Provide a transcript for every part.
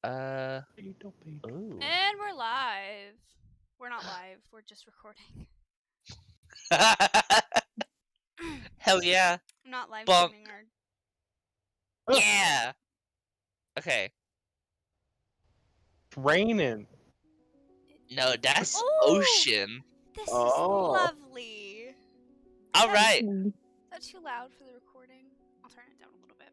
Ooh. And we're live. We're not live. We're just recording. Hell yeah. I'm not live Bonk. streaming our... Yeah. Okay. It's raining. No, that's Ooh! ocean. This is Oh. lovely. All right. Is that too loud for the recording? I'll turn it down a little bit.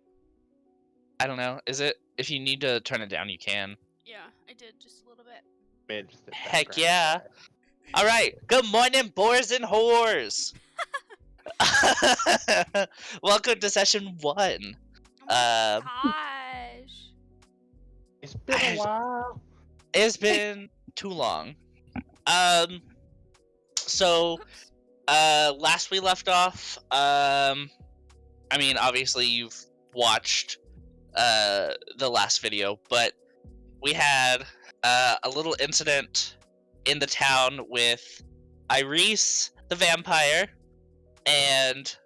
I don't know. Is it? If you need to turn it down, you can. Yeah, I did just a little bit. Man, just the Heck background. yeah. All right. Good morning, boars and whores. Welcome to session 1. Oh my gosh. It's been a while. It's been too long. So, Oops. last we left off, I mean, obviously you've watched the last video, but we had a little incident in the town with Iris the vampire and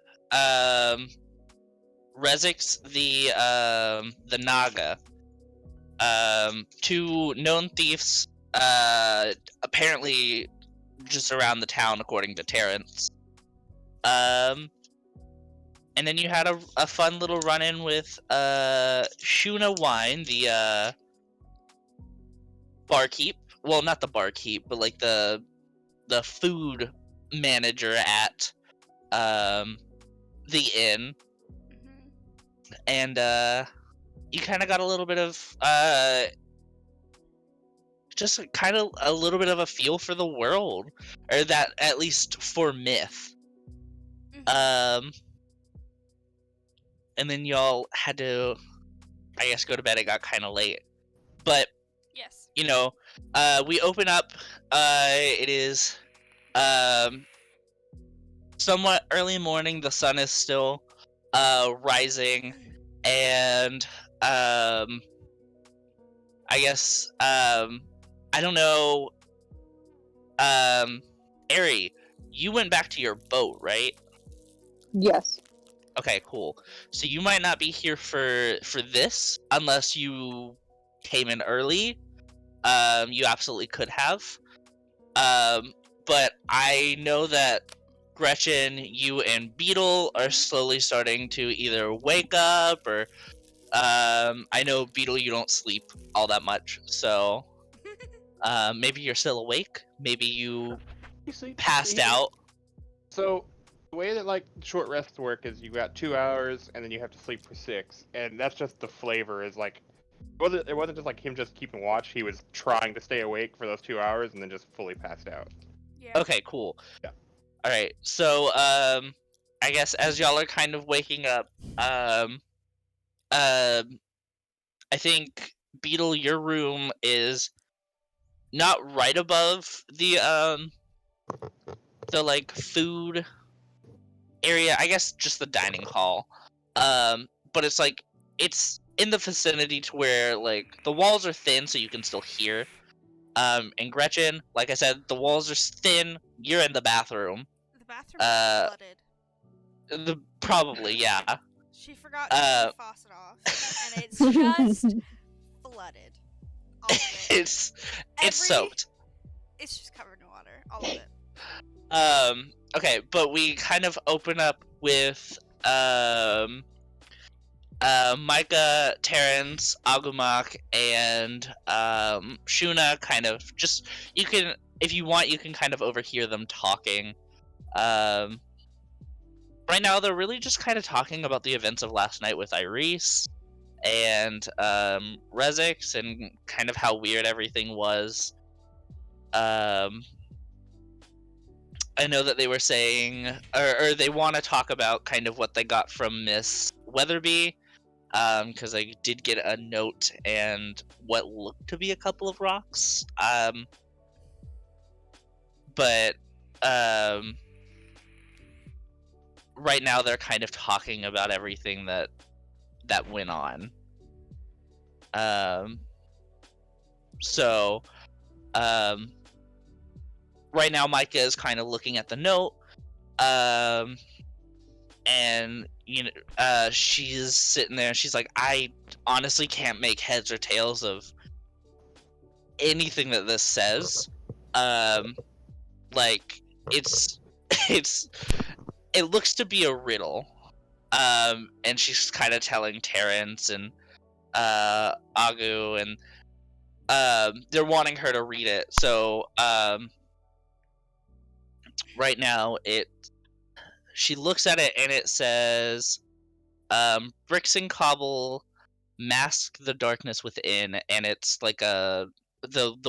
Rezix the Naga. Two known thieves, apparently just around the town, according to Terrence. And then you had a fun little run-in with Shuna Wine, the barkeep. Well, not the barkeep, but like the food manager at the inn. Mm-hmm. And you kind of got a little bit of just kind of a little bit of a feel for the world, or that at least Formyth. Mm-hmm. And then y'all had to, I guess, go to bed. It got kind of late, but Yes. you know, we open up. It is somewhat early morning. The sun is still rising, and I guess I don't know. Ari, you went back to your boat, right? Yes. Okay, cool. So you might not be here for this unless you came in early. You absolutely could have. But I know that Gretchen, you and Beetle are slowly starting to either wake up or I know Beetle, you don't sleep all that much, so maybe you're still awake. Maybe you passed out. So the way that like short rests work is you got 2 hours and then you have to sleep for 6, and that's just the flavor. Is like it wasn't just like him just keeping watch. He was trying to stay awake for those 2 hours and then just fully passed out. Yeah. Okay, cool. Yeah. All right. So I guess as y'all are kind of waking up, I think Beetle, your room is not right above the like food area. I guess just the dining hall. But it's like it's in the vicinity to where like the walls are thin, so you can still hear. And Gretchen, like I said, the walls are thin. You're in the bathroom. The bathroom is flooded. Probably, yeah. She forgot to turn the faucet off, and it's just flooded. All of it. It's soaked. It's just covered in water. All of it. Okay, but we kind of open up with Micah, Terrence, Agumak, and Shuna kind of just, you can, if you want, you can kind of overhear them talking. Right now they're really just kind of talking about the events of last night with Iris and Rezix and kind of how weird everything was. I know that they were saying, or they want to talk about kind of what they got from Miss Weatherby, because I did get a note and what looked to be a couple of rocks. But right now they're kind of talking about everything that went on. So right now Micah is kind of looking at the note, and you know, she's sitting there and she's like, I honestly can't make heads or tails of anything that this says. Like it's it's it looks to be a riddle. And she's kind of telling Terrence and Agu, and they're wanting her to read it. So right now she looks at it and it says, bricks and cobble mask the darkness within, and it's like the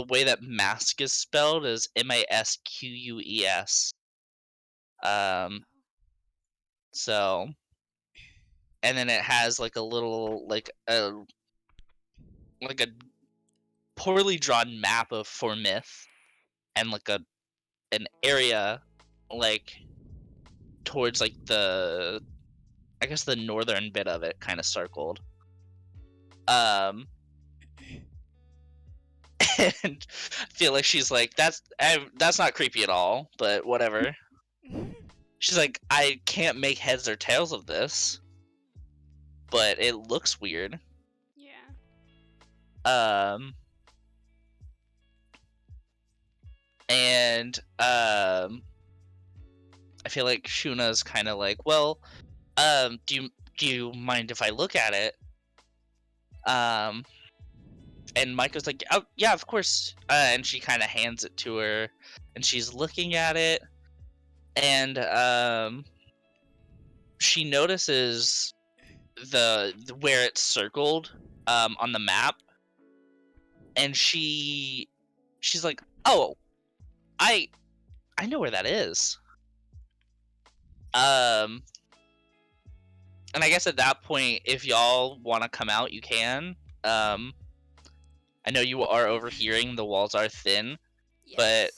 way that mask is spelled is MASQUES. So, and then it has like a little like a poorly drawn map of Formyth, and like an area like towards like the, I guess, the northern bit of it kind of circled. And I feel like she's like, that's not creepy at all, but whatever. She's like, I can't make heads or tails of this, but it looks weird. Yeah. And I feel like Shuna's kind of like, well, do you mind if I look at it? And Micah's like, oh yeah, of course. And she kind of hands it to her, and she's looking at it, and she notices the where it's circled on the map, and she's like, oh, I know where that is. And I guess at that point, if y'all want to come out, you can. I know you are overhearing, the walls are thin, Yes. but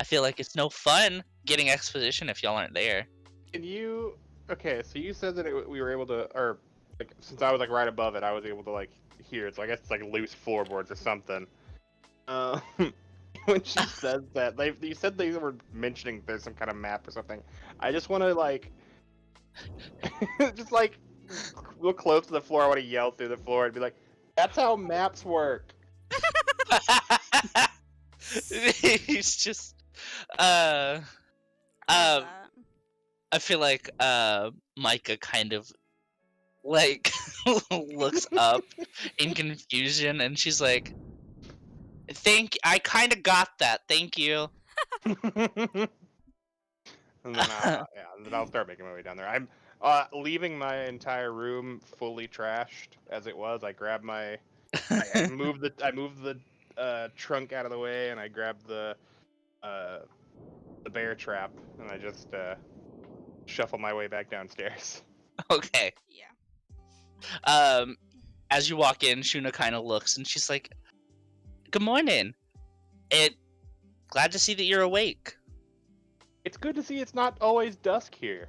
I feel like it's no fun getting exposition if y'all aren't there. Can you? Okay, so you said that we were able to, or like since I was like right above it, I was able to like hear it. So I guess it's like loose floorboards or something. When she says that, you said they were mentioning there's some kind of map or something. I just want to like, just like look close to the floor. I want to yell through the floor and be like, "That's how maps work." He's just I love that. I feel like Micah kind of like looks up in confusion, and she's like, I kind of got that, thank you. And then, then I'll start making my way down there. I'm leaving my entire room fully trashed as it was. I grabbed I moved the trunk out of the way, and I grabbed the bear trap, and I just shuffle my way back downstairs. Okay. Yeah. As you walk in, Shuna kind of looks, and she's like, good morning. Glad to see that you're awake. It's good to see it's not always dusk here.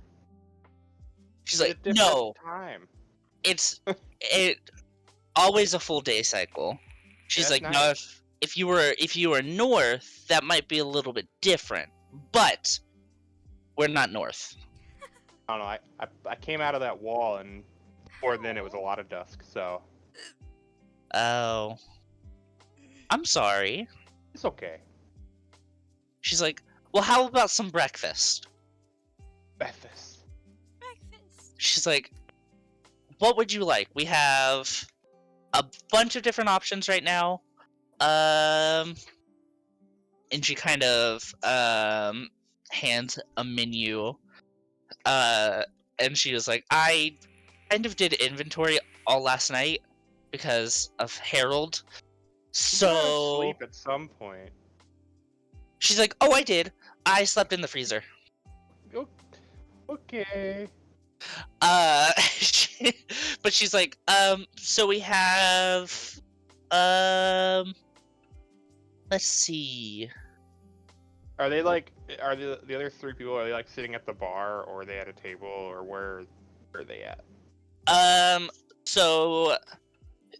She's like, no, time. it's always a full day cycle. She's like, nice. no, if you were north, that might be a little bit different, but we're not north. I don't know. I came out of that wall, and before then it was a lot of dusk. So. Oh, I'm sorry. It's okay. She's like, well, how about some breakfast? Breakfast. She's like, what would you like? We have a bunch of different options right now. And she kind of hands a menu. And she was like, I kind of did inventory all last night because of Harold. So sleep at some point. She's like, oh, I did. I slept in the freezer. Okay. But she's like, so we have, let's see. Are the other three people, are they like sitting at the bar, or are they at a table, or where are they at? So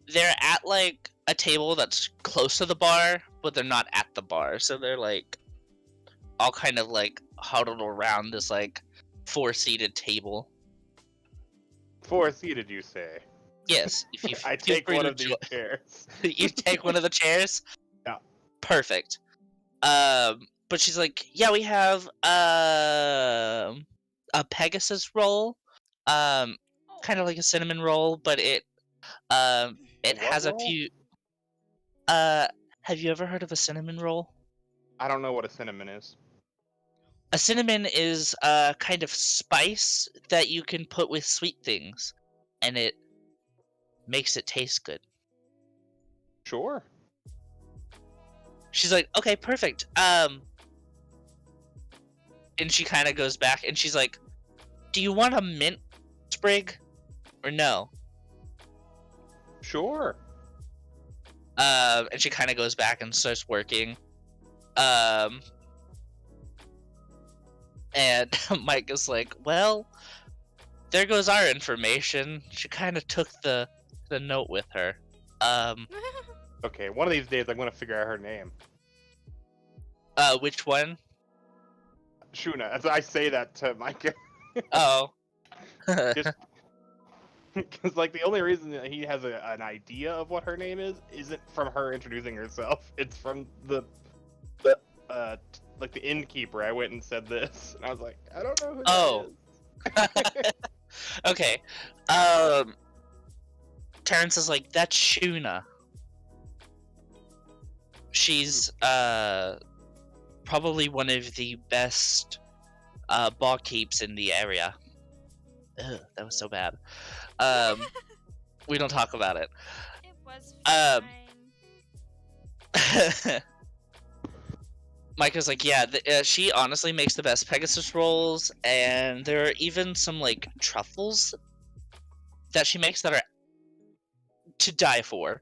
they're at like a table that's close to the bar, but they're not at the bar. So they're like all kind of like huddled around this like 4-seated table. 4-seated, you say? Yes, if you I feel take free one to of these chairs. you take one of the chairs. Yeah. Perfect. But she's like, yeah, we have a Pegasus roll, um, kind of like a cinnamon roll, but it What has a roll? few. Uh, have you ever heard of a cinnamon roll? I don't know what a cinnamon is. A cinnamon is a kind of spice that you can put with sweet things, and it makes it taste good. Sure. She's like, okay, perfect. And she kind of goes back, and she's like, do you want a mint sprig, or no? Sure. And she kind of goes back and starts working. And Mike is like, well, there goes our information. She kind of took the note with her. Okay, one of these days I'm gonna figure out her name. Which one? Shuna. As I say that to Micah. Oh. Just because, like, the only reason that he has an idea of what her name is isn't from her introducing herself. It's from the like the innkeeper. I went and said this, and I was like, I don't know who that is. Okay. Terrence is like, that's Shuna. She's probably one of the best barkeeps in the area. Ugh, that was so bad. We don't talk about it. It was fine. Micah's like, yeah, she honestly makes the best Pegasus rolls, and there are even some like truffles that she makes that are to die for.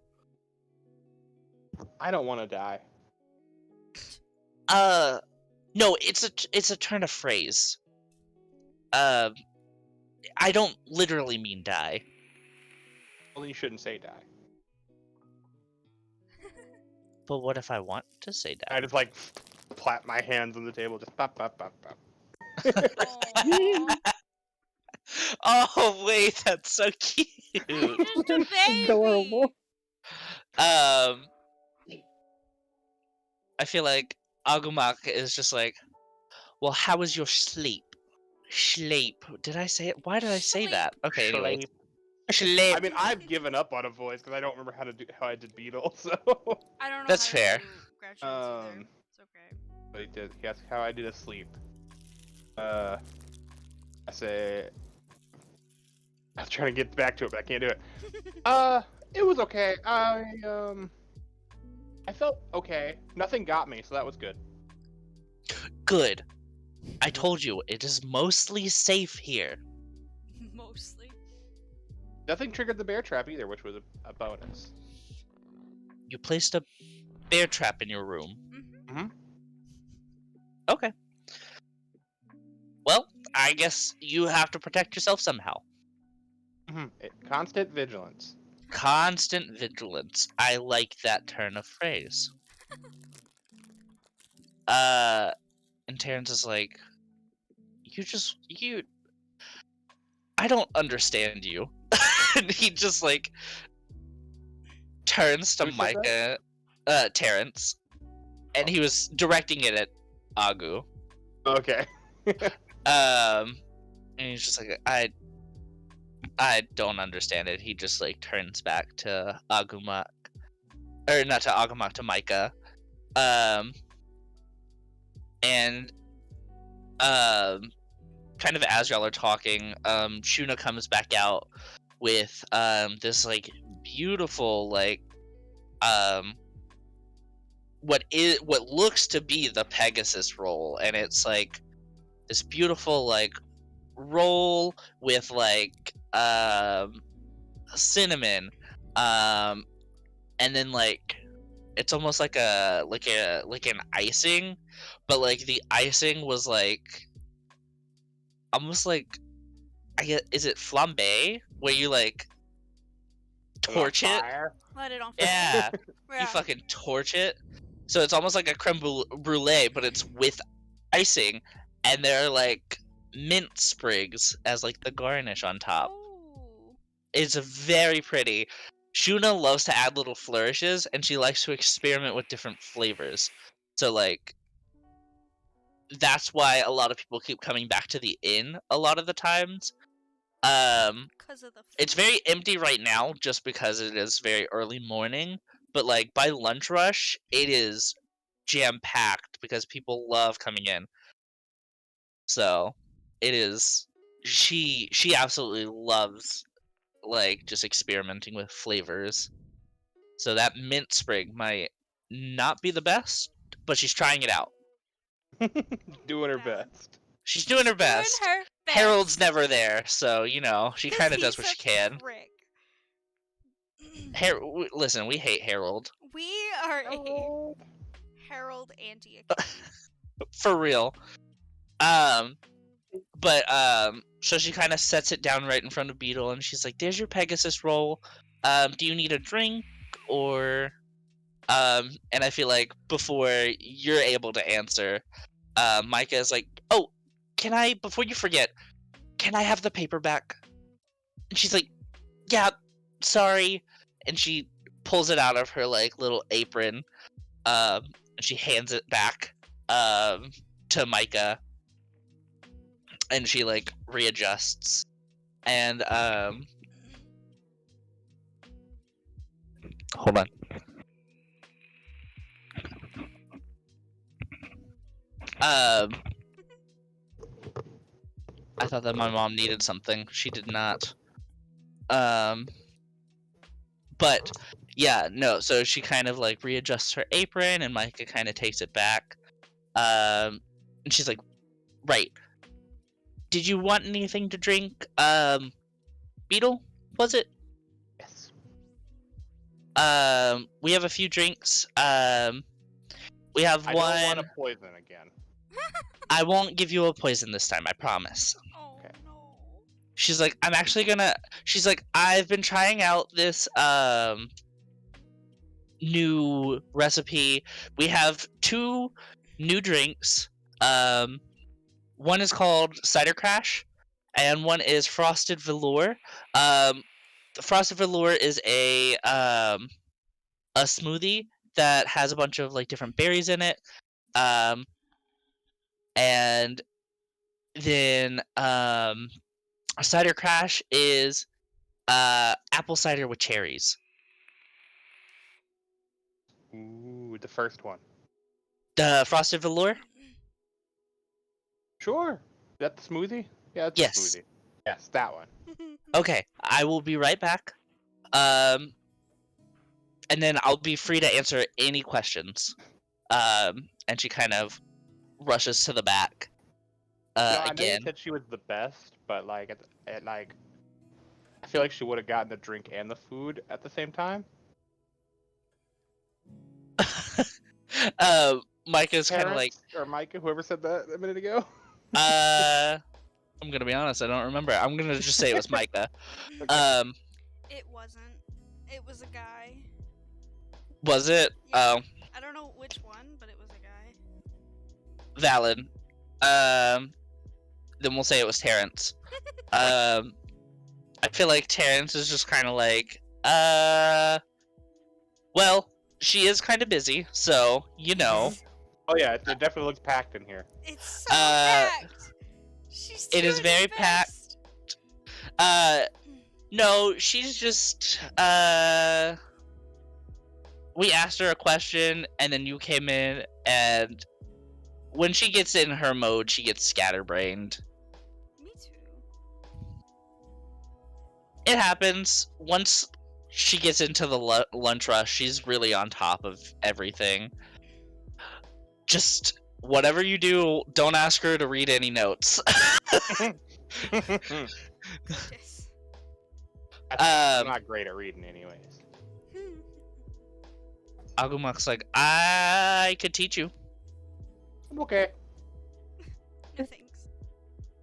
I don't want to die. No, it's a turn of phrase. I don't literally mean die. Well, you shouldn't say die. But what if I want to say die? I just like clap my hands on the table, just pop, pop, pop, pop. Aw. Oh wait, that's so cute. Just a baby. Adorable. I feel like Agumaka is just like, well, how was your sleep? Sleep. Did I say it? Why did I say that? Okay, anyway. Sleep. Sleep. I mean, I've given up on a voice because I don't remember how I did Beetle. So. I don't know. That's how fair. To do Groucho either. It's okay. But he asked how I did a sleep. I say. I was trying to get back to it, but I can't do it. It was okay. I felt okay. Nothing got me, so that was good. Good. I told you, it is mostly safe here. Mostly. Nothing triggered the bear trap either, which was a bonus. You placed a bear trap in your room. Mhm. Okay. Well, I guess you have to protect yourself somehow. Constant vigilance. Constant vigilance. I like that turn of phrase. And Terrence is like, I don't understand you. And he just like turns to Who said Micah, Terrence, and he was directing it at Agu. Okay. And he's just like, I don't understand it. He just like turns back to Agumok, or not to Agumok, to Micah. And kind of as y'all are talking, Shuna comes back out with this like beautiful like what looks to be the Pegasus roll, and it's like this beautiful like roll with like cinnamon, and then like it's almost like an icing, but like the icing was like almost like, I guess, is it flambe where you like torch it? Let it on fire. Yeah, Yeah. you fucking torch it. So it's almost like a creme brulee, but it's with icing, and there are like mint sprigs as like the garnish on top. Ooh. It's very pretty. Shuna loves to add little flourishes, and she likes to experiment with different flavors. So, like, that's why a lot of people keep coming back to the inn a lot of the times. Because of the It's food. very empty right now just because it is very early morning, but like by lunch rush, it is jam packed because people love coming in. So, it is she absolutely loves like just experimenting with flavors. So that mint sprig might not be the best, but she's trying it out. Doing her Valid. best. She's doing her best. Doing her best. Harold's never there, so she 'Cause kind of does he's what she a can. prick. Listen, we hate Harold. We are a Oh. Harold anti-account. For real. But so she kind of sets it down right in front of Beetle, and she's like, "There's your Pegasus roll. Do you need a drink or?" And I feel like before you're able to answer, Micah is like, "Oh, can I? Before you forget, can I have the paperback?" And she's like, "Yeah, sorry." And she pulls it out of her like little apron, and she hands it back, to Micah. And she like readjusts, and hold on. I thought that my mom needed something. She did not. But yeah, no. So she kind of like readjusts her apron, and Micah kind of takes it back. And she's like, "Right. Did you want anything to drink? Beetle, was it? Yes. We have a few drinks. We have I one. don't want to poison again. I won't give you a poison this time, I promise." Oh Okay. no. She's like, "I'm actually gonna." She's like, "I've been trying out this new recipe. We have 2 new drinks. One is called Cider Crash, and one is Frosted Velour. The Frosted Velour is a smoothie that has a bunch of like different berries in it. And then Cider Crash is apple cider with cherries. Ooh, the first one. The Frosted Velour? Sure. Is that the smoothie? Yeah, that's Yes. a smoothie. Yes, that one. Okay, I will be right back. And then I'll be free to answer any questions. And she kind of rushes to the back. No, I know you Again. said she was the best, but like I feel like she would have gotten the drink and the food at the same time. Micah's kind of like, Terrence or Micah, whoever said that a minute ago. I'm gonna be honest, I don't remember. I'm gonna just say it was Micah. Okay. It wasn't. It was a guy. Was it? Yeah. Oh, I don't know which one, but it was a guy. valid. Then we'll say it was Terrence. I feel like Terrence is just kind of like, well, she is kind of busy, so Oh yeah, it definitely looks packed in here. It's so packed. She's it is doing very her packed. best. No, she's just we asked her a question, and then you came in, and when she gets in her mode, she gets scatterbrained. Me too. It happens. Once she gets into the lunch rush, she's really on top of everything. Just whatever you do, don't ask her to read any notes. Goodness. I'm not great at reading, anyways. Agumok's like, I could teach you. I'm okay. No thanks.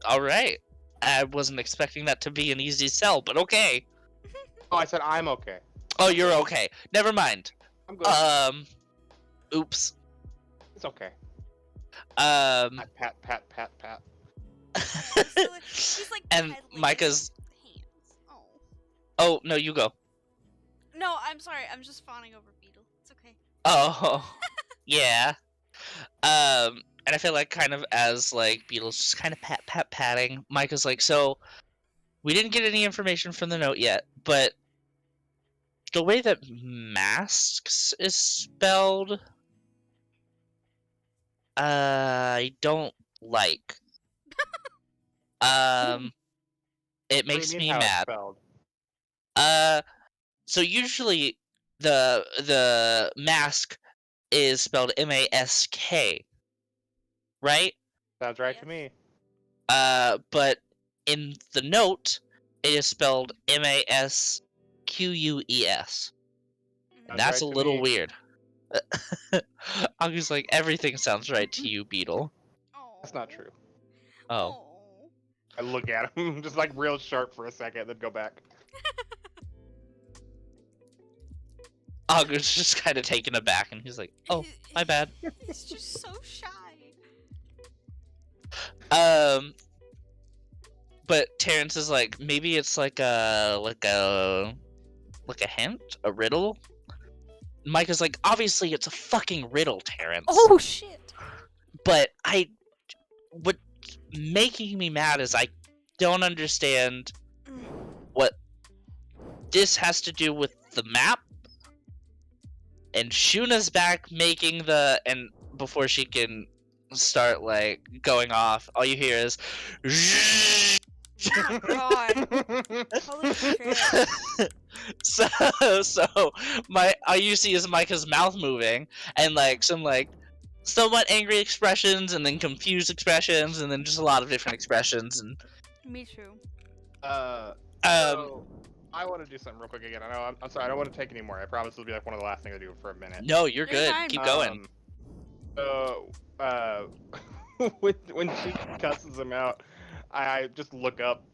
All right. I wasn't expecting that to be an easy sell, but okay. Oh, I said I'm okay. Oh, you're okay. Never mind. I'm good. Oops. It's okay. Pat. He's like and peddling Micah's his hands. Oh. Oh no, you go. No, I'm sorry. I'm just fawning over Beetle. It's okay. Oh, yeah. And I feel like kind of as like Beetle's just kind of patting, Micah's like, so we didn't get any information from the note yet, but the way that masks is spelled, I don't like. It What do makes you mean me how it's mad. spelled? So usually the mask is spelled Mask, right? Sounds right Yes. to me. But in the note, it is spelled Masques. Sounds That's right a to little me. weird. August's like, everything sounds right to you, Beetle. Oh. That's not true. Oh. I look at him, just like real sharp for a second, then go back. August's just kind of taken aback, and he's like, oh, my bad. He's just so shy. But Terrence is like, maybe it's like a hint, a riddle. Micah's like, obviously it's a fucking riddle, Terrence. Oh shit. But what making me mad is I don't understand what this has to do with the map. And Shuna's back making and before she can start like going off, all you hear is Oh god. Holy shit. so all you see is Micah's mouth moving and like some like somewhat angry expressions and then confused expressions and then just a lot of different expressions and Me too. So I want to do something real quick again. I know I'm sorry. I don't want to take any more. I promise it'll be like one of the last things I do for a minute. no, you're You're good. fine. Keep going. So when she cusses him out, I just look up.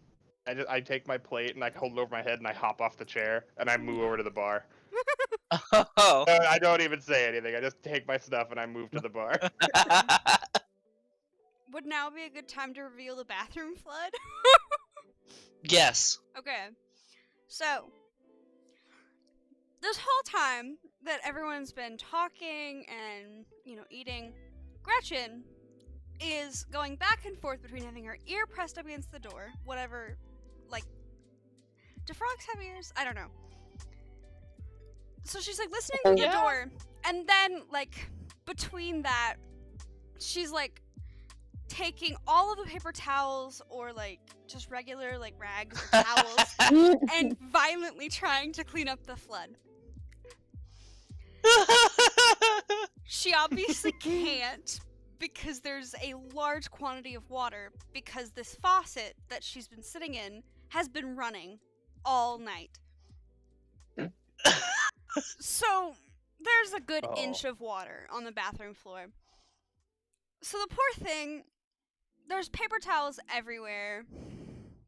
I take my plate and I hold it over my head and I hop off the chair and I move over to the bar. Oh. I don't even say anything. I just take my stuff and I move to the bar. Would now be a good time to reveal the bathroom flood? Yes. Okay. So, this whole time that everyone's been talking and, eating, Gretchen is going back and forth between having her ear pressed up against the door, whatever, like, do frogs have ears? I don't know. So she's, like, listening to the door, and then, like, between that, she's, like, taking all of the paper towels or, like, just regular, like, rags or towels and violently trying to clean up the flood. She obviously can't because there's a large quantity of water because this faucet that she's been sitting in has been running all night. So there's a good inch of water on the bathroom floor. So the poor thing, there's paper towels everywhere.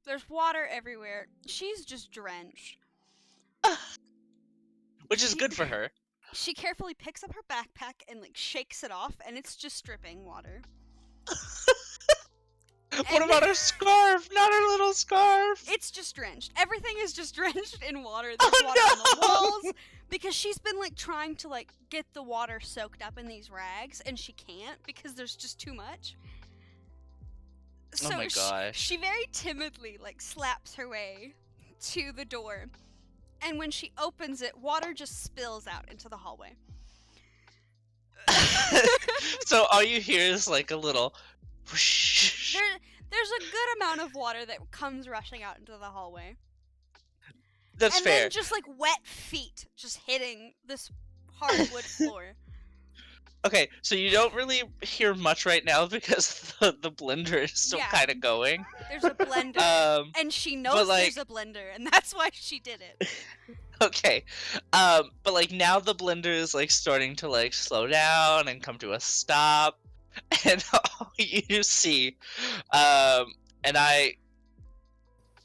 There's water everywhere. She's just drenched. Which is good for her. She carefully picks up her backpack and, like, shakes it off, and it's just dripping water. What about her scarf? Not her little scarf. It's just drenched. Everything is just drenched in water. There's water on the walls. Because she's been, like, trying to, like, get the water soaked up in these rags, and she can't because there's just too much. So oh my gosh. She very timidly, like, slaps her way to the door. And when she opens it, water just spills out into the hallway. So all you hear is like a little whoosh. There's a good amount of water that comes rushing out into the hallway. That's fair. And then just like wet feet just hitting this hardwood floor. Okay, so you don't really hear much right now because the blender is still kind of going. There's a blender, and she knows like, there's a blender, and that's why she did it. Okay, but like now the blender is like starting to like slow down and come to a stop, and all you see, and I,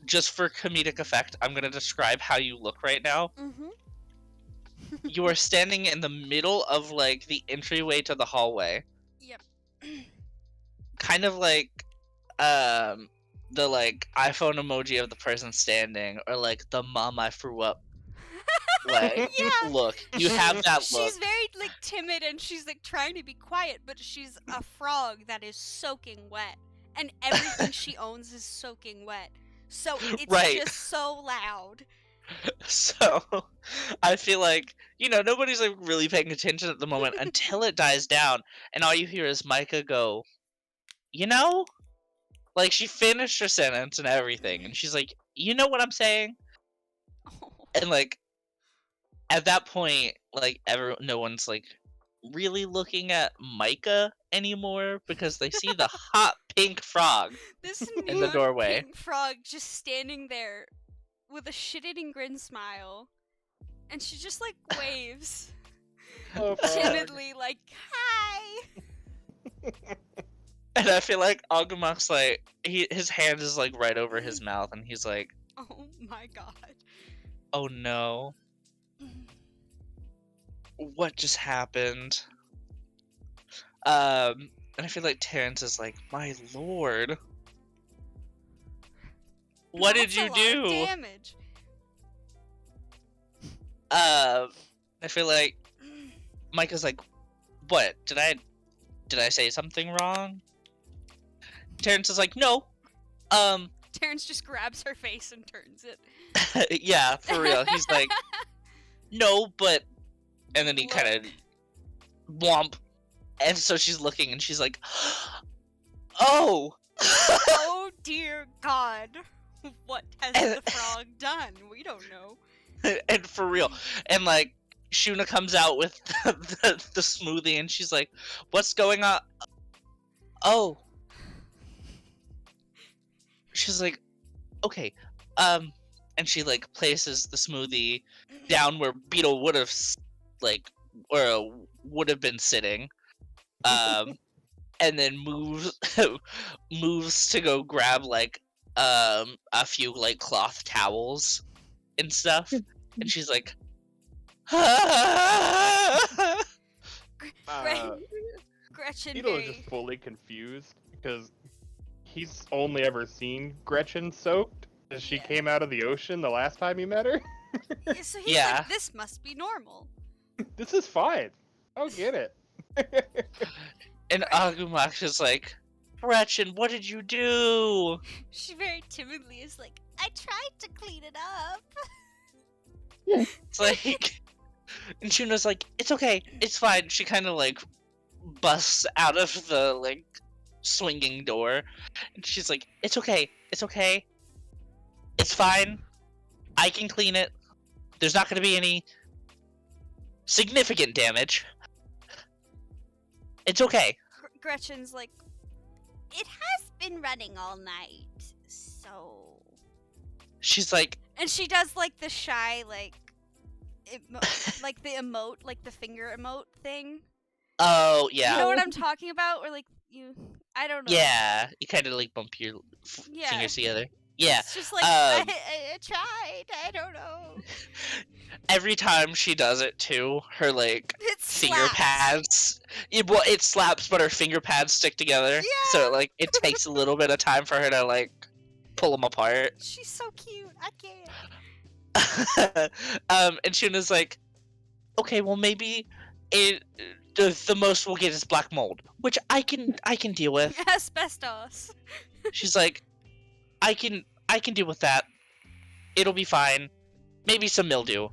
just for comedic effect, I'm gonna describe how you look right now. Mm-hmm. You are standing in the middle of like the entryway to the hallway. Yep. Kind of like the like iPhone emoji of the person standing, or like the mom I threw up like Yeah. look. You have that look. She's very like timid and she's like trying to be quiet, but she's a frog that is soaking wet, and everything she owns is soaking wet. So it's Right. just so loud. So I feel like, nobody's like really paying attention at the moment until it dies down, and all you hear is Micah go, like she finished her sentence and everything, and she's like, you know what I'm saying? And like at that point, like no one's like really looking at Micah anymore because they see the hot pink frog This in the nude doorway. pink frog just standing there with a shit-eating grin smile, and she just like waves Oh, fuck. timidly, like hi. And I feel like Agumok's like his hand is like right over his mouth, and he's like, Oh my god. "Oh no, what just happened?" And I feel like Terrence is like, "My lord, what did That's you a lot of do?" damage. I feel like Micah's like, "What? Did I say something wrong?" Terrence is like, "No. Terrence just grabs her face and turns it. Yeah, for real." He's like, "No, but," and then he Look. kind of womp, and so she's looking, and she's like, "Oh." Oh dear God. What has And- the frog done? We don't know. And for real, and like Shuna comes out with the smoothie, and she's like, "What's going on?" Oh, she's like, "Okay," and she like places the smoothie down where Beetle would have like or would have been sitting, and then moves moves to go grab like a few like cloth towels and stuff, and she's like, Gretchen Beetle is very... just fully confused because he's only ever seen Gretchen soaked as she Yeah. came out of the ocean the last time he met her. Yeah, so he's Yeah. like, this must be normal. This is fine. I'll get it. And Agumon is like, "Gretchen, what did you do?" She very timidly is like, I tried to clean it up. It's like, and Shuna's like, "It's okay, it's fine." She kind of like busts out of the like swinging door, and she's like, "It's okay, it's okay, it's fine. I can clean it. There's not going to be any significant damage. It's okay." Gretchen's like, it has been running all night, so... She's like, And she does like the shy, like, like the emote, like the finger emote thing. "Oh yeah, You know what I'm talking about? Or like I don't know. yeah." You kind of like bump your Yeah. fingers together. Yeah. It's just like, Um, I tried. I don't know. Every time she does it too, her like It finger slaps. pads, it slaps, but her finger pads stick together. So like it takes a little bit of time for her to like pull them apart. She's so cute. I can't. And Shuna's like, "Okay, well maybe the most we'll get is black mold, which I can deal with." Asbestos. She's like, I can deal with that. It'll be fine. Maybe some mildew.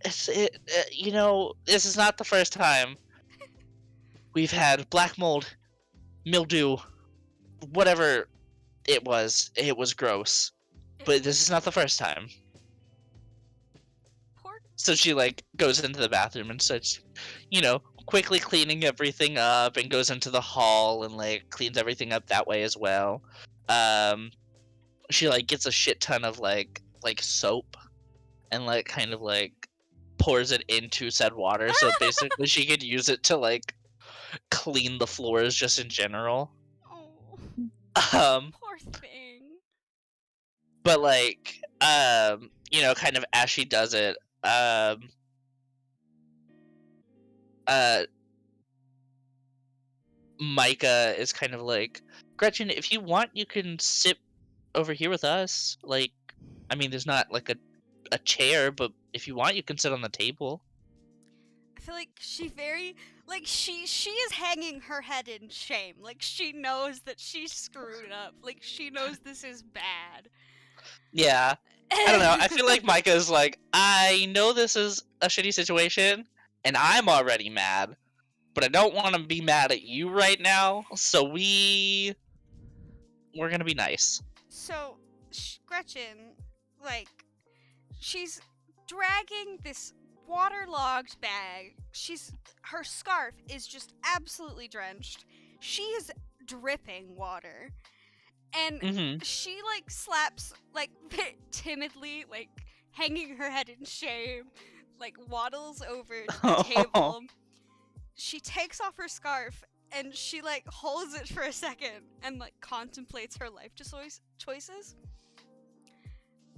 This is not the first time we've had black mold, mildew, whatever it was. It was gross, but this is not the first time. Poor. So she like goes into the bathroom and starts, quickly cleaning everything up, and goes into the hall and like cleans everything up that way as well. She like gets a shit ton of like soap and like kind of like pours it into said water, so basically she could use it to like clean the floors just in general. Oh, poor thing. But like kind of as she does it, Micah is kind of like, "Gretchen, if you want, you can sit over here with us. Like, I mean, there's not like a chair, but if you want, you can sit on the table. I feel like she is hanging her head in shame. Like she knows that she screwed up. Like she knows this is bad. Yeah. I don't know. I feel like Micah's like, I know this is a shitty situation, and I'm already mad, but I don't want to be mad at you right now, so we're gonna be nice. So Gretchen, like, she's dragging this waterlogged bag. Her scarf is just absolutely drenched. She is dripping water. And Mm-hmm. she like slaps like timidly, like hanging her head in shame, like waddles over to the table. She takes off her scarf and she like holds it for a second and like contemplates her life choices.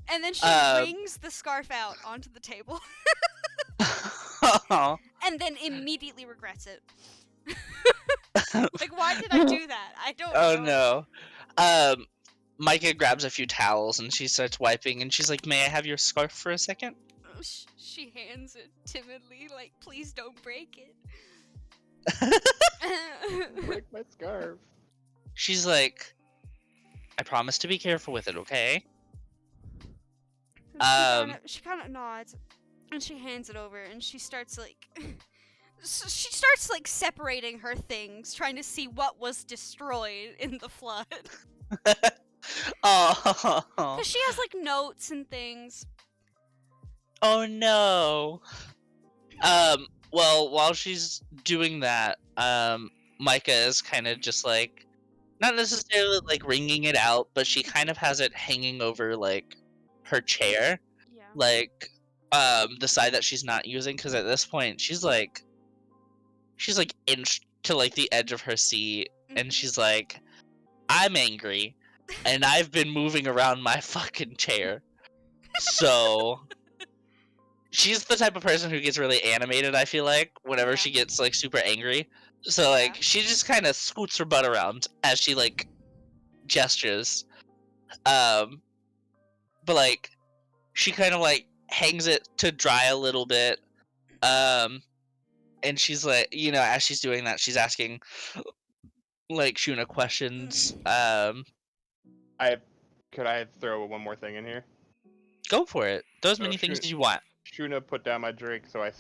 And then she wrings the scarf out onto the table. And then immediately regrets it. Like, why did I do that? I don't know. Oh no. Micah grabs a few towels and she starts wiping and she's like, "May I have your scarf for a second?" She hands it timidly, like, "Please don't break it." Break my scarf. She's like, "I promise to be careful with it, okay?" She kind of nods, and she hands it over, and she starts like, separating her things, trying to see what was destroyed in the flood. Oh. Cause she has like notes and things. Oh no. Well, while she's doing that, Micah is kind of just like, not necessarily like wringing it out, but she kind of has it hanging over like her chair, Yeah. like the side that she's not using, because at this point she's like inched to like the edge of her seat, and she's like, "I'm angry, and I've been moving around my fucking chair." So she's the type of person who gets really animated, I feel like, whenever Yeah. she gets like super angry. So like Yeah. she just kind of scoots her butt around as she like gestures. But like she kind of like hangs it to dry a little bit. And she's like, you know, as she's doing that, she's asking like Shuna questions. Could I throw one more thing in here? Go for it. Throw as So many things as you want. Shuna put down my drink, so I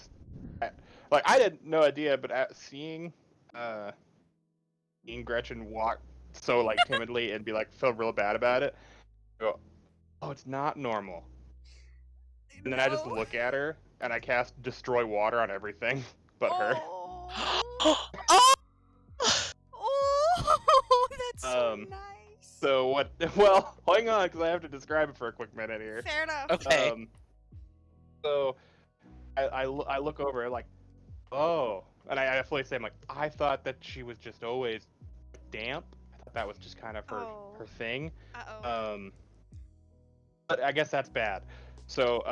had no idea, but seeing Gretchen walk so like timidly and be like feel real bad about it, I go, "Oh, it's not normal." And then I just look at her and I cast Destroy Water on everything but her. Oh, that's so nice. So what? Well, hang on, because I have to describe it for a quick minute here. Fair enough. Okay. So I look over like, oh, and I fully say, I'm like, I thought that she was just always damp. I thought that was just kind of her thing. But I guess that's bad. So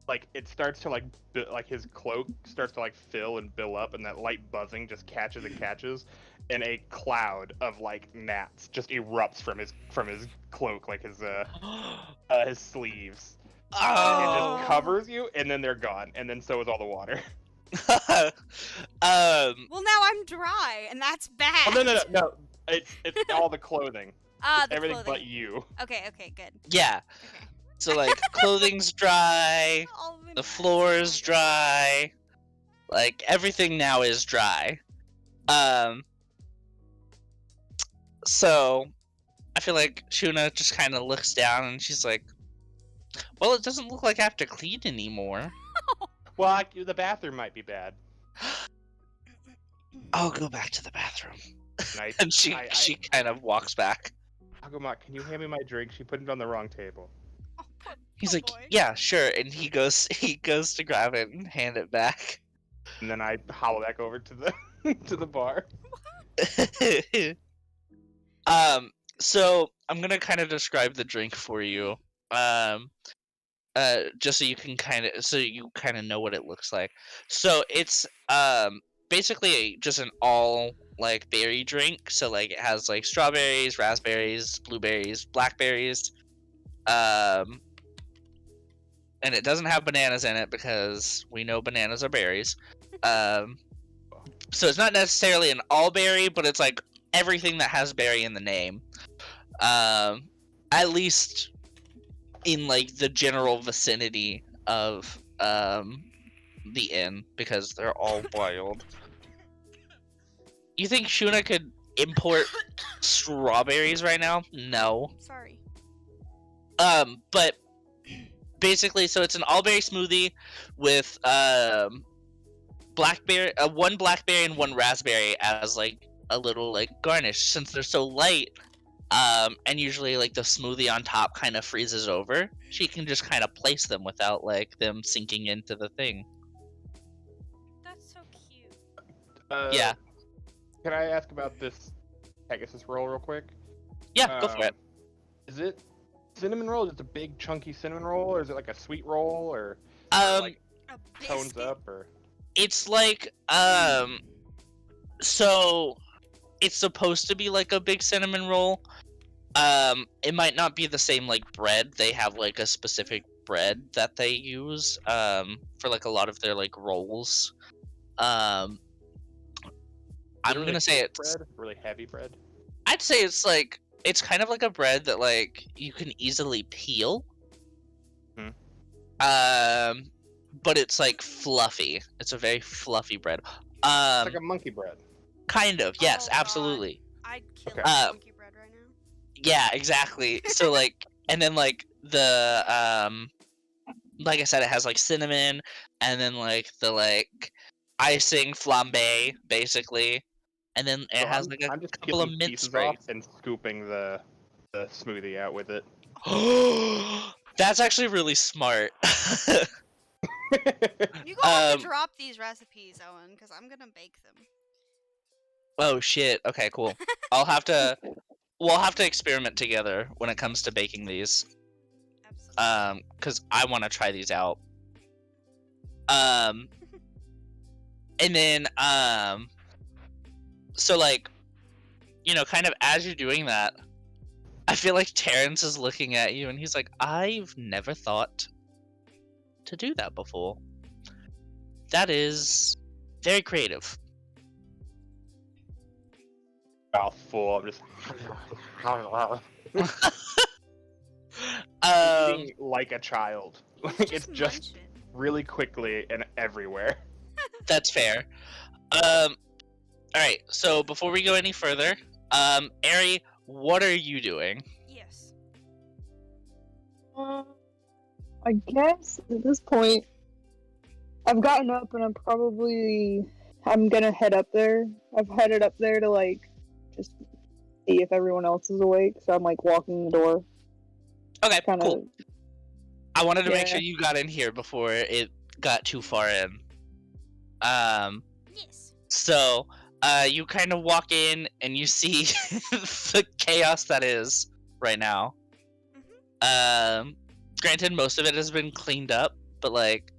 like it starts to like his cloak starts to like fill and fill up, and that light buzzing just catches and catches, and a cloud of like gnats just erupts from his cloak, like his sleeves. Oh. It just covers you, and then they're gone, and then so is all the water. Well, now I'm dry, and that's bad. Oh, no. It's all the clothing. The everything clothing. but you. Okay, good. Yeah. Okay. So like clothing's dry, the floor's dry, like everything now is dry. So I feel like Shuna just kind of looks down and she's like, "Well, it doesn't look like I have to clean anymore." Well, the bathroom might be bad. I'll go back to the bathroom. Nice. And she kind of walks back. Agumon, can you hand me my drink? She put it on the wrong table. He's like, "Yeah, sure," and he goes to grab it and hand it back. And then I howl back over to the to the bar. So I'm gonna kind of describe the drink for you, just so you kind of know what it looks like. So it's basically just an all like berry drink. So like it has like strawberries, raspberries, blueberries, blackberries, and it doesn't have bananas in it because we know bananas are berries. So it's not necessarily an all berry, but it's like everything that has berry in the name. At least in like the general vicinity of the inn, because they're all wild. You think Shuna could import strawberries right now? No. Sorry. But basically, so it's an all-berry smoothie with blackberry, one blackberry and one raspberry as like a little like garnish. Since they're so light, and usually like the smoothie on top kind of freezes over, she can just kind of place them without like them sinking into the thing. That's so cute. Yeah. Can I ask about this Pegasus roll real quick? Yeah, go for it. Is it cinnamon roll? Is it a big chunky cinnamon roll, or is it like a sweet roll, or like A tones biscuit. up, or? It's like so it's supposed to be like a big cinnamon roll. It might not be the same like bread. They have like a specific bread that they use for like a lot of their like rolls. I'm Really gonna say thick it's bread, really heavy bread. I'd say it's like it's kind of like a bread that like you can easily peel. But it's like fluffy. It's a very fluffy bread. It's like a monkey bread. Kind of, yes, Oh, God. absolutely. I'd kill Okay. a monkey bread right now. Yeah, exactly. So like, and then like the like I said, it has like cinnamon, and then like the like icing flambe, basically, and then it So has like a I'm just couple of peeling mint pieces sprays. off and scooping the smoothie out with it. That's actually really smart. You gonna have Um, to drop these recipes, Owen, because I'm gonna bake them. Oh shit. Okay, cool. We'll have to experiment together when it comes to baking these. Absolutely. Cuz I want to try these out. And then so like, you know, kind of as you're doing that, I feel like Terrence is looking at you and he's like, "I've never thought to do that before. That is very creative." Mouthful. I'm just eating like a child. Like it's just munch it. really quickly and everywhere. That's fair. Alright, so before we go any further, Ari, what are you doing? Yes. I guess at this point, I've gotten up and I'm gonna head up there. I've headed up there to like just see if everyone else is awake. So I'm like walking the door. Okay, Kinda, cool. I wanted to make yeah. sure you got in here before it got too far in. Yes. So, you kind of walk in and you see the chaos that is right now. Granted, most of it has been cleaned up, but like,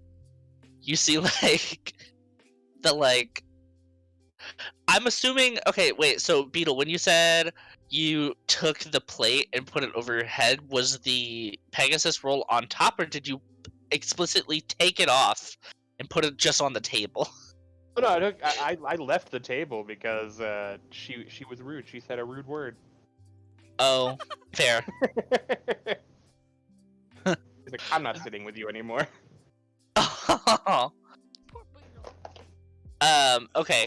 you see like the like. I'm assuming. Okay, wait. So, Beetle, when you said you took the plate and put it over your head, was the Pegasus roll on top, or did you explicitly take it off and put it just on the table? Oh, no, I left the table because she was rude. She said a rude word. Oh, fair. He's like, I'm not sitting with you anymore. Poor Beetle. Okay.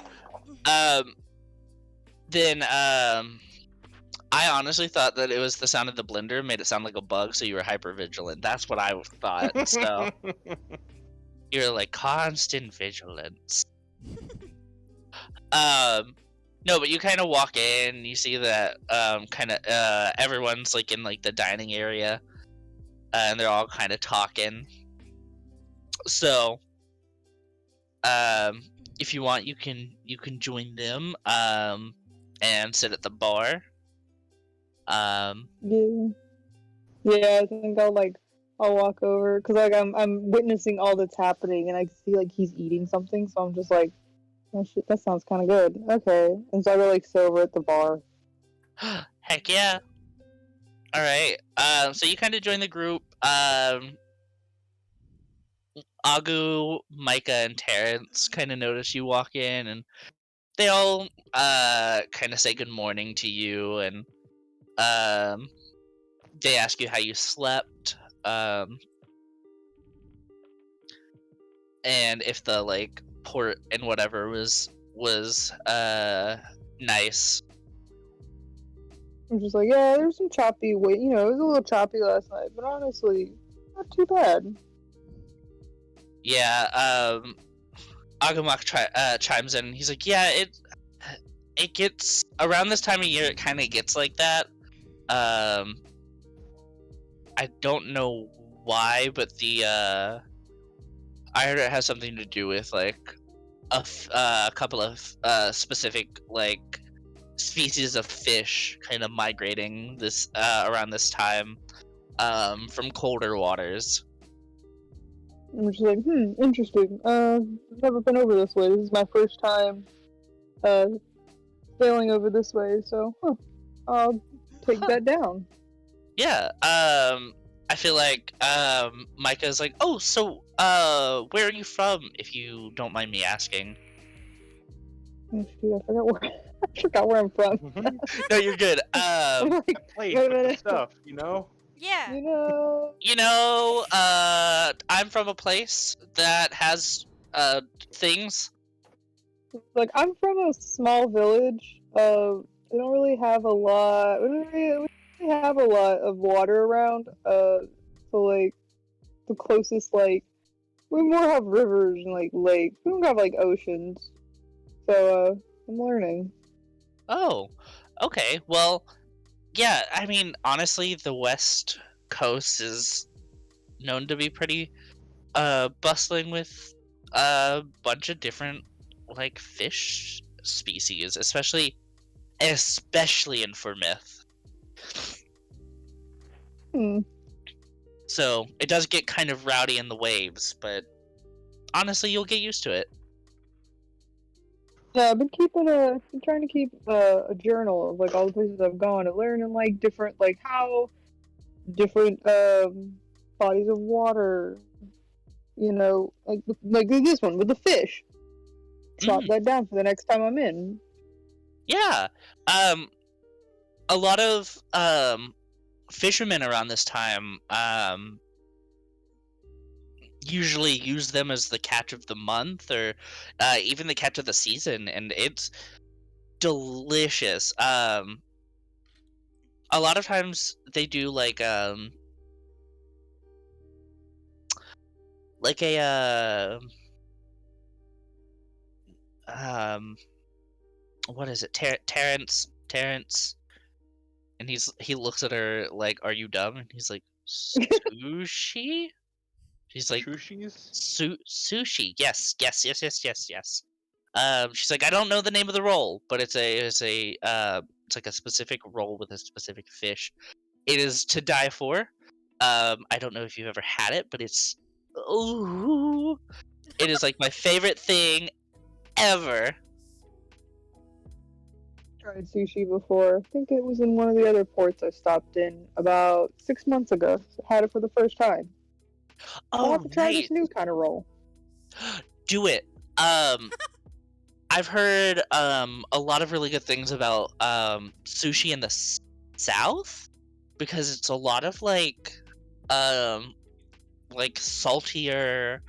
Then I honestly thought that it was the sound of the blender made it sound like a bug, so you were hyper vigilant. That's what I thought. So you're like constant vigilance. No, but you kind of walk in, you see that kind of everyone's like in like the dining area, and they're all kind of talking. So if you want, you can join them and sit at the bar. Yeah, I think I'll walk over because like I'm witnessing all that's happening and I see like he's eating something, so I'm just like That sounds kind of good. Okay. And so I go like silver at the bar. Heck yeah. All right. So you kind of join the group. Agu, Micah, and Terrence kind of notice you walk in, and they all kind of say good morning to you, and they ask you how you slept, and if the like port and whatever was nice. I'm just like, yeah, there's some choppy weight. You know, it was a little choppy last night, but honestly, not too bad. Yeah. Agumok chimes in. He's like, yeah, it gets around this time of year. It kind of gets like that. I don't know why, but I heard it has something to do with like a couple of specific like species of fish kind of migrating this around this time from colder waters. I'm just like, interesting. I've never been over this way. This is my first time sailing over this way, so I'll take that down. Yeah. I feel like Micah's like, oh, so where are you from, if you don't mind me asking? Oh, shoot, I forgot where I'm from. No, you're good. I'm like, Played wait a with the minute. stuff, you know? Yeah. You know, I'm from a place that has things. like I'm from a small village. We don't really have a lot. We don't really have a lot of water around. So like the closest like we more have rivers and like lakes. We don't have like oceans. So I'm learning. Oh, okay. Well, yeah, I mean, honestly, the West Coast is known to be pretty bustling with a bunch of different like fish species, especially in Formyth. Hmm. So it does get kind of rowdy in the waves, but honestly, you'll get used to it. Yeah, I've been trying to keep a journal of like all the places I've gone and learning like different like how different bodies of water, you know, like this one with the fish. Chop that down for the next time I'm in. Yeah. A lot of fishermen around this time usually use them as the catch of the month, or even the catch of the season, and it's delicious. A lot of times they do like a what is it, Terrence, and he looks at her like, are you dumb? And he's like, sushi. She's like, Sushis? sushi. Yes. She's like, I don't know the name of the roll, but it's like a specific roll with a specific fish. It is to die for. I don't know if you've ever had it, but it is like my favorite thing ever. Tried sushi before. I think it was in one of the other ports I stopped in about 6 months ago. Had it for the first time. I'll have to try this new kind of roll. Do it. I've heard a lot of really good things about sushi in the South, because it's a lot of like saltier,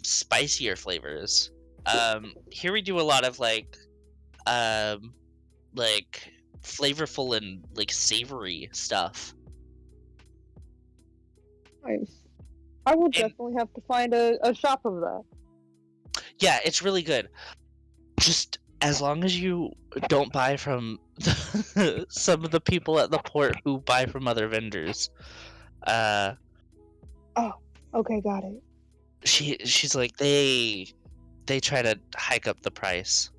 spicier flavors. Here we do a lot of like flavorful and like savory stuff. Nice. I will definitely have to find a shop of that. Yeah, it's really good. Just as long as you don't buy from some of the people at the port who buy from other vendors. Oh, okay, got it. She's like, they try to hike up the price.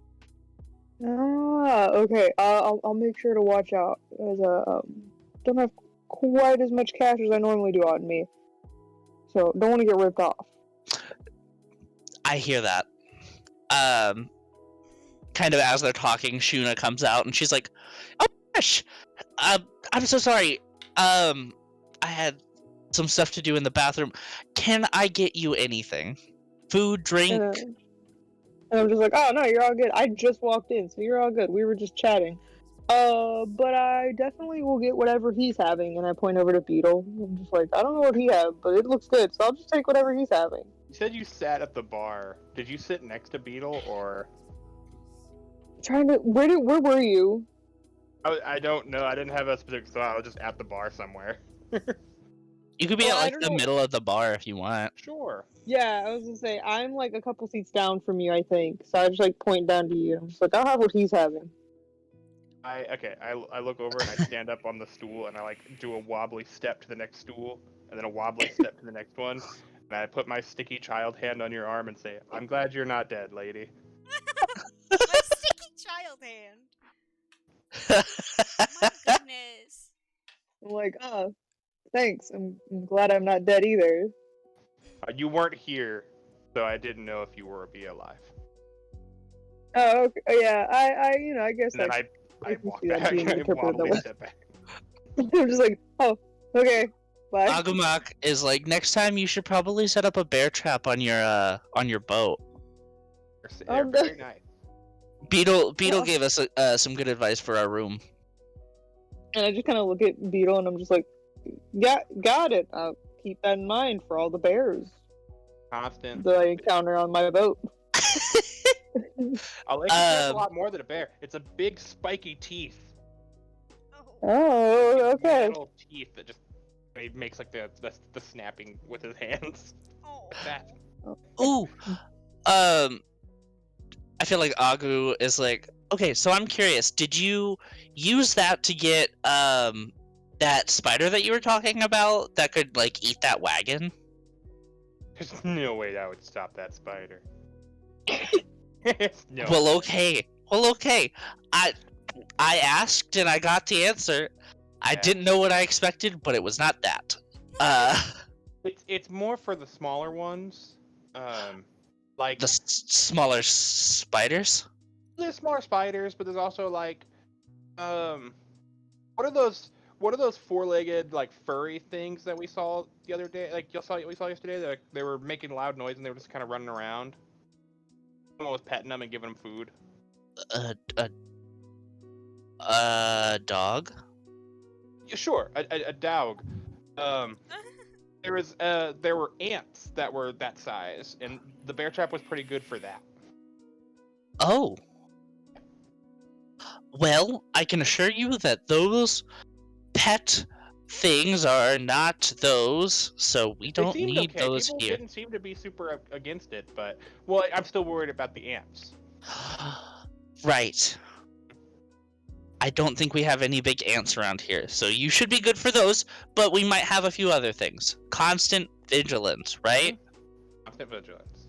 Ah, okay. I'll make sure to watch out, as don't have quite as much cash as I normally do on me, so don't want to get ripped off. I hear that. kind of as they're talking, Shuna comes out and she's like, "Oh gosh, I'm so sorry. I had some stuff to do in the bathroom. Can I get you anything? Food, drink?" And I'm just like, oh no, you're all good. I just walked in, so you're all good. We were just chatting. But I definitely will get whatever he's having. And I point over to Beetle. I'm just like, I don't know what he has, but it looks good, so I'll just take whatever he's having. You said you sat at the bar. Did you sit next to Beetle or? Where were you? I don't know. I didn't have a specific thought. I was just at the bar somewhere. You could be Well, at I like don't the know. middle of the bar if you want. Sure. Yeah, I was gonna say I'm like a couple seats down from you, I think. So I just like point down to you. I'm just like, I'll have what he's having. I look over and I stand up on the stool and I like do a wobbly step to the next stool and then a wobbly step to the next one and I put my sticky child hand on your arm and say, "I'm glad you're not dead, lady." My sticky child hand. My goodness. I'm like, oh, thanks. I'm glad I'm not dead either. You weren't here, so I didn't know if you were be alive. Oh, okay. Yeah, I guess And then I can walk see that back being and I interpreted that wobbly way. step back. I'm just like, oh, okay, bye. Agumok is like, next time you should probably set up a bear trap on your boat. They're very nice. Beetle Well- gave us some good advice for our room. And I just kind of look at Beetle and I'm just like, got it. I'll keep that in mind for all the bears Constant. that I encounter on my boat. I'll let you a lot more than a bear. It's a big spiky teeth. Oh. Oh, okay. Metal teeth that just he makes like the snapping with his hands. Oh. That. Ooh, I feel like Agu is like, okay, so I'm curious. Did you use that to get that spider that you were talking about that could like eat that wagon? There's no way that would stop that spider. No. Well, okay. I asked and I got the answer. I Yeah. didn't know what I expected, but it was not that. It's more for the smaller ones. Like The smaller spiders. there's smaller spiders, but there's also like, what are those four-legged like furry things that we saw the other day? Like we saw yesterday. They were making loud noise and they were just kind of running around. Someone was petting them and giving them food. Dog. Yeah, sure, a dog. There were ants that were that size, and the bear trap was pretty good for that. Oh. Well, I can assure you that those pet things are not those, so we They don't seemed need okay. those People here. didn't seem to be super against it, but well, I'm still worried about the ants. Right. I don't think we have any big ants around here, so you should be good for those, but we might have a few other things. Constant vigilance, right? Constant vigilance.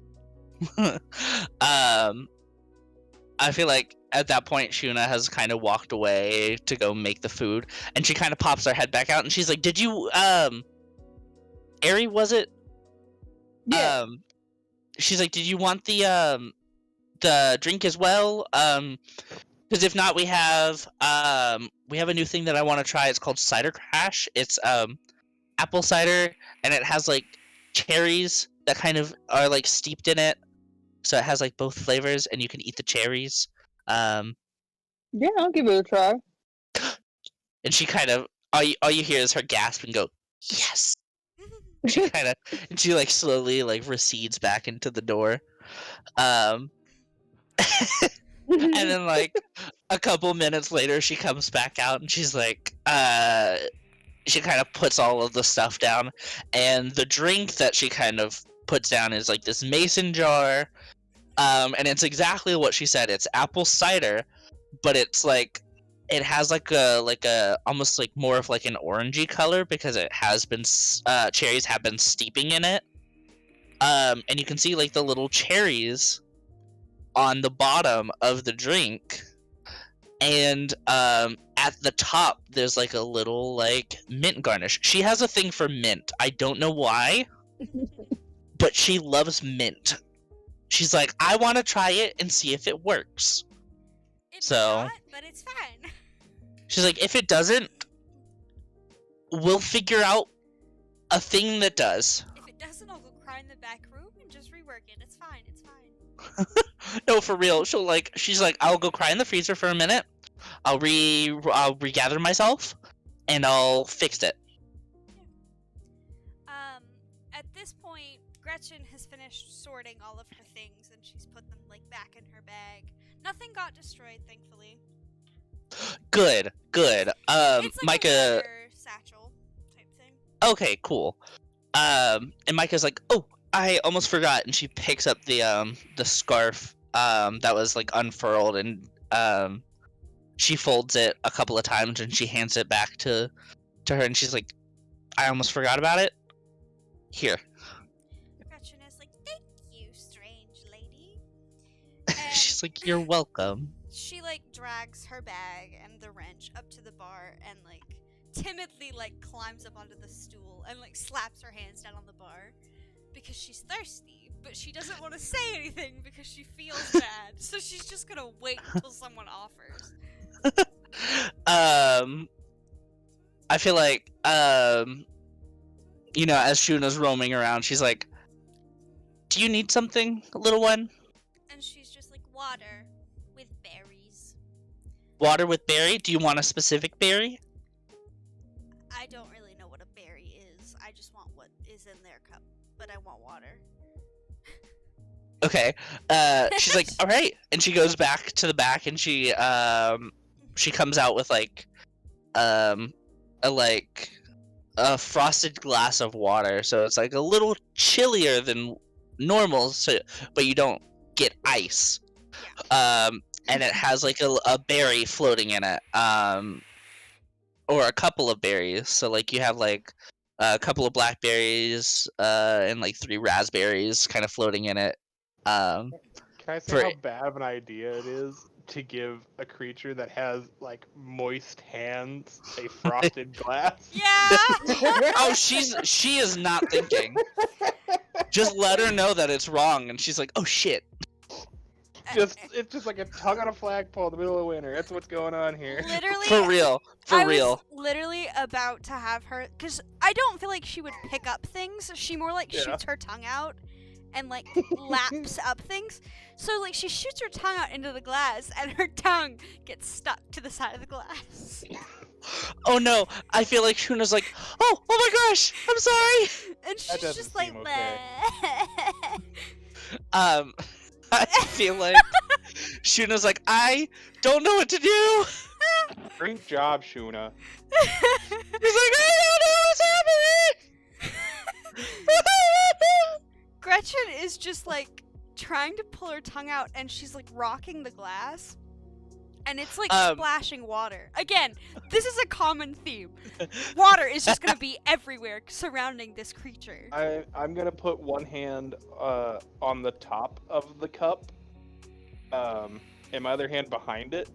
I feel like at that point Shuna has kind of walked away to go make the food, and she kind of pops her head back out and she's like, "Did you Ari, was it?" Yeah. She's like, "Did you want the drink as well? Because if not, we have a new thing that I want to try. It's called Cider Crash. It's apple cider, and it has like cherries that kind of are like steeped in it. So it has like both flavors, and you can eat the cherries. Yeah, I'll give it a try. And she kind of all you hear is her gasp and go, "Yes." She kind of and she like slowly like recedes back into the door. And then like a couple minutes later she comes back out and she's like she kind of puts all of the stuff down, and the drink that she kind of puts down is like this mason jar, and it's exactly what she said. It's apple cider, but it's like it has like a almost like more of like an orangey color because it has been cherries have been steeping in it, and you can see like the little cherries on the bottom of the drink, and at the top there's like a little like mint garnish. She has a thing for mint. I don't know why, but she loves mint. she's like, I want to try it and see if it works. It's So- not, but it's fine. She's like, if it doesn't, we'll figure out a thing that does. If it doesn't, I'll go cry in the back room and just rework it. It's fine. It's fine. No, for real. She's like, I'll go cry in the freezer for a minute. I'll regather myself, and I'll fix it. At this point, Gretchen has finished sorting all of her things and she's put them like back in her bag. Nothing got destroyed, thankfully. Good. It's like Micah. a leather satchel type thing. Okay, cool. And Micah's like, oh, I almost forgot, and she picks up the scarf that was like unfurled, and she folds it a couple of times and she hands it back to her, and she's like, I almost forgot about it. Here. Gretchen is like, thank you, strange lady. She's like, you're welcome. She like drags her bag and the wrench up to the bar and like timidly like climbs up onto the stool and like slaps her hands down on the bar because she's thirsty, but she doesn't want to say anything because she feels bad. So she's just gonna wait until someone offers. I feel like you know, as Shuna's roaming around, she's like, do you need something, little one? And she's just like, water with berries. Water with berry? Do you want a specific berry? I don't really know what a berry is. I just want what is in their cup, but I want water. Okay. She's like, all right, and she goes back to the back, and she comes out with like a frosted glass of water, so it's like a little chillier than normal, so but you don't get ice. And it has like a berry floating in it, or a couple of berries. So like you have like a couple of blackberries and like 3 raspberries kind of floating in it. Can I say For- how bad of an idea it is to give a creature that has like moist hands a frosted glass? Yeah. Oh, she is not thinking. Just let her know that it's wrong, and she's like, oh shit. It's just like a tongue on a flagpole in the middle of winter. That's what's going on here. Literally, For real. I was literally about to have her, because I don't feel like she would pick up things. She more like Yeah. shoots her tongue out and like laps up things. So like she shoots her tongue out into the glass and her tongue gets stuck to the side of the glass. Oh no, I feel like Shuna's like, oh my gosh, I'm sorry. And she's doesn't just like, seem okay. "Bleh." I feel like Shuna's like, I don't know what to do. Great job, Shuna. He's like, I don't know what's happening. Gretchen is just like trying to pull her tongue out and she's like rocking the glass. And it's like splashing water. Again, this is a common theme. Water is just gonna be everywhere surrounding this creature. I'm gonna put one hand on the top of the cup, and my other hand behind it,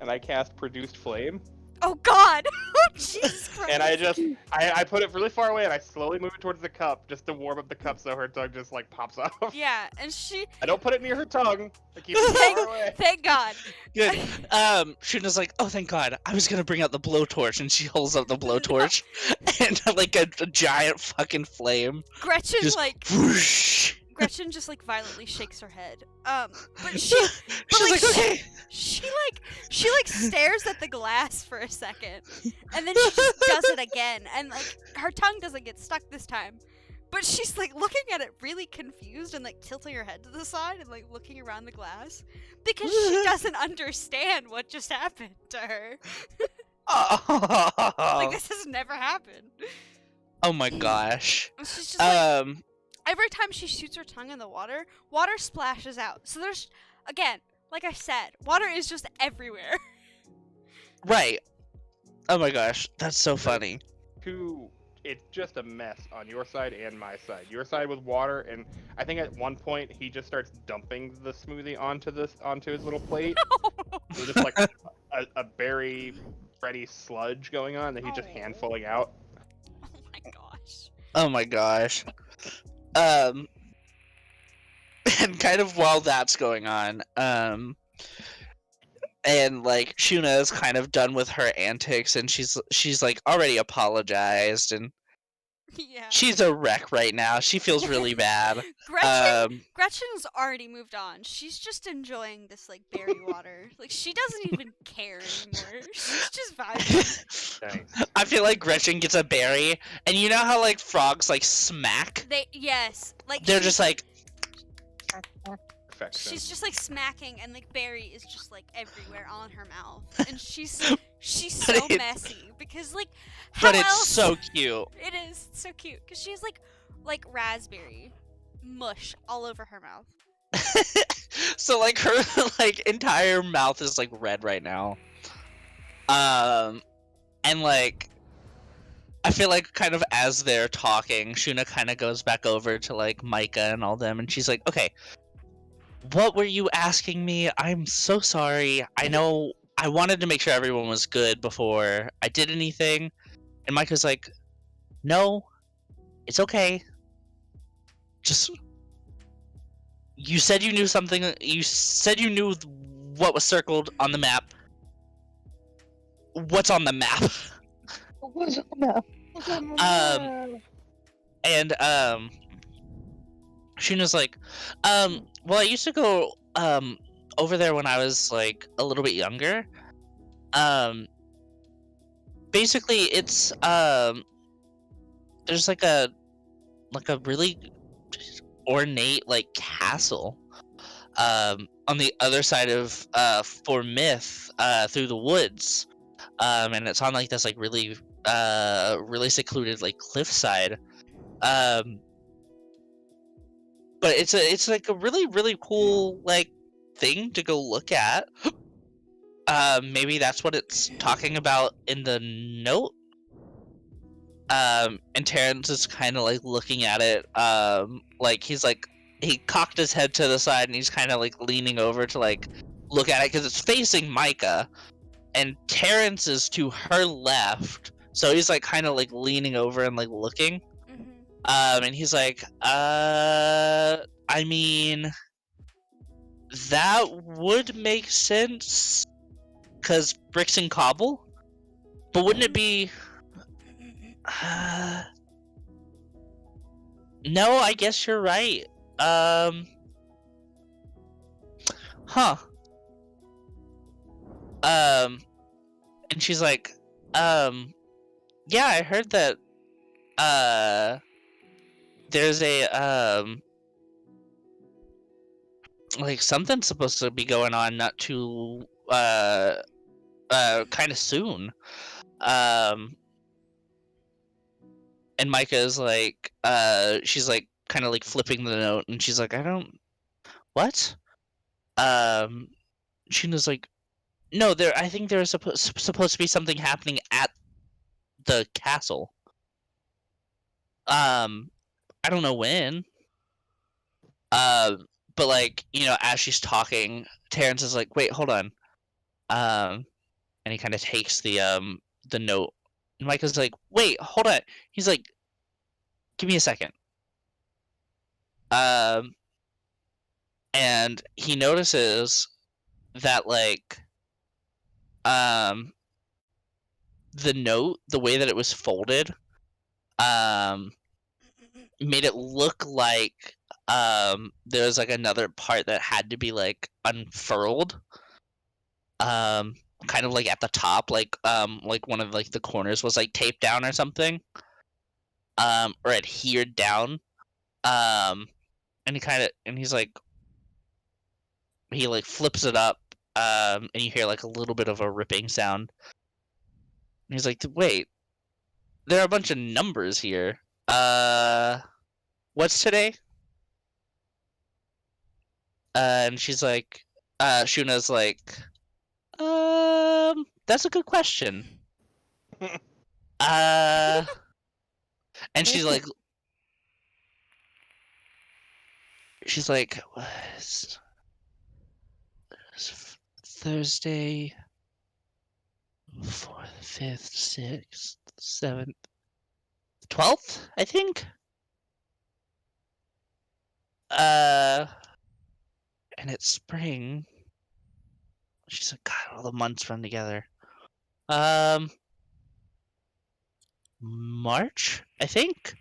and I cast Produced Flame. Oh God! Jesus Christ! And I put it really far away, and I slowly move it towards the cup just to warm up the cup so her tongue just like pops off. Yeah, and she. I don't put it near her tongue. I keep it far away. Thank God. Good. Shuna's like, oh thank God. I was gonna bring out the blowtorch, and she holds up the blowtorch, and like a giant fucking flame. Gretchen Just like. whoosh. Gretchen just like violently shakes her head. But she. She's like, okay. She like stares at the glass for a second, and then she just does it again, and like her tongue doesn't get stuck this time, but she's like looking at it really confused and like tilting her head to the side and like looking around the glass because she doesn't understand what just happened to her. Like this has never happened. Oh my gosh. And she's just like, every time she shoots her tongue in the water, water splashes out. So there's, again, like I said, water is just everywhere. Right. Oh my gosh, that's so funny. It's just a mess on your side and my side. Your side with water, and I think at one point he just starts dumping the smoothie onto his little plate. So just like a berry Freddy sludge going on that he's just handfulling out. Oh my gosh. Oh my gosh. and kind of while that's going on, and like Shuna is kind of done with her antics, and she's like already apologized, and Yeah. she's a wreck right now. She feels really bad. Gretchen's already moved on. She's just enjoying this like berry water. Like she doesn't even care anymore. She's just vibing. Nice. I feel like Gretchen gets a berry, and you know how like frogs like smack? Like They're just like, Perfection. she's just like smacking, and like berry is just like everywhere on her mouth, and she's so But messy because like how but it's else? so cute. It is so cute because she has like raspberry mush all over her mouth. So like her like entire mouth is like red right now. And like I feel like kind of as they're talking, Shuna kind of goes back over to like Micah and all them, and she's like, "Okay, what were you asking me? I'm so sorry. I know I wanted to make sure everyone was good before I did anything." And Micah's like, "No, it's okay. Just you said you knew something. You said you knew what was circled on the map. What's on the map?" What's on the map? What's on the map? And Shuna's like, well, I used to go over there when I was like a little bit younger. Basically it's there's like a really ornate like castle on the other side of Formyth through the woods. And it's on like this like really secluded like cliffside. But it's like a really cool like thing to go look at. Maybe that's what it's talking about in the note. And Terrence is kind of like looking at it. Like he cocked his head to the side and he's kind of like leaning over to like look at it because it's facing Micah, and Terrence is to her left, so he's like kind of like leaning over and like looking. And he's like, I mean, that would make sense, cause bricks and cobble. But wouldn't it be? No, I guess you're right. Huh. And she's like, yeah, I heard that. There's a like something's supposed to be going on not too kind of soon. And Micah is like she's like kind of like flipping the note, and she's like, I don't what? Sheena's like, no, I think there's supposed to be something happening at the castle. I don't know when. But like, you know, as she's talking, Terrence is like, wait, hold on. And he kind of takes the note. And Micah's like, wait, hold on. He's like, give me a second. And he notices that like the note, the way that it was folded, made it look like there was like another part that had to be like unfurled, kind of like at the top, like one of like the corners was like taped down or something, or adhered down. And he's like, he like flips it up, and you hear like a little bit of a ripping sound. And he's like, wait, there are a bunch of numbers here. What's today? And she's like, Shuna's like, that's a good question. And she's like, it's Thursday, 4th, 5th, 6th, 7th, 12th, I think. and it's spring. She's like, God, all the months run together. March, I think.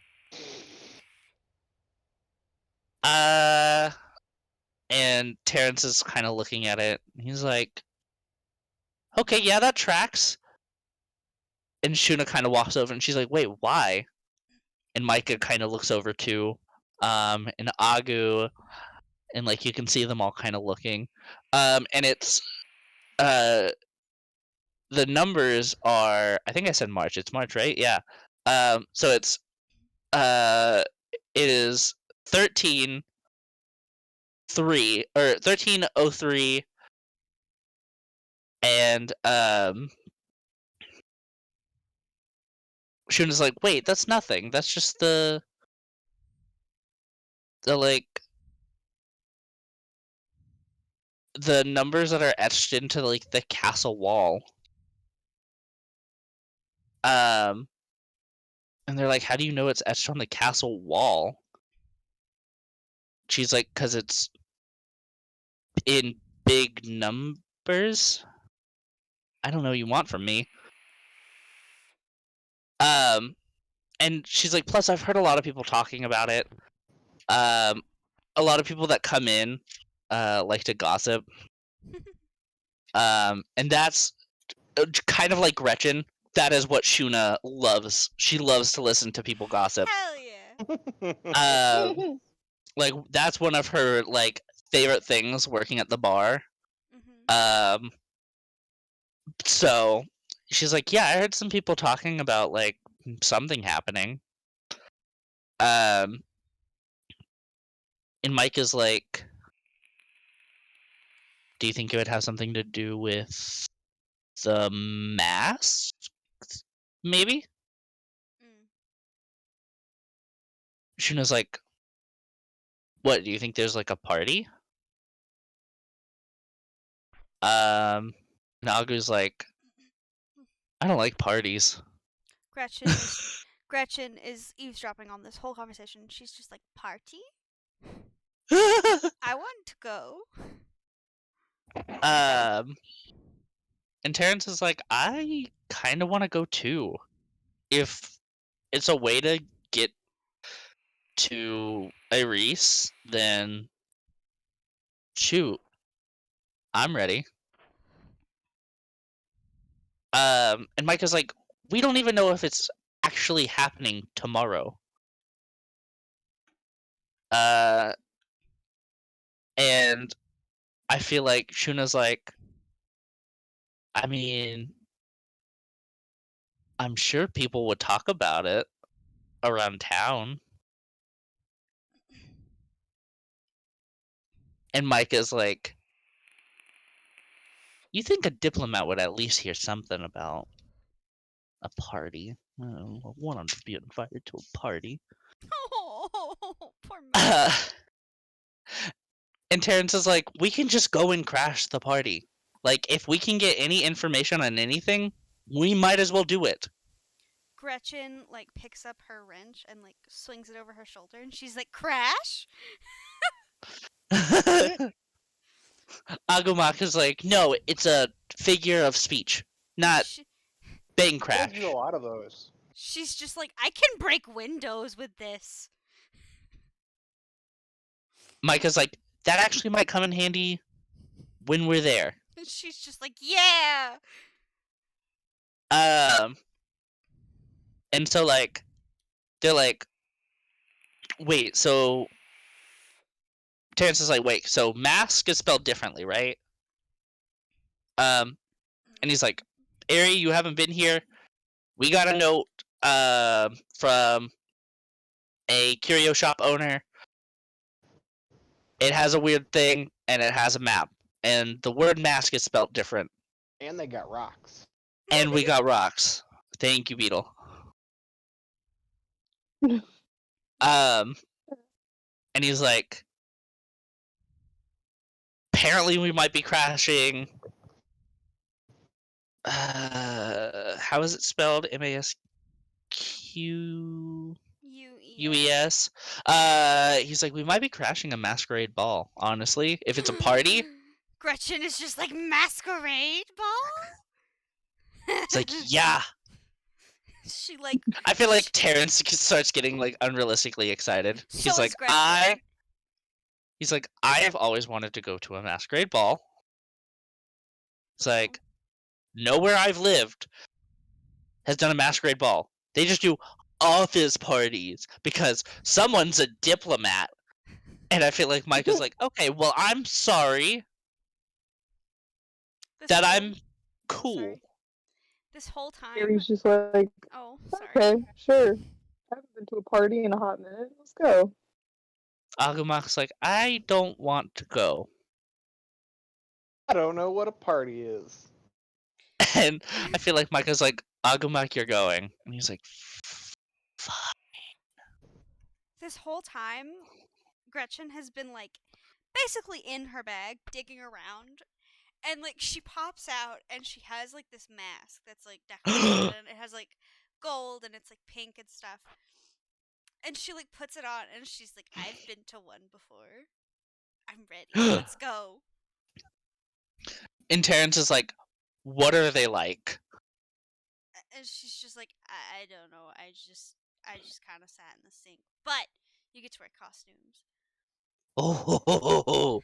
And Terrence is kind of looking at it. He's like, okay, yeah, that tracks. And Shuna kind of walks over and she's like, wait, why? And Micah kind of looks over too. And Agu, and like you can see them all kind of looking. And it's the numbers are, I think I said March. It's March, right? Yeah. So it's it is 13 3 or 1303, and Shuna's like, wait, that's nothing. That's just the like the numbers that are etched into like the castle wall. And they're like, how do you know it's etched on the castle wall? She's like, because it's in big numbers. I don't know what you want from me. And she's like, plus I've heard a lot of people talking about it. A lot of people that come in like to gossip. And that's kind of like Gretchen. That is what Shuna loves. She loves to listen to people gossip. Hell yeah. Like that's one of her like favorite things working at the bar. Mm-hmm. So she's like, yeah, I heard some people talking about like something happening. And Mike is like, do you think it would have something to do with the mask? Maybe? Mm. Shuna's like, what, do you think there's like a party? Nagu's like, I don't like parties. Gretchen is eavesdropping on this whole conversation. She's just like, party? I want to go. And Terrence is like, I kind of want to go too. If it's a way to get to Iris, then shoot, I'm ready. And Micah's like, we don't even know if it's actually happening tomorrow. And I feel like Shuna's like, I mean, I'm sure people would talk about it around town. And Micah's like, you think a diplomat would at least hear something about a party? I don't want him to be invited to a party. Oh, poor man. And Terrence is like, we can just go and crash the party. Like, if we can get any information on anything, we might as well do it. Gretchen like picks up her wrench and like swings it over her shoulder, and she's like, "Crash!" Agumak is like, no, it's a figure of speech, not She, bang There's crash. a lot of those. she's just like, "I can break windows with this." Micah's like, that actually might come in handy when we're there. And she's just like, "Yeah." And so like, they're like, wait, so Terrence is like, wait, so mask is spelled differently, right? And he's like, Ari, you haven't been here. We got a note from a curio shop owner. It has a weird thing, and it has a map. And the word mask is spelled different. And they got rocks. And we got rocks. Thank you, Beetle. And he's like, apparently we might be crashing. How is it spelled? MASQ? UE. UES. He's like, we might be crashing a masquerade ball, honestly. If it's a party, Gretchen is just like, masquerade ball? it's like, yeah. She like I feel like Terrence starts getting like unrealistically excited. So He's is like, Gretchen. I have always wanted to go to a masquerade ball. It's like, nowhere I've lived has done a masquerade ball. They just do office parties because someone's a diplomat. And I feel like Micah's like, okay, well, I'm sorry that I'm cool. Sorry. This whole time. Gary's just like, Oh, sorry. okay, sure. I haven't been to a party in a hot minute. Let's go. Agumac's like, I don't want to go. I don't know what a party is. And I feel like Micah's like, Agumac, you're going. And he's like, fine. This whole time, Gretchen has been like basically in her bag, digging around. And like she pops out and she has like this mask that's like decorated and it has like gold and it's like pink and stuff. And she like puts it on and she's like, I've been to one before. I'm ready. Let's go. And Terrence is like, what are they like? And she's just like, I don't know. I just kind of sat in the sink. But you get to wear costumes. Oh.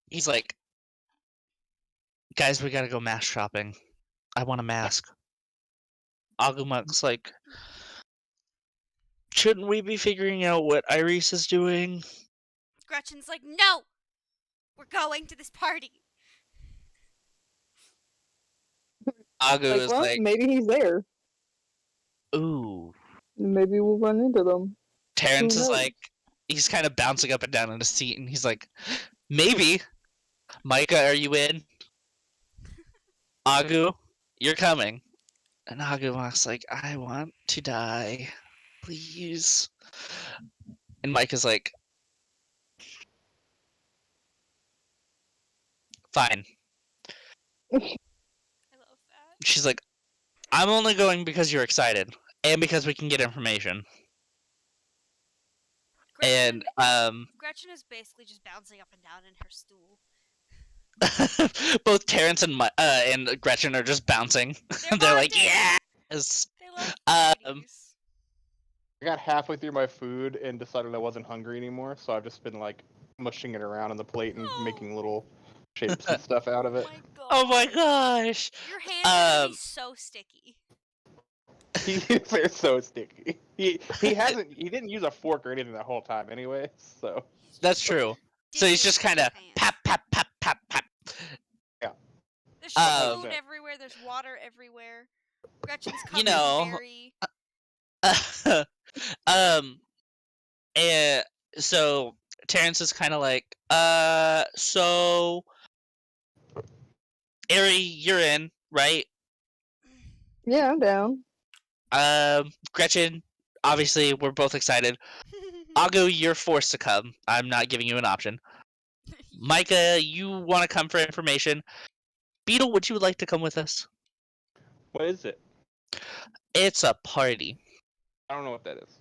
He's like, guys, we gotta go mask shopping. I want a mask. Agumac's like, shouldn't we be figuring out what Iris is doing? Gretchen's like, no! We're going to this party. Agu is well, like, maybe he's there. ooh. Maybe we'll run into them. Terrence Who is knows? like, he's kind of bouncing up and down in his seat, and he's like, maybe. Micah, are you in? Agu, you're coming. And Agumac's like, I want to die. Please. And Micah's like, fine. I love that. She's like, I'm only going because you're excited. And because we can get information. Gretchen, And, Gretchen is basically just bouncing up and down in her stool. both Terrence and Gretchen are just bouncing. They're like, yes! They love Um, parties. I got halfway through my food and decided I wasn't hungry anymore, so I've just been like mushing it around on the plate and making little shapes and stuff out of it. My God. Oh my gosh! Your hands are gonna be so sticky. They're so sticky. He didn't use a fork or anything that whole time anyway, so That's true. So he's just kind of pap, pap, pap, pap, pap. There's just Um, food everywhere. There's water everywhere. Gretchen's You covered know, in berry. And so Terrence is kind of like, so Ari, you're in, right? Yeah, I'm down. Gretchen, obviously we're both excited. Agu, you're forced to come. I'm not giving you an option. Micah, you want to come for information. Beetle, would you like to come with us? what is it? It's a party. I don't know what that is.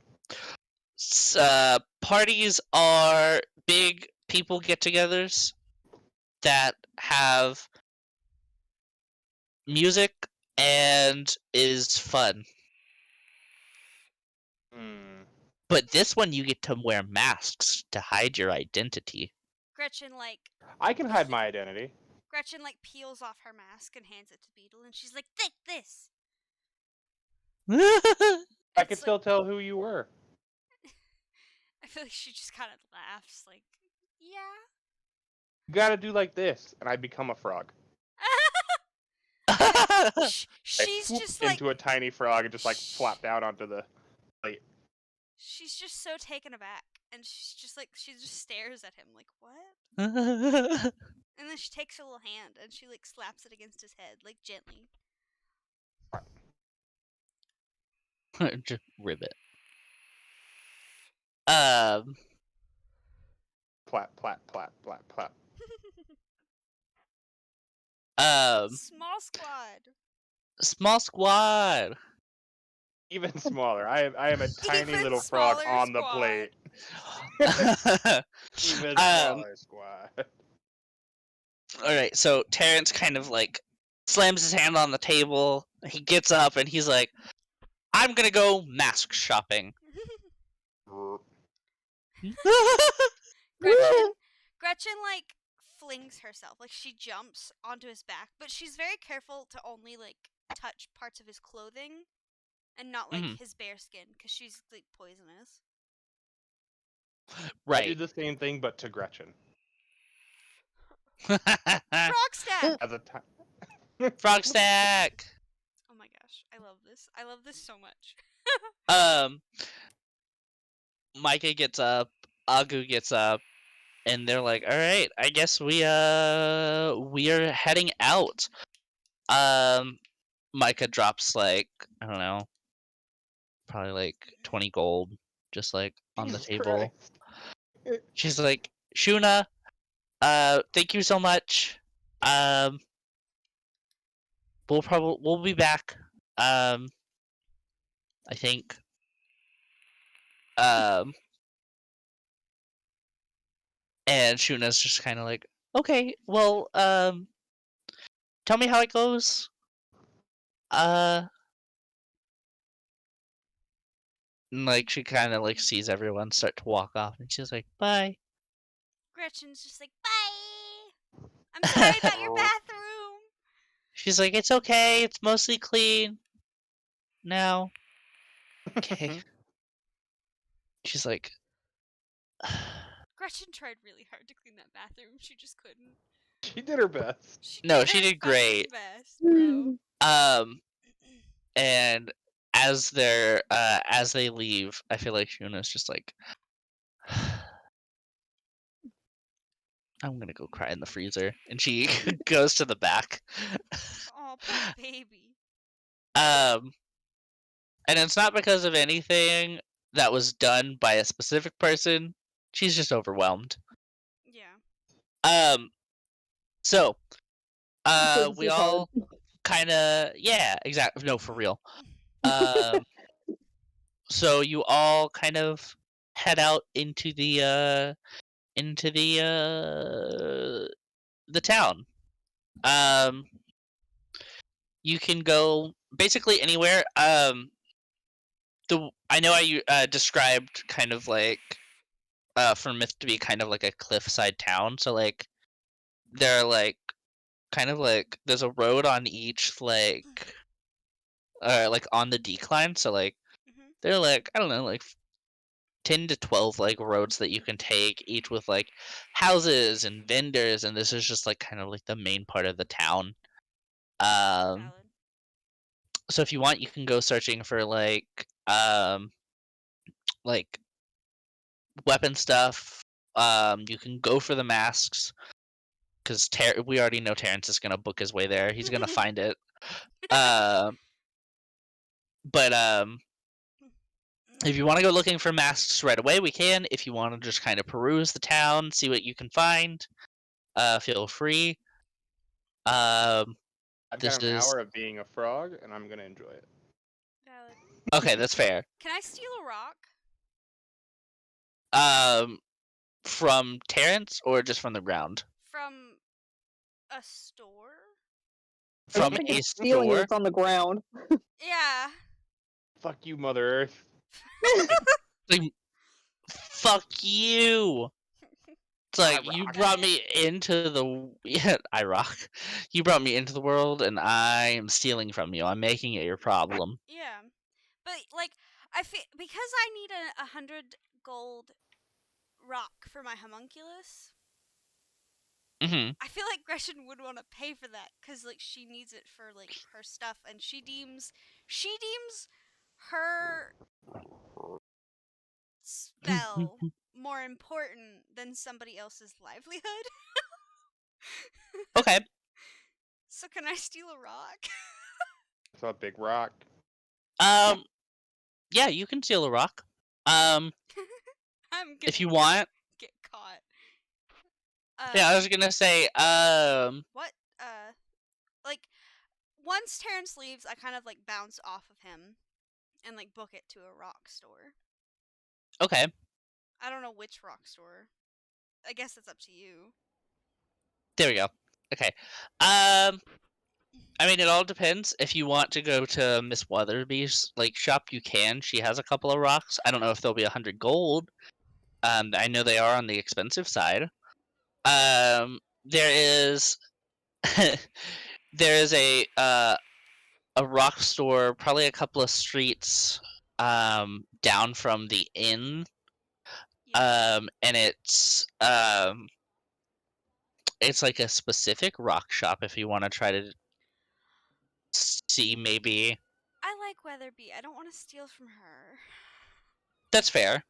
Parties are big people get-togethers that have music and is fun. But this one you get to wear masks to hide your identity. Gretchen like I can hide my identity. Gretchen like peels off her mask and hands it to Beetle, and she's like, "Take this." I It's can still tell who you were. I feel like she just kind of laughs, like, "Yeah." You gotta do like this, and I become a frog. She's I swoop just like into a tiny frog and just like flop down onto the plate. she's just so taken aback, and she's just like she just stares at him like, "What?" And then she takes her little hand and she like slaps it against his head, like gently. Just ribbit. Plap, plap, plap, plap, plap. Small squad. Small squad. Even smaller. I am a tiny Even little frog smaller on the squad. plate. Even smaller squad. Alright, so Terrence kind of like slams his hand on the table. He gets up and he's like, I'm gonna go mask shopping. Gretchen like flings herself, like she jumps onto his back, but she's very careful to only like touch parts of his clothing and not like Mhm. his bare skin because she's like poisonous. I do Right. the same thing, but to Gretchen. Frog stack! As a time. Frog stack. Oh my gosh, I love this. I love this so much. Micah gets up, Agu gets up, and they're like, "All right, I guess we are heading out." Micah drops like, I don't know, probably like 20 gold just like on the Jesus table. Christ. She's like, "Shuna, thank you so much. Um we'll be back. I think um and Shuna's just kind of like, "Okay, well, tell me how it goes." Uh and, like she kind of like sees everyone start to walk off and she's like, "Bye." Gretchen's just like, bye! I'm sorry about your bathroom! She's like, "It's okay. It's mostly clean now." Okay. She's like, Gretchen tried really hard to clean that bathroom. She just couldn't. She did her best. She No, did she her did fucking great. best, bro. And as they leave, I feel like Shuna's just like, I'm gonna go cry in the freezer, and she goes to the back. Oh, poor baby. And it's not because of anything that was done by a specific person. She's just overwhelmed. Yeah. So, It's we just hard. all kind of, yeah, exactly. No, for real. So you all kind of head out into the town. Um, you can go basically anywhere. I know I described kind of like Formyth to be kind of like a cliffside town. So like there are like kind of like there's a road on each like on the decline. So like Mhm. they're like, I don't know, like 10 to 12 like roads that you can take, each with like houses and vendors, and this is just like kind of like the main part of the town. Valid. So if you want, you can go searching for like weapon stuff. You can go for the masks because we already know Terrence is gonna book his way there. He's gonna find it. But if you want to go looking for masks right away, we can. If you want to just kind of peruse the town, see what you can find, feel free. I've This got an is hour of being a frog, and I'm gonna enjoy it. Valid. okay. That's fair. Can I steal a rock? From Terrence or just from the ground? From a store? I don't From think a it's stealing it, store? it's on the ground. Yeah. Fuck you, Mother Earth. Like, fuck you. It's like I you rock. brought me into the yeah, I rock. You brought me into the world, and I am stealing from you. I'm making it your problem. Yeah. But like I feel because I need a 100 gold rock for my homunculus. Hmm. I feel like Gretchen would want to pay for that cuz like she needs it for like her stuff and she deems her spell more important than somebody else's livelihood. Okay. So can I steal a rock? It's a big rock. Yeah, you can steal a rock. Um, I'm gonna if you want. get caught. Yeah, I was gonna say. What? Like once Terrence leaves, I kind of like bounce off of him, and like book it to a rock store. Okay. I don't know which rock store. I guess it's up to you. There we go. Okay. I mean, it all depends. If you want to go to Miss Weatherby's like shop, you can. She has a couple of rocks. I don't know if they'll be 100 gold. I know they are on the expensive side. There is there is a rock store, probably a couple of streets down from the inn. Yeah. And it's like a specific rock shop if you want to try to see maybe. I like Weatherby. I don't want to steal from her. That's fair.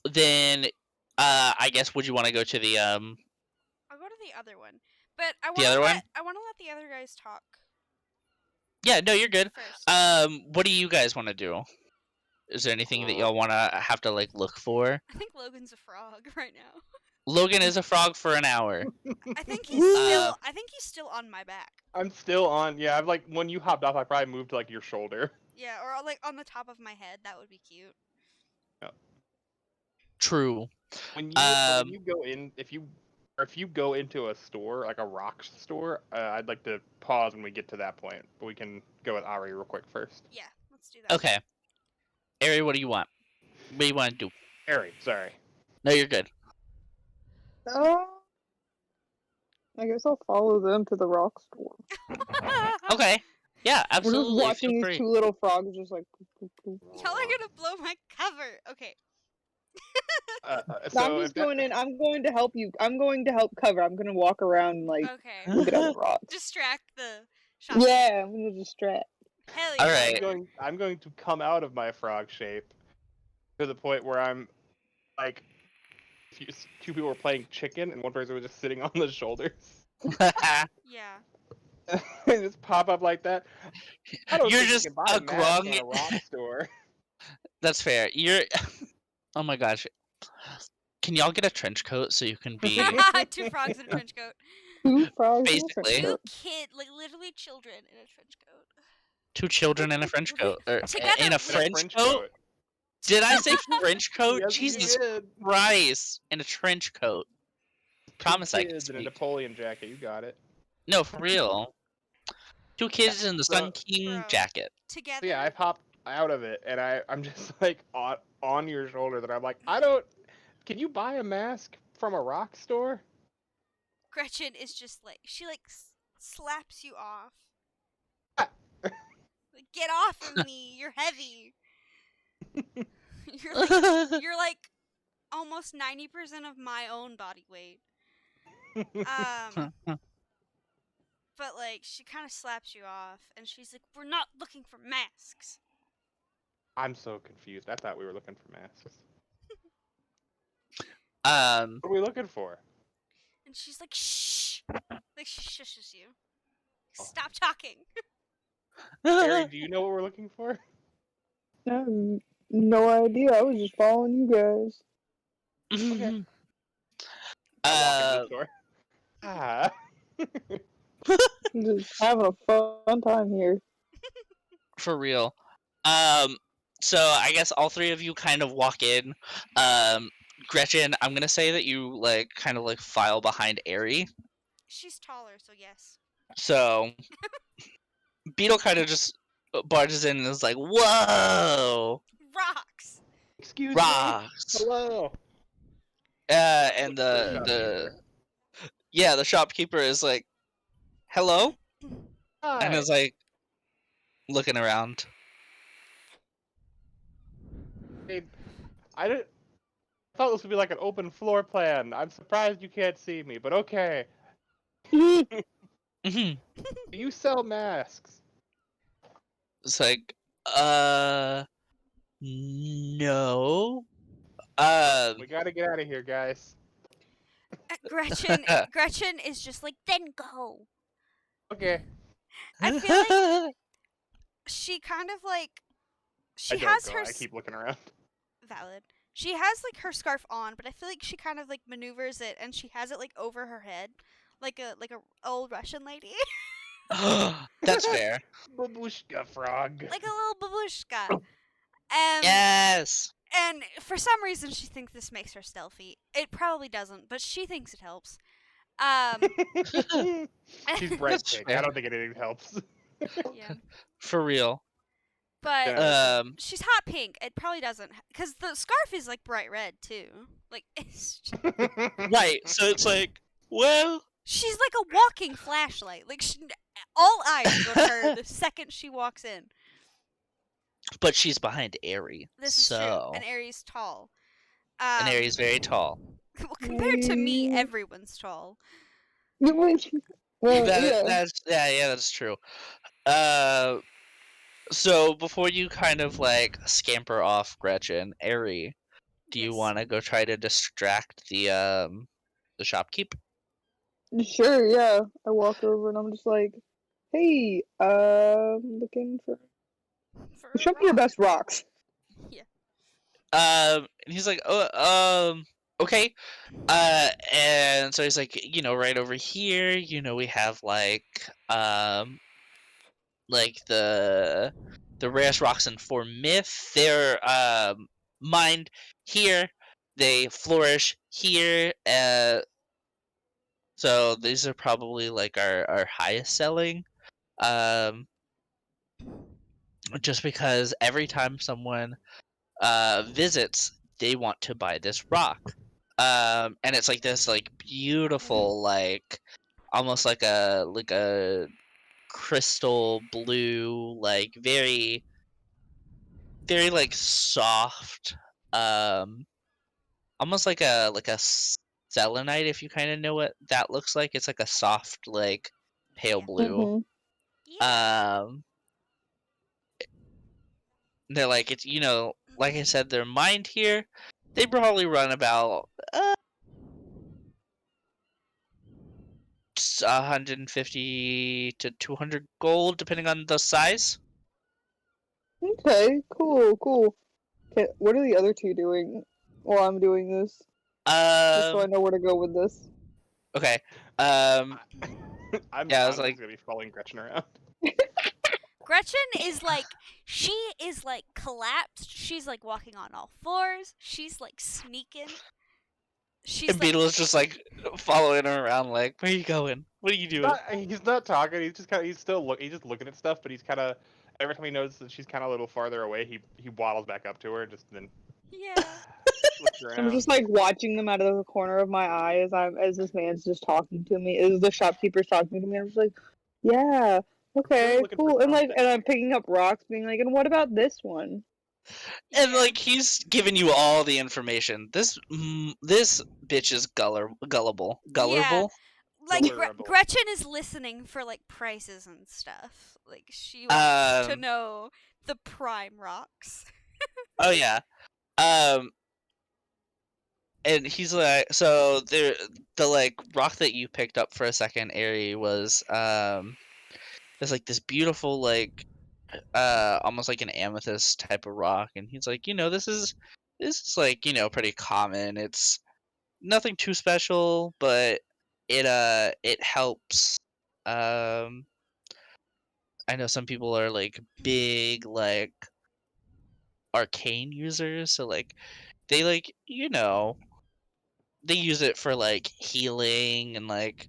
Then I guess would you want to go to the I'll go to the other one, but I want other one? I want to let the other guys talk Yeah, no, you're good. first. What do you guys want to do? Is there anything that y'all want to have to like look for? I think Logan's a frog right now. Logan is a frog for an hour. I think he's still. I think he's still on my back. I'm still on. Yeah, I've like when you hopped off, I probably moved to like your shoulder. Yeah, or like on the top of my head. That would be cute. True. When you go in, if you go into a store like a rock store, I'd like to pause when we get to that point. But we can go with Ari real quick first. Yeah, let's do that. Okay. Ari, what do you want? What do you want to do? Ari, sorry. No, you're good. I guess I'll follow them to the rock store. Okay. Yeah, We're absolutely. just watching Feel these free. two little frogs just like. Poop, poop, poop. Y'all are gonna blow my cover. Okay. So I'm just going in. I'm going to help you. I'm going to help cover. I'm gonna walk around and like Okay. look at other rocks. Distract the shopkeeper. Yeah, I'm gonna distract. Hell yeah. All right. I'm going to come out of my frog shape to the point where I'm like two people were playing chicken and one person was just sitting on the shoulders. Yeah. And just pop up like that. I don't You're think you just can buy a mask on grog. a rock store. That's fair. You're. Oh my gosh. Can y'all get a trench coat so you can be 2 frogs in a trench coat. Two frogs in a Basically. trench 2 coat. like literally children in a trench coat. 2 children in a French coat? Or Together in a with- French coat? Did I say French coat? Yes, you Jesus did. Christ. In a trench coat. Promise I can Kids in a speak. Napoleon jacket. You got it. No, for real. 2 kids in the So- Sun King Bro. jacket. Together. So yeah, I popped out of it, and I'm just like on your shoulder. That I'm like, Can you buy a mask from a rock store? Gretchen is just like she like slaps you off. Like, get off of me! You're heavy. You're like almost 90% of my own body weight. But like she kind of slaps you off, and she's like, "We're not looking for masks." I'm so confused. I thought we were looking for masks. What are we looking for? And she's like, "Shh!" Like she shushes you. Stop talking. Harry, do you know what we're looking for? I have no idea. I was just following you guys. Okay. I walk into the store. Ah. I'm just having a fun time here. For real. So I guess all 3 of you kind of walk in. Gretchen, I'm gonna say that you like kind of like file behind Ari. She's taller, so yes. So Beetle kind of just barges in and is like, "Whoa, Rocks. Excuse me. rocks!" Hello. And The the shopkeeper is like, "Hello," Hi. and is like looking around. Hey, I thought this would be like an open floor plan. I'm surprised you can't see me, but okay. Mhm. Do you sell masks? It's like, no. We gotta get out of here, guys. Gretchen is just like, then go. Okay. I feel like she kind of like she I don't has go. her I keep looking around. valid. She has like her scarf on, but I feel like she kind of like maneuvers it and she has it like over her head, like a old Russian lady. That's fair. Babushka frog. Like a little babushka. Yes. And for some reason, she thinks this makes her stealthy. It probably doesn't, but she thinks it helps. She's bright That's pink. fair. I don't think anything helps. Yeah. For real. But Yeah. she's hot pink. It probably doesn't, because the scarf is like bright red too. Like Right. So it's like, well, she's like a walking flashlight. Like all eyes go to her the second she walks in. but she's behind Aerie. This is true. So And Aries tall. and Aerie's very tall. Well, compared to me, everyone's tall. Well, yeah. That's true. So before you kind of like scamper off, Gretchen, Aerie, do you Yes. want to go try to distract the shopkeep? Sure, yeah. I walk over and I'm just like, hey, looking for. For a Show me your rock. best rocks. And he's like, oh, okay. And so he's like, right over here, we have like the rarest rocks in Formyth. They're mined here. They flourish here. So these are probably like our highest selling. Just because every time someone visits, they want to buy this rock. And it's like this like beautiful like almost like a crystal blue, like very very like soft, almost like a selenite, if you kind of know what that looks like. It's like a soft like pale Yeah. blue. Mm-hmm. Yeah. They're like it's like I said, they're mined here. They probably run about 150 to 200 gold, depending on the size. Okay, cool. Okay, what are the other two doing while I'm doing this? Just so I know where to go with this. Okay. I'm Yeah, I was honestly like, gonna be following Gretchen around. Gretchen is like, she is like collapsed. She's like walking on all fours. She's like sneaking. She's and like, Beetle is just like following her around, like, where are you going? What are you doing? He's not talking. He's just kind of. He's still he's just looking at stuff, but he's kind of. Every time he notices that she's kind of a little farther away, he waddles back up to her, and just then yeah. looks around. I'm just like watching them out of the corner of my eye as this man's just talking to me, as the shopkeeper's talking to me. I'm just like, yeah, okay, looking for cool, and something. I'm picking up rocks, being like, and what about this one? And Yeah. like he's giving you all the information. This bitch is gullible. Yeah. Like Gullible. Gretchen is listening for like prices and stuff. Like she wants to know the prime rocks. Oh yeah. And he's like, so the like rock that you picked up for a second, Aerie, was there's like this beautiful like almost like an amethyst type of rock, and he's like, this is like pretty common. It's nothing too special, but it helps. I know some people are like big like arcane users, so like they like they use it for like healing and like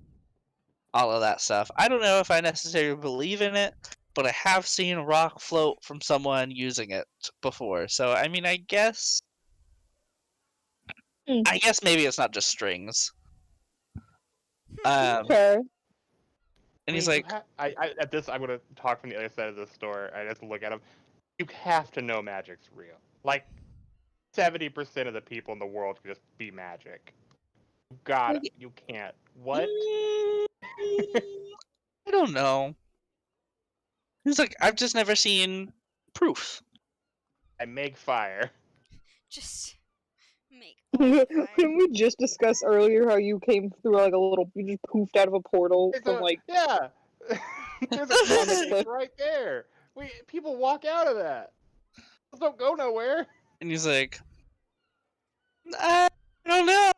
all of that stuff. I don't know if I necessarily believe in it, but I have seen a rock float from someone using it before. So I mean, I guess maybe it's not just strings. Okay. And he's like, at this, I'm gonna talk from the other side of the store. I just look at him. You have to know magic's real. Like 70% of the people in the world can just be magic. You got it. You can't. What? I don't know. He's like, I've just never seen proof. I make fire. Just make all the Didn't fire. we just discuss earlier how you came through like you just poofed out of a portal It's from a- like yeah. There's a conversation right there. People walk out of that. Those don't go nowhere. And he's like, I don't know.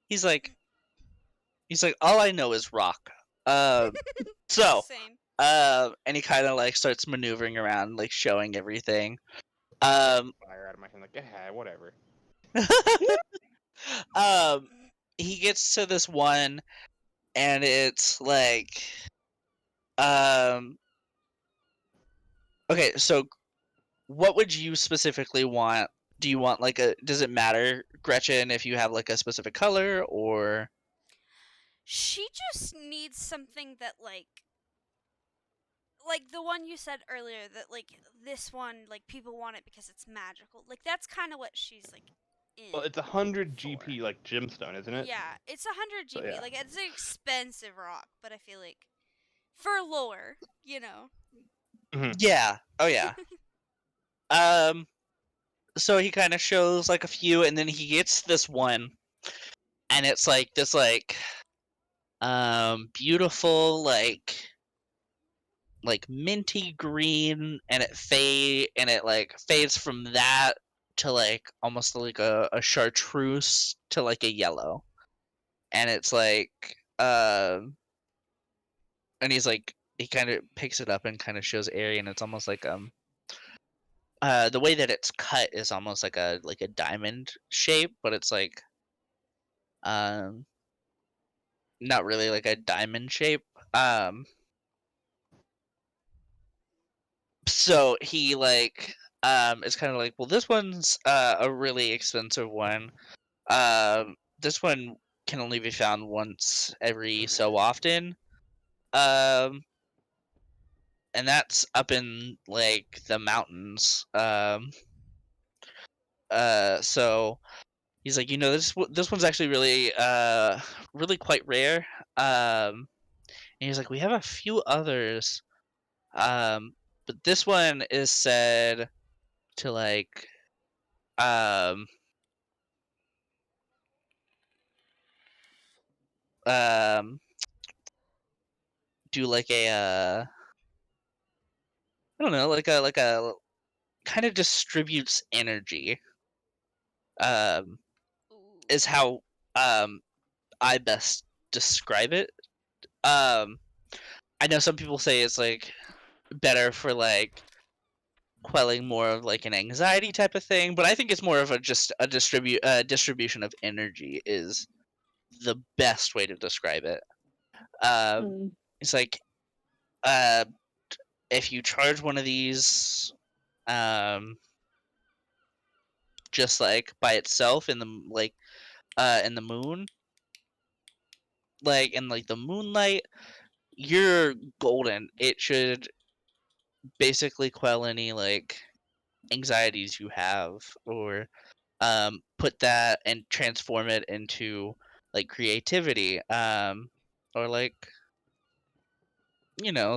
He's like, all I know is rock. So, Same. and he kind of like starts maneuvering around, like showing everything. Fire out of my hand, like, yeah, whatever. um, he gets to this one, and it's like, um, okay, so what would you specifically want? Do you want like a? Does it matter, Gretchen, if you have like a specific color or? She just needs something that like the one you said earlier that like this one like people want it because it's magical. Like that's kind of what she's like in. Well, it's 100 for. GP like gemstone, isn't it? Yeah, it's 100 So, GP. yeah. Like it's an expensive rock, but I feel like for lore, you know. Yeah. Oh yeah. Um. So he kind of shows like a few, and then he gets this one, and it's like this beautiful like minty green, and it like fades from that to like almost like a chartreuse to like a yellow, and it's like and he's like he kind of picks it up and kind of shows Ari, and it's almost like the way that it's cut is almost like a diamond shape, but it's like um not really like a diamond shape. So he like is kind of like, well, this one's a really expensive one. This one can only be found once every so often. Um, and that's up in like the mountains. So he's like, this one's actually really quite rare. And he's like, we have a few others. But this one is said to like um um do like a I don't know, like a kind of distributes energy. Um Ooh. is how um I best describe it. Um I know some people say it's like better for like quelling more of like an anxiety type of thing, but I think it's more of a just a distribution of energy is the best way to describe it. Mm. It's like uh if you charge one of these um just like by itself in the moon, like in like the moonlight, you're golden. It should basically quell any like anxieties you have, or put that and transform it into like creativity, or like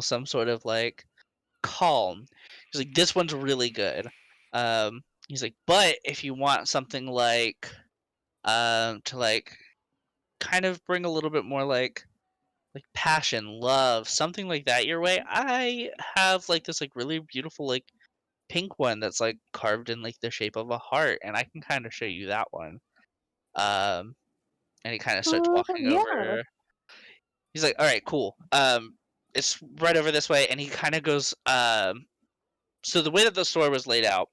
some sort of like calm. He's like, this one's really good. He's like, but if you want something like to like kind of bring a little bit more like passion, love, something like that your way, I have like this like really beautiful like pink one that's like carved in like the shape of a heart, and I can kind of show you that one. And he kind of starts walking Yeah. over. He's like, all right, cool. It's right over this way, and he kind of goes. So the way that the store was laid out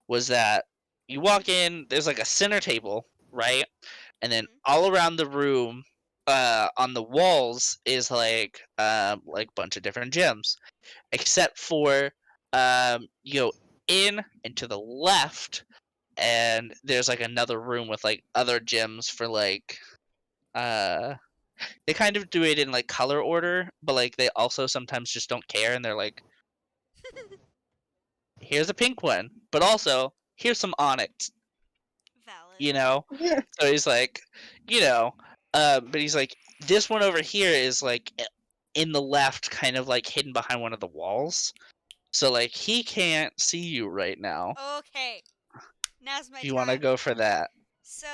was that you walk in, there's like a center table, right? And then all around the room, on the walls is like bunch of different gems, except for you go in and to the left, and there's like another room with like other gems for like they kind of do it in like color order, but like they also sometimes just don't care, and they're like, here's a pink one, but also here's some onyx, Valid. you know. So he's like, but he's like, this one over here is like in the left, kind of like hidden behind one of the walls, so like he can't see you right now. Okay. Now's my If you want to time. go for that. So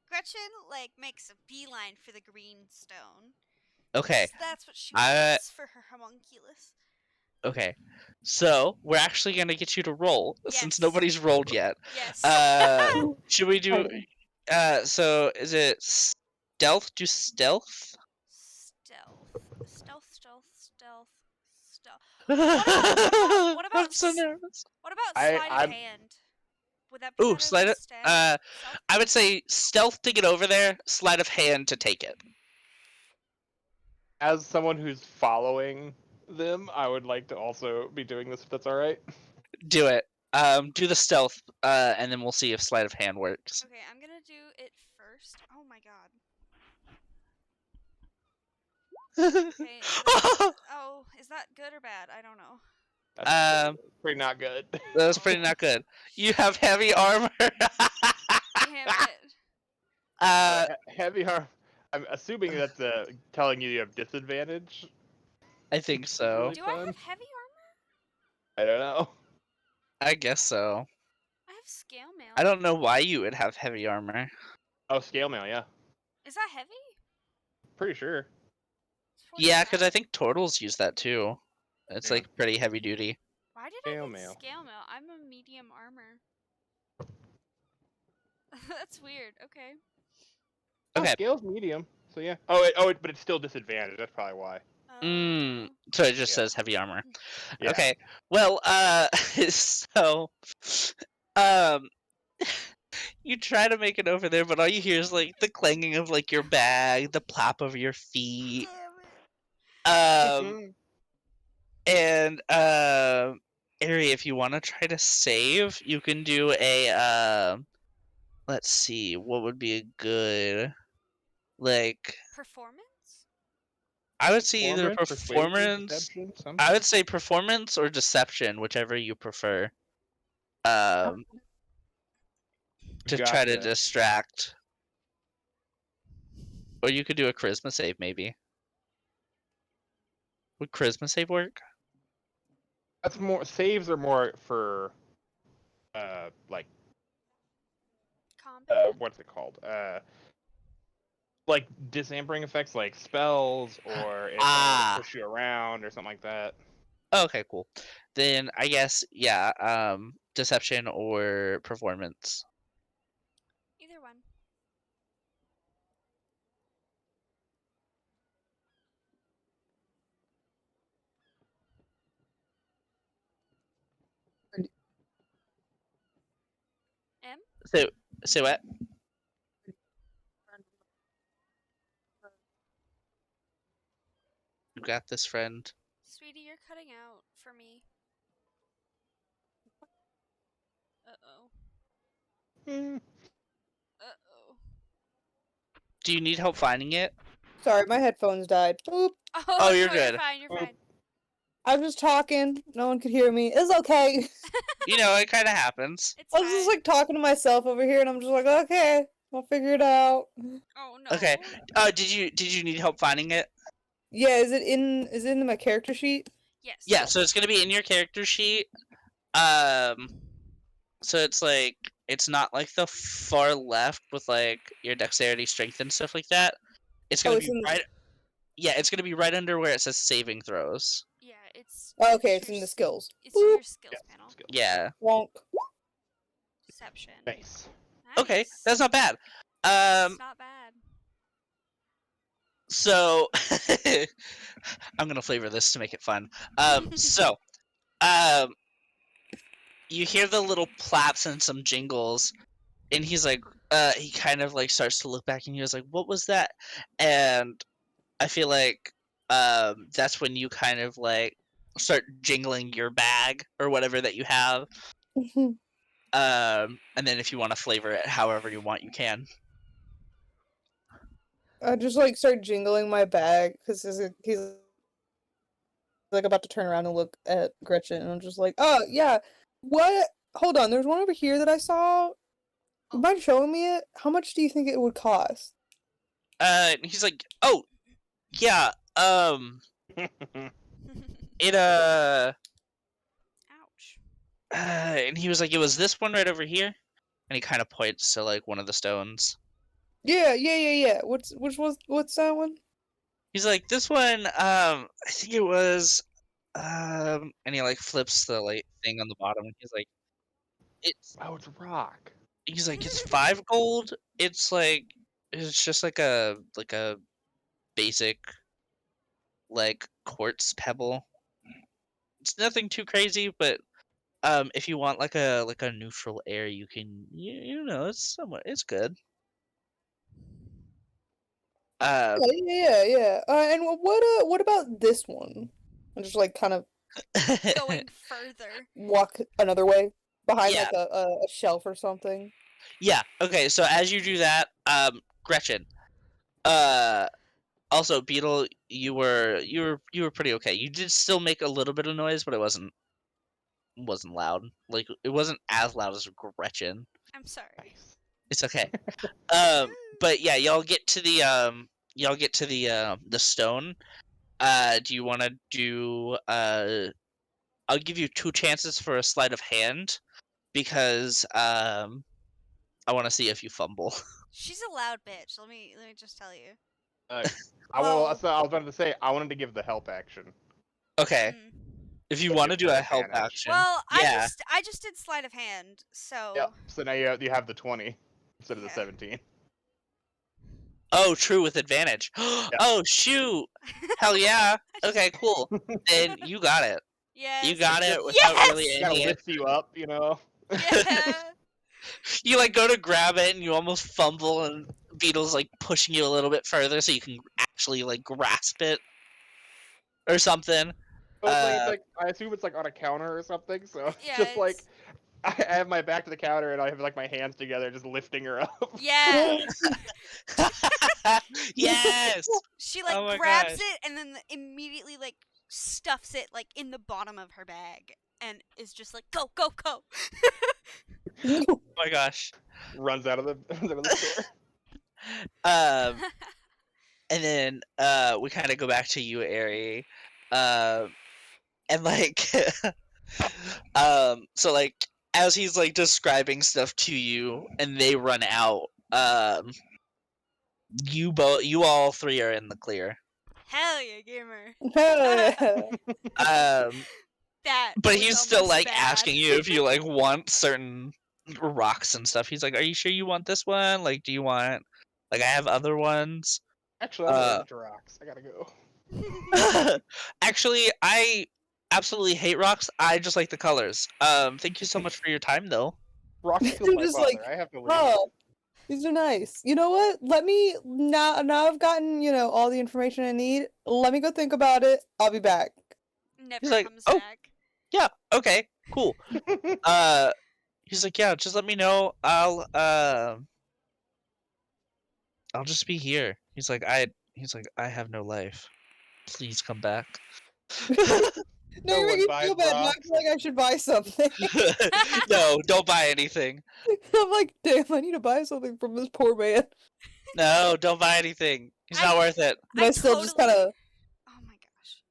Gretchen like makes a beeline for the green stone. Okay. 'Cause that's what she I wants for her homunculus. Okay. So we're actually gonna get you to roll since Yes. nobody's rolled yet. Yes. Should we do so is it stealth? Do stealth? Stealth. Stealth about I'm so s- nervous. What about I- sleight of I'm- hand? Would that be Ooh, better sleight than of stealth? I would say stealth to get over there, sleight of hand to take it. As someone who's following them, I would like to also be doing this if that's alright. Do it. Do the stealth, and then we'll see if sleight of hand works. Okay, I'm gonna do it first. Oh my god. Okay. Oh, is that good or bad? I don't know. That's pretty not good. That's pretty not good. You have heavy armor. Damn it. Heavy harm. I'm assuming that's telling you have disadvantage. I think so. Really Do I fun. have heavy armor? I don't know. I guess so. I have scale mail. I don't know why you would have heavy armor. Oh, scale mail, yeah. Is that heavy? Pretty sure. It's Yeah, because I 45. think turtles use that too. It's Yeah. like pretty heavy duty. Why did Scale I get mail. scale mail? I'm a medium armor. That's weird. Okay. Oh, Okay. scale's medium. So yeah. But it's still disadvantage. That's probably why. So it just Yeah. says heavy armor. Yeah. Okay. Well, so, um, you try to make it over there, but all you hear is like the clanging of like your bag, the plop of your feet. And Ari, if you want to try to save, you can do a let's see, what would be a good like Performance? I would say either Persuasion, performance. deception, something. I would say performance or deception, whichever you prefer. To try to Gotcha. distract. Or you could do a charisma save, maybe. Would charisma save work? That's more saves are more for like Combat? what's it called? Like disampering effects like spells or if Ah. push you around or something like that. Okay, cool. Then I guess yeah, deception or performance. Either one. M? So what? You got this, friend. Sweetie, you're cutting out for me. Uh-oh. Uh-oh. Do you need help finding it? Sorry, my headphones died. Boop. Oh, you're no, good. You're fine, you're Oop. fine. I was just talking. No one could hear me. It's okay. You know, it kind of happens. It's I was just fine. like talking to myself over here, and I'm just like, okay, I'll figure it out. Oh no. Okay. Did you need help finding it? Yeah, is it in my character sheet? Yes. Yeah, so it's gonna be in your character sheet. So it's like it's not like the far left with like your dexterity, strength, and stuff like that. It's gonna Oh, it's be in. right. Yeah, it's gonna be right under where it says saving throws. Yeah, it's Oh, okay, it's your in the s- skills. It's in Boop. your skills Yeah, panel. skill. Yeah. Wonk. Deception. Nice. Okay, Nice. that's not bad. It's not bad. So I'm gonna flavor this to make it fun. So you hear the little plaps and some jingles, and he's like, he kind of like starts to look back, and he was like, "What was that?" And I feel like that's when you kind of like start jingling your bag or whatever that you have. And then if you want to flavor it however you want, you can. I just like start jingling my bag because he's like about to turn around and look at Gretchen, and I'm just like, oh yeah, what? Hold on, there's one over here that I saw. You mind showing me it? How much do you think it would cost? And he's like, "Oh, yeah, it Ouch. and he was like, "It was this one right over here," and he kind of points to like one of the stones. Yeah. What's that one? He's like, "This one, I think it was," and he like flips the like thing on the bottom, and he's like, "It's," Oh, it's rock. he's like, "It's 5 gold. It's like, it's just like a basic like quartz pebble. It's nothing too crazy, but if you want like a neutral air, you can it's good. Yeah. And what about this one? And just like kind of Going further. walk another way behind Yeah. like a shelf or something. Yeah. Okay. So as you do that, Gretchen, also Beetle, you were pretty okay. You did still make a little bit of noise, but it wasn't loud. Like it wasn't as loud as Gretchen. I'm sorry. Nice. It's okay. But yeah, y'all get to the the stone. Do you want to do I'll give you 2 chances for a sleight of hand because I want to see if you fumble. She's a loud bitch. Let me just tell you. Whoa. So I was about to say I wanted to give the help action. Okay. Mm. If you That want to gives do her a help advantage. action. Well, yeah. I just did sleight of hand, so Yep. So now you have the 20 instead of the Yeah. 17. Oh, true, with advantage. Oh, shoot. Hell yeah. Okay, cool. Then you got it. Yes. You got it Just- without really Yes! Gotta any. lift you up, you know. Yeah. You like go to grab it and you almost fumble, and Beetle's like pushing you a little bit further so you can actually like grasp it or something. So it's like I assume it's like on a counter or something. So Yeah, just like it's- I have my back to the counter and I have like my hands together, just lifting her up. Yeah. Yes. She like Oh my grabs gosh. it and then immediately like stuffs it like in the bottom of her bag and is just like go go go. Oh my gosh. Runs out of the store. And then we kind of go back to you, Ari. And like so like as he's like describing stuff to you and they run out, you all 3 are in the clear. Hell yeah, gamer. Um That but was he's still almost like bad. asking you if you like want certain rocks and stuff. He's like, "Are you sure you want this one? Like, do you want like I have other ones?" Actually, I'm allergic to rocks. I gotta go. Actually, I absolutely hate rocks. I just like the colors. Thank you so much for your time, though. Rocks killed my Just father. like, I have to leave. Oh, these are nice. You know what? Let me now I've gotten, all the information I need. Let me go think about it. I'll be back. Never He's like, comes "Oh." back. Yeah. Okay. Cool. He's like, "Yeah. Just let me know. I'll just be here." He's like, "I have no life. Please come back." No, No you're one making me buys feel bad. Now I rocks. feel like I should buy something. No, don't buy anything. I'm like, damn, I need to buy something from this poor man. No, don't buy anything. He's not worth it. But I still just kind of, Oh my gosh.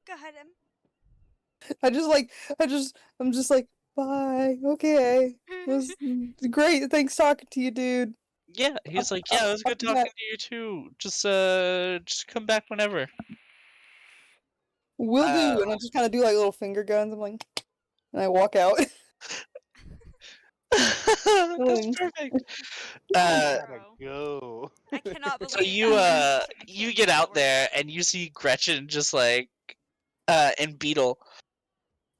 Go ahead, Em. I'm just like, bye. Okay. It was great. Thanks talking to you, dude. Yeah, he's like, "Yeah, it was I'll good be talking back. to you too. Just come back whenever." Will do. And I just kind of do like little finger guns. I'm like, and I walk out. That's perfect. Gotta Bro. go. I cannot believe So you that was you get out there and you see Gretchen just like and Beetle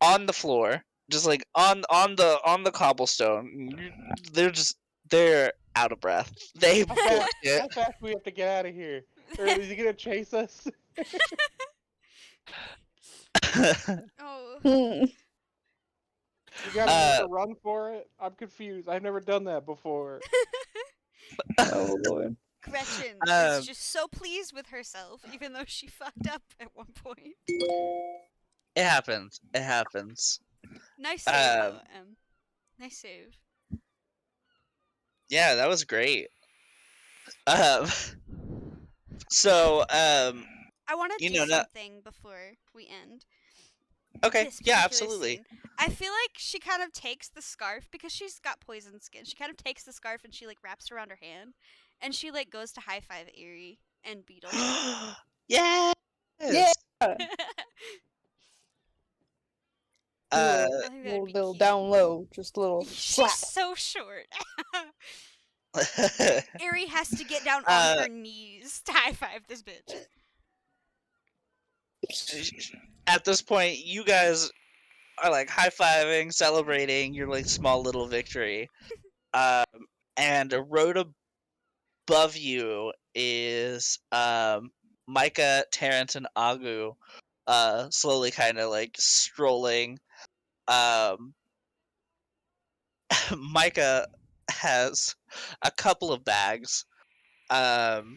on the floor, just like on the cobblestone. They're out of breath. They How booked fast, it. how fast do we have to get out of here? Or is he gonna chase us? Oh. You gotta make a run for it? I'm confused. I've never done that before. Oh Lord. Gretchen Um, is just so pleased with herself, even though she fucked up at one point. It happens. It happens. Nice save, though, Em. Nice save. Yeah, that was great. Um, so I want to you do know, not something before we end. okay. This Yeah, particular absolutely. scene. I feel like she kind of takes the scarf because she's got poison skin. She kind of takes the scarf and she like wraps around her hand, and she like goes to high five Eerie and Beetle. Yes. Yeah. Uh, I think that'd be Little cute. down low, just a little She's slap. so short. Eerie has to get down on her knees to high five this bitch. at this point, you guys are like high-fiving, celebrating your like small little victory. Um, and a road above you is Micah, Terrence, and Agu, slowly kind of like strolling. Um, Micah has a couple of bags, and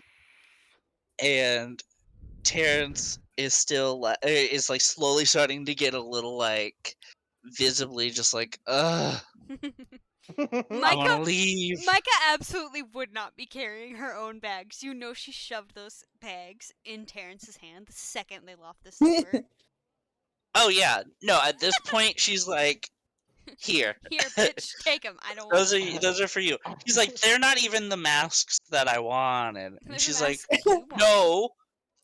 Terrence is still is like slowly starting to get a little like visibly just like I want Micah to leave. Micah absolutely would not be carrying her own bags. You know she shoved those bags in Terrence's hand the second they left the store. Oh yeah, no. At this point, she's like, "Here, Here, bitch, take them. I don't want them. those are for you." He's like, "They're not even the masks that I wanted," They're and the she's like, masks you want. "No,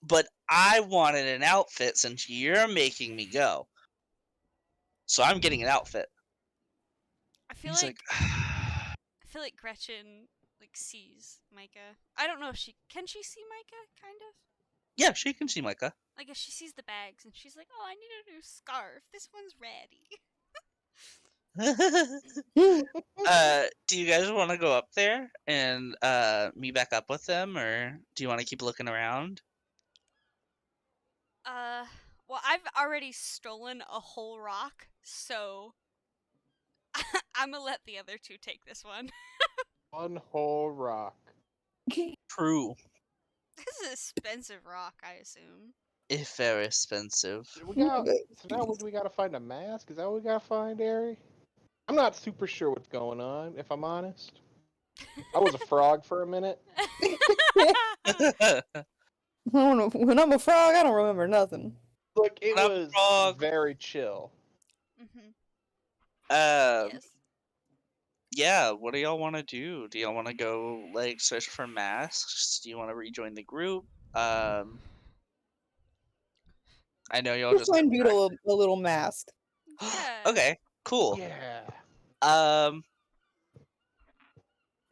but I wanted an outfit since you're making me go, so I'm getting an outfit." I feel He's like like, I feel like Gretchen like sees Micah. I don't know if she can she see Micah, kind of? "Yeah, she can see Micah." Like if she sees the bags and she's like, "Oh, I need a new scarf. This one's ratty." Do you guys want to go up there and meet back up with them, or do you want to keep looking around? Well, I've already stolen a whole rock, so I'm gonna let the other two take this one. One whole rock. True, This is expensive rock, I assume. if very expensive. We got so now we gotta find a mask. Is that what we gotta find, Ari? I'm not super sure what's going on, if I'm honest. I was a frog for a minute. I don't know. When I'm a frog, I don't remember nothing. Look, it I'm a was frog. very chill. Mhm. Um, Yes. yeah. What do y'all want to do? Do y'all want to go like search for masks? Do you want to rejoin the group? I know y'all We'll just. find Beetle a little mask. Yeah. Okay, cool. Yeah. Um,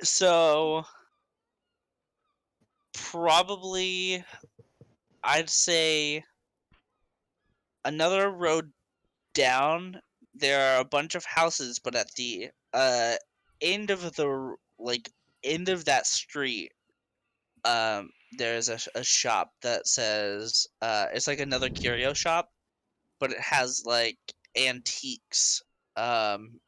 so probably I'd say another road down. There are a bunch of houses, but at the end of the like end of that street, there's a shop that says it's like another curio shop, but it has like antiques. Um,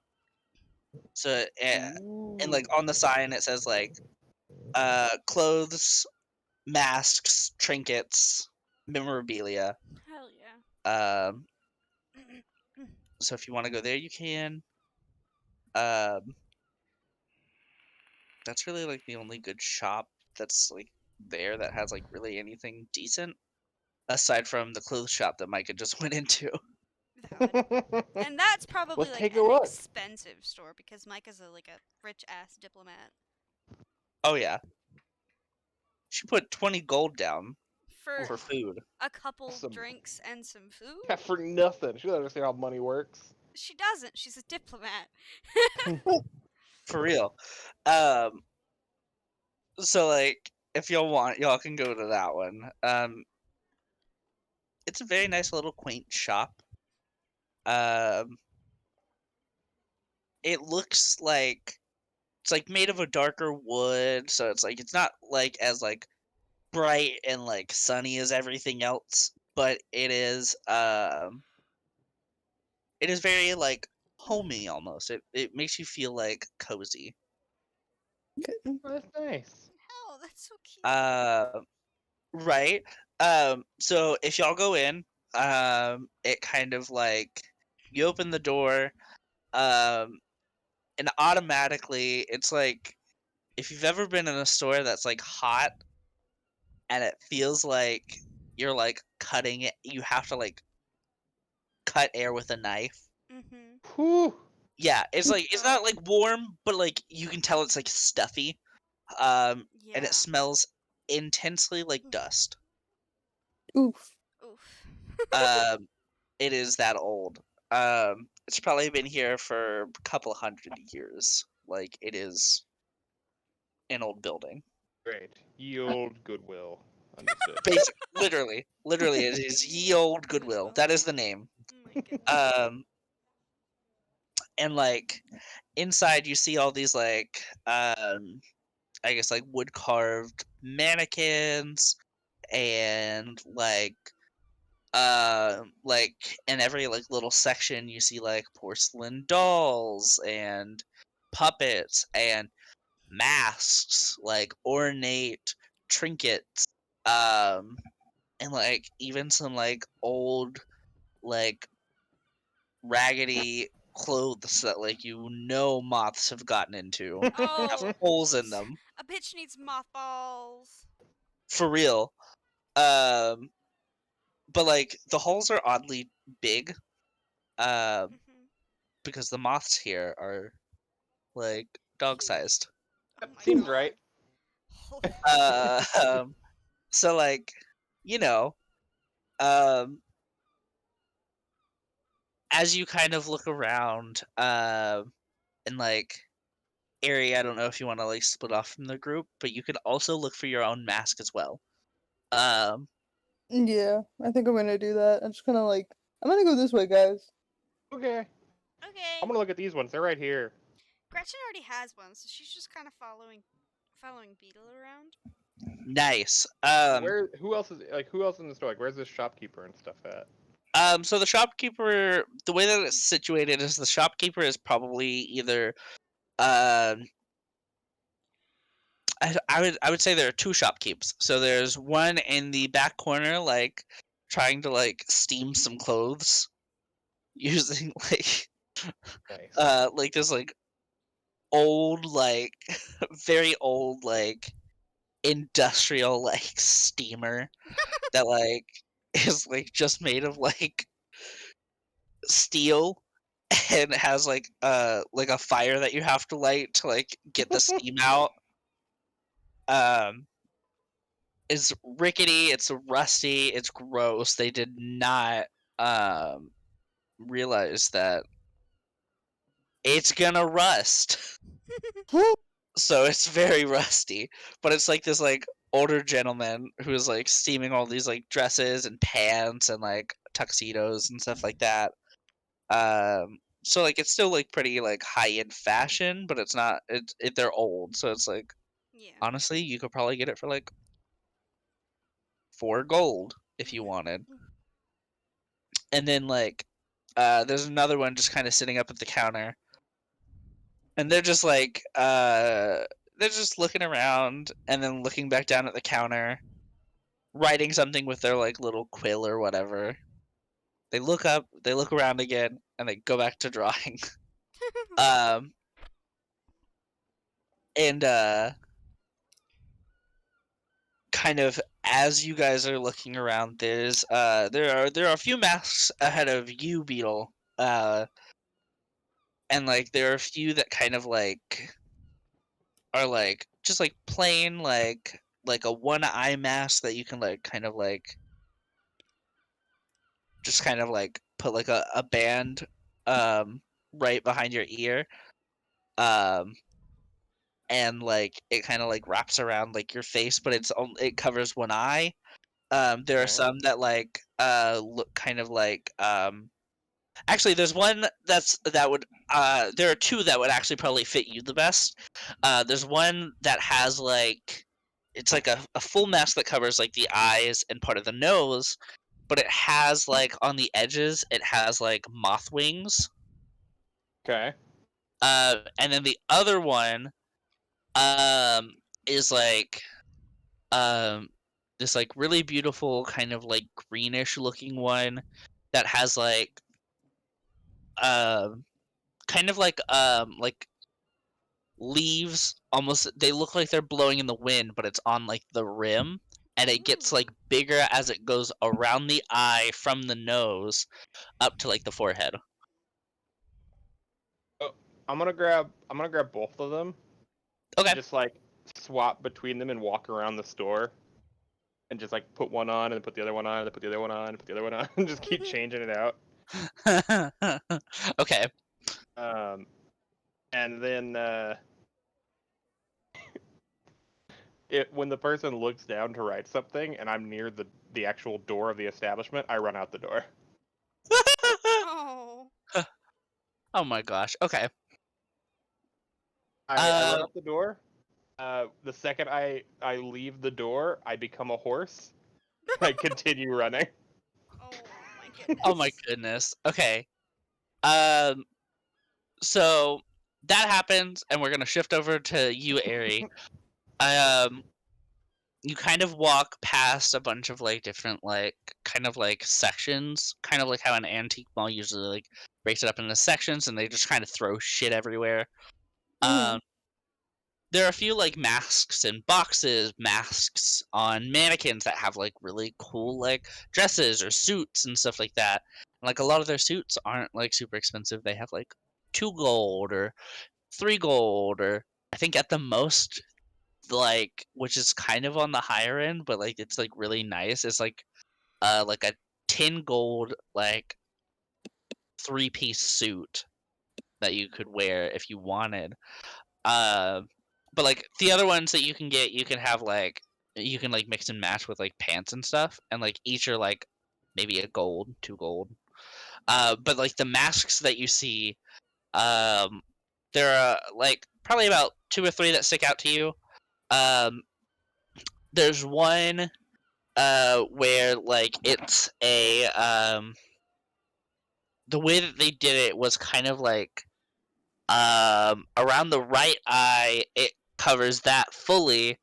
so and like on the sign it says like clothes, masks, trinkets, memorabilia. Hell yeah. Um, so if you want to go there, you can. Um, that's really like the only good shop that's like there that has like really anything decent aside from the clothes shop that Micah just went into. Valid. And that's probably Let's like take a an look. expensive store because Micah's like a rich ass diplomat. Oh yeah, she put 20 gold down For for food. a couple Some- drinks and some food? Yeah, for nothing. She doesn't understand how money works. She doesn't. She's a diplomat. For real. Um, so like if y'all want, y'all can go to that one. It's a very nice little quaint shop. Um, it looks like it's like made of a darker wood, so it's like it's not like as like bright and like sunny as everything else, but it is very like homey almost. It makes you feel like cozy. Oh, that's nice. Oh, that's so cute. Right. So if y'all go in, it kind of like you open the door, um, and automatically it's like if you've ever been in a store that's like hot and it feels like you're like cutting it, you have to like cut air with a knife. Mm-hmm. Whew. Yeah, it's like it's not like warm, but like you can tell it's like stuffy. And Yeah. it smells intensely like dust. Oof. Oof. Um, it is that old. It's probably been here for a couple hundred years. Like it is an old building. Great. Ye old goodwill. Understood. literally, it is ye old Goodwill. That is the name. Oh my goodness. And like inside, you see all these like I guess like wood carved mannequins and like in every like little section you see like porcelain dolls and puppets and masks, like ornate trinkets, and like even some like old like raggedy clothes that like moths have gotten into, have Oh, holes in them a bitch needs mothballs. for real. Um, but like the holes are oddly big, um, Mhm. because the moths here are like dog sized. Oh my Seems god. right. Um, so like, you know, um, as you kind of look around, and like area, I don't know if you want to like split off from the group, but you can also look for your own mask as well. Um, Yeah, I think I'm gonna do that. I'm just gonna like, I'm gonna go this way, guys. Okay. Okay. I'm gonna look at these ones. They're right here. Gretchen already has one, so she's just kind of following Beetle around. nice. Where? Who else is like? Who else in the store? Like, where's this shopkeeper and stuff at? So the shopkeeper, the way that it's situated is the shopkeeper is probably either, um, I would say there are two shopkeepers. So there's one in the back corner, like trying to like steam some clothes using Nice. like this like old like very old like industrial like steamer that like is like just made of like steel and has like a fire that you have to light to like get the steam out. Um it's rickety, it's rusty, it's gross. They did not um realize that it's gonna rust. So it's very rusty, but it's like this like older gentleman who's like steaming all these like dresses and pants and like tuxedos and stuff like that. So like it's still like pretty like high end fashion, but it's not. They're old, so it's like Yeah. honestly you could probably get it for like 4 gold if you Yeah. wanted. And then like there's another one just kind of sitting up at the counter, and they're just looking around and then looking back down at the counter, writing something with their like little quill or whatever. They look up, they look around again, and they go back to drawing. um, and kind of as you guys are looking around, there are a few masks ahead of you, Beetle. And like there are a few that kind of like are like just like plain like a one eye mask that you can like kind of like just kind of like put like a band right behind your ear, um and like it kind of like wraps around like your face, but it covers one eye. There are Okay. some that like look kind of like actually there's one that would there are two that would actually probably fit you the best. There's one that has like it's like a full mask that covers like the eyes and part of the nose, but it has like on the edges it has like moth wings. Okay. And then the other one um is like um this like really beautiful kind of like greenish looking one that has um kind of like leaves, almost they look like they're blowing in the wind, but it's on like the rim, and it gets like Ooh. bigger as it goes around the eye from the nose up to like the forehead. Oh, I'm gonna grab both of them Okay. and just like swap between them and walk around the store and just like put one on and put the other one on and put the other one on and put the other one on and just keep changing it out. Okay. Um, and then when the person looks down to write something and I'm near the actual door of the establishment, I run out the door. Oh. Oh my gosh. Okay. I run out the door. The second I leave the door, I become a horse. I continue running. Oh my goodness. Oh my goodness. Okay. Um. So that happens, and we're gonna shift over to you, Ari. Um. You kind of walk past a bunch of like different like kind of like sections, kind of like how an antique mall usually like breaks it up into sections, and they just kind of throw shit everywhere. Mhm. There are a few like masks and boxes, masks on mannequins that have like really cool like dresses or suits and stuff like that. And, like a lot of their suits aren't like super expensive. They have like 2 gold or 3 gold, or I think at the most, like, which is kind of on the higher end, but like it's like really nice. It's like a 10 gold like 3-piece suit that you could wear if you wanted. Uh, but like the other ones that you can get, you can have like you can like mix and match with like pants and stuff, and like each are like maybe a gold, 2 gold. But like the masks that you see, um, there are like probably about 2 or 3 that stick out to you. Um, there's one where like it's a the way that they did it was kind of like around the right eye, it covers that fully,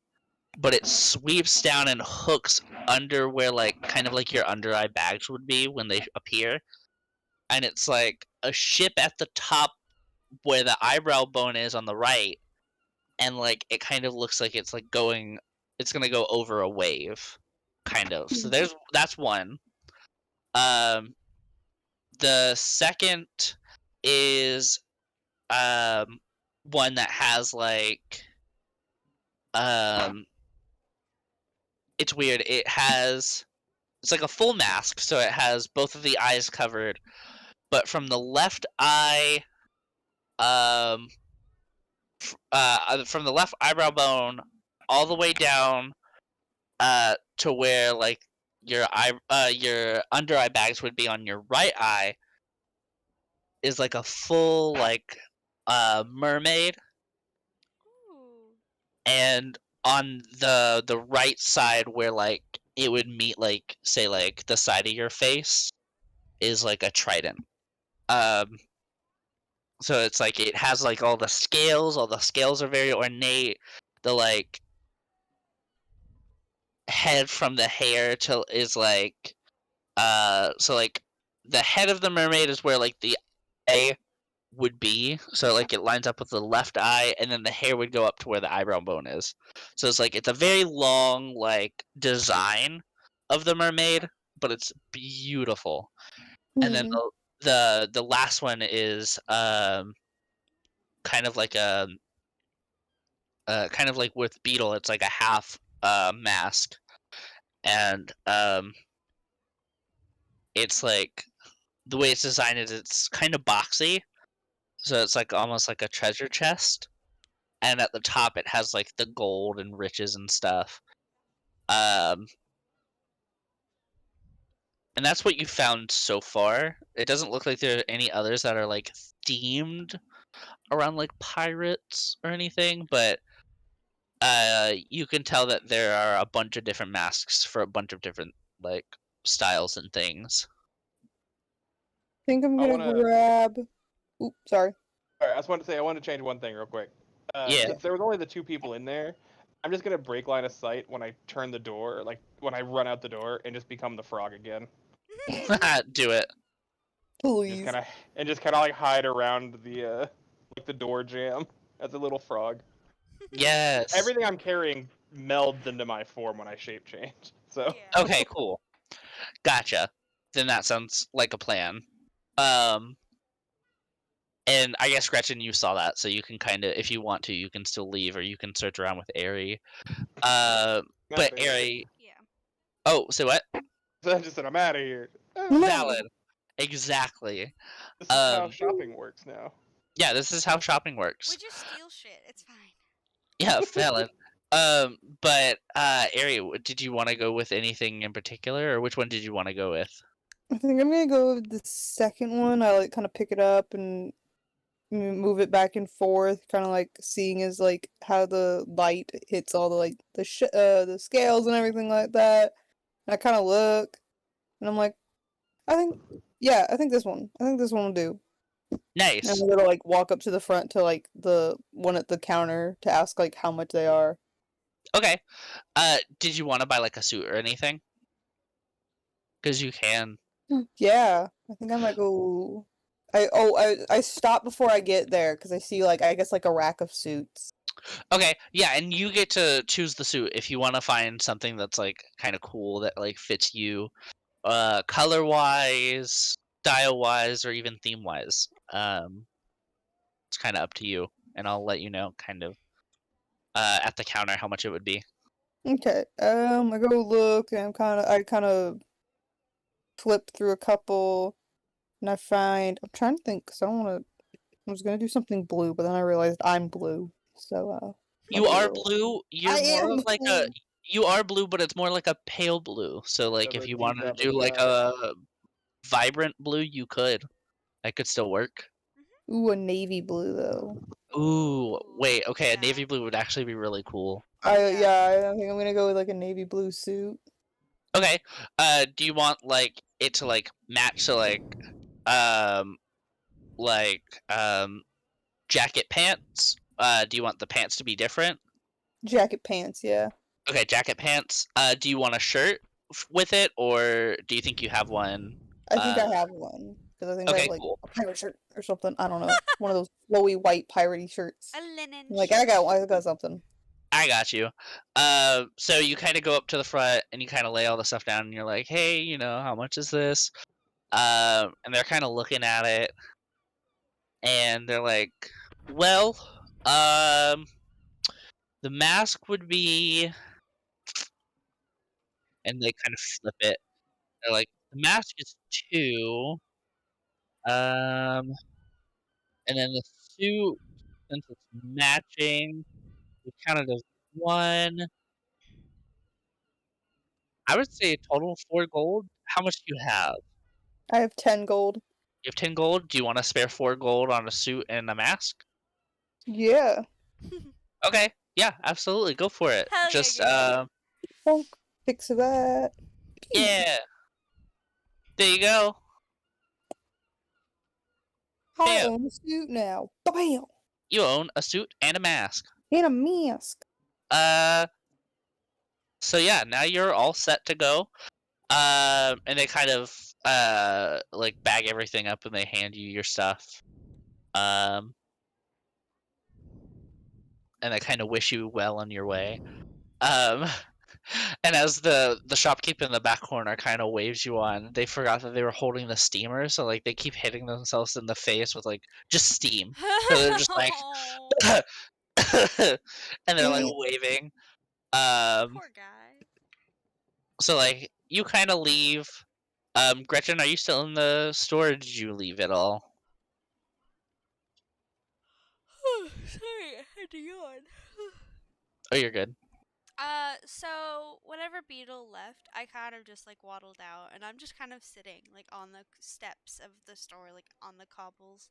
but it sweeps down and hooks under where like kind of like your under eye bags would be when they appear, and it's like a ship at the top where the eyebrow bone is on the right, and like it kind of looks like it's like going, it's gonna go over a wave, kind of. So that's one. Um, the second is one that has like um it's weird. It's like a full mask, so it has both of the eyes covered, but from the left eye, um, from the left eyebrow bone all the way down, to where like your under eye bags would be on your right eye, is like a full like mermaid, Ooh. and on the right side where like it would meet like say like the side of your face is like a trident. Um, so it's like it has like all the scales. All the scales are very ornate. The like head from the hair to is like so like the head of the mermaid is where like the eye would be. So like it lines up with the left eye, and then the hair would go up to where the eyebrow bone is. So it's like it's a very long like design of the mermaid, but it's beautiful. And then Mhm. the last one is kind of like a kind of like with Beetle, it's like a half mask, and it's like the way it's designed is it's kind of boxy, so it's like almost like a treasure chest, and at the top it has like the gold and riches and stuff. Um, and that's what you found so far. It doesn't look like there are any others that are like themed around like pirates or anything, but you can tell that there are a bunch of different masks for a bunch of different like styles and things. Think I'm I gonna want to. grab. Oop, sorry. All right, I just wanted to say I want to change one thing real quick. Yeah. Since there was only the 2 people in there, I'm just gonna break line of sight when I turn the door, like when I run out the door, and just become the frog again. Do it. Just Please. kind of just kind of like hide around the like the door jam as a little frog. Yes. Everything I'm carrying melds into my form when I shape change. So Yeah. Okay, cool. Gotcha. Then that sounds like a plan. Um, and I guess Gretchen, you saw that, so you can kind of, if you want to, you can still leave, or you can search around with Ari. I'm But outta here. Ari, Yeah. oh, say what? So I just said I'm out of here. Valid. Exactly. This is how shopping works now. Yeah, this is how shopping works. We just steal shit. It's fine. Yeah, valid. But Ari, did you want to go with anything in particular, or which one did you want to go with? I think I'm gonna go with the second one. I like kind of pick it up and move it back and forth, kind of like seeing as like how the light hits all the like the scales and everything like that. And I kind of look, and I'm like, I think this one. I think this one will do. And Nice. I'm gonna like walk up to the front to like the one at the counter to ask like how much they are. Okay. Did you want to buy like a suit or anything? Because you can. Yeah, I think I might go. I stop before I get there because I see like I guess like a rack of suits. Okay, yeah, and you get to choose the suit if you want to find something that's like kind of cool that like fits you, color wise, style wise, or even theme wise. It's kind of up to you, and I'll let you know kind of at the counter how much it would be. Okay, I go look and I kind of flip through a couple and I find I'm trying to think because I don't want to. I was gonna do something blue, but then I realized I'm blue, so let You me are roll. blue. You're I more am of like blue. you are blue, but it's more like a pale blue. So like So if the you deep wanted to up do like inside. a vibrant blue, you could. That could still work. Ooh, a navy blue though. Ooh, wait, okay, a yeah. navy blue would actually be really cool. I think I'm gonna go with like a navy blue suit. Okay. Do you want like it to like match to um like jacket pants? Do you want the pants to be different? Jacket pants, yeah. Okay, jacket pants. Do you want a shirt with it, or do you think you have one? I think I have one because I think I have Okay, like cool. a pirate shirt or something. I don't know, one of those flowy white piratey shirts. A linen I'm like shirt. I got something. I got you. So you kind of go up to the front and you kind of lay all the stuff down, and you're like, "Hey, how much is this?" And they're kind of looking at it, and they're like, "Well, um, the mask would be," and they kind of flip it. They're like, "The mask is 2, um, and then the suit, since it's matching, we count it as 1." I would say a total of 4 gold. How much do you have? I have 10 gold. You have 10 gold. Do you want to spare 4 gold on a suit and a mask? Yeah. Okay. Yeah, absolutely. Go for it. Hell yeah, Just give it. Bonk. Fix that. yeah. There you go. I Bam. own a suit now. Bam. You own a suit and a mask. And a mask. Uh so yeah, now you're all set to go. And they kind of like bag everything up and they hand you your stuff. Um and they kind of wish you well on your way. Um And as the shopkeep in the back corner kind of waves you on, they forgot that they were holding the steamer, so like they keep hitting themselves in the face with like just steam. So they're just like, Oh, and they're like waving. Um, poor guy. so like you kind of leave. Gretchen, are you still in the store? Or did you leave at all? Sorry, I had to yawn. Oh, you're good. So whenever Beetle left, I kind of just like waddled out, and I'm just kind of sitting like on the steps of the store, like on the cobbles,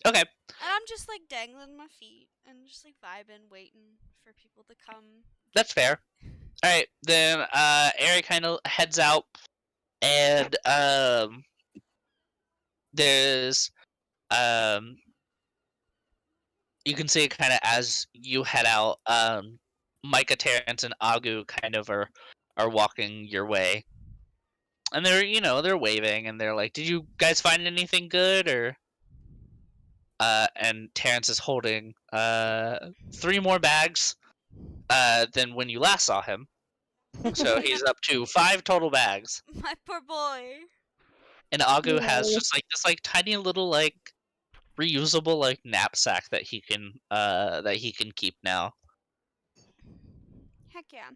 Okay, and I'm just like dangling my feet and just like vibing, waiting for people to come. that's fair. All right, then Ari kind of heads out, and there's um you can see kind of as you head out, Micah, Terrence, and Agu kind of are walking your way, and they're waving, and they're like, "Did you guys find anything good?" Or and Terrence is holding 3 more bags than when you last saw him, so he's up to 5 total bags, My poor boy. and Agu has No. just like this like tiny little like reusable like knapsack that he can keep now. Heck yeah.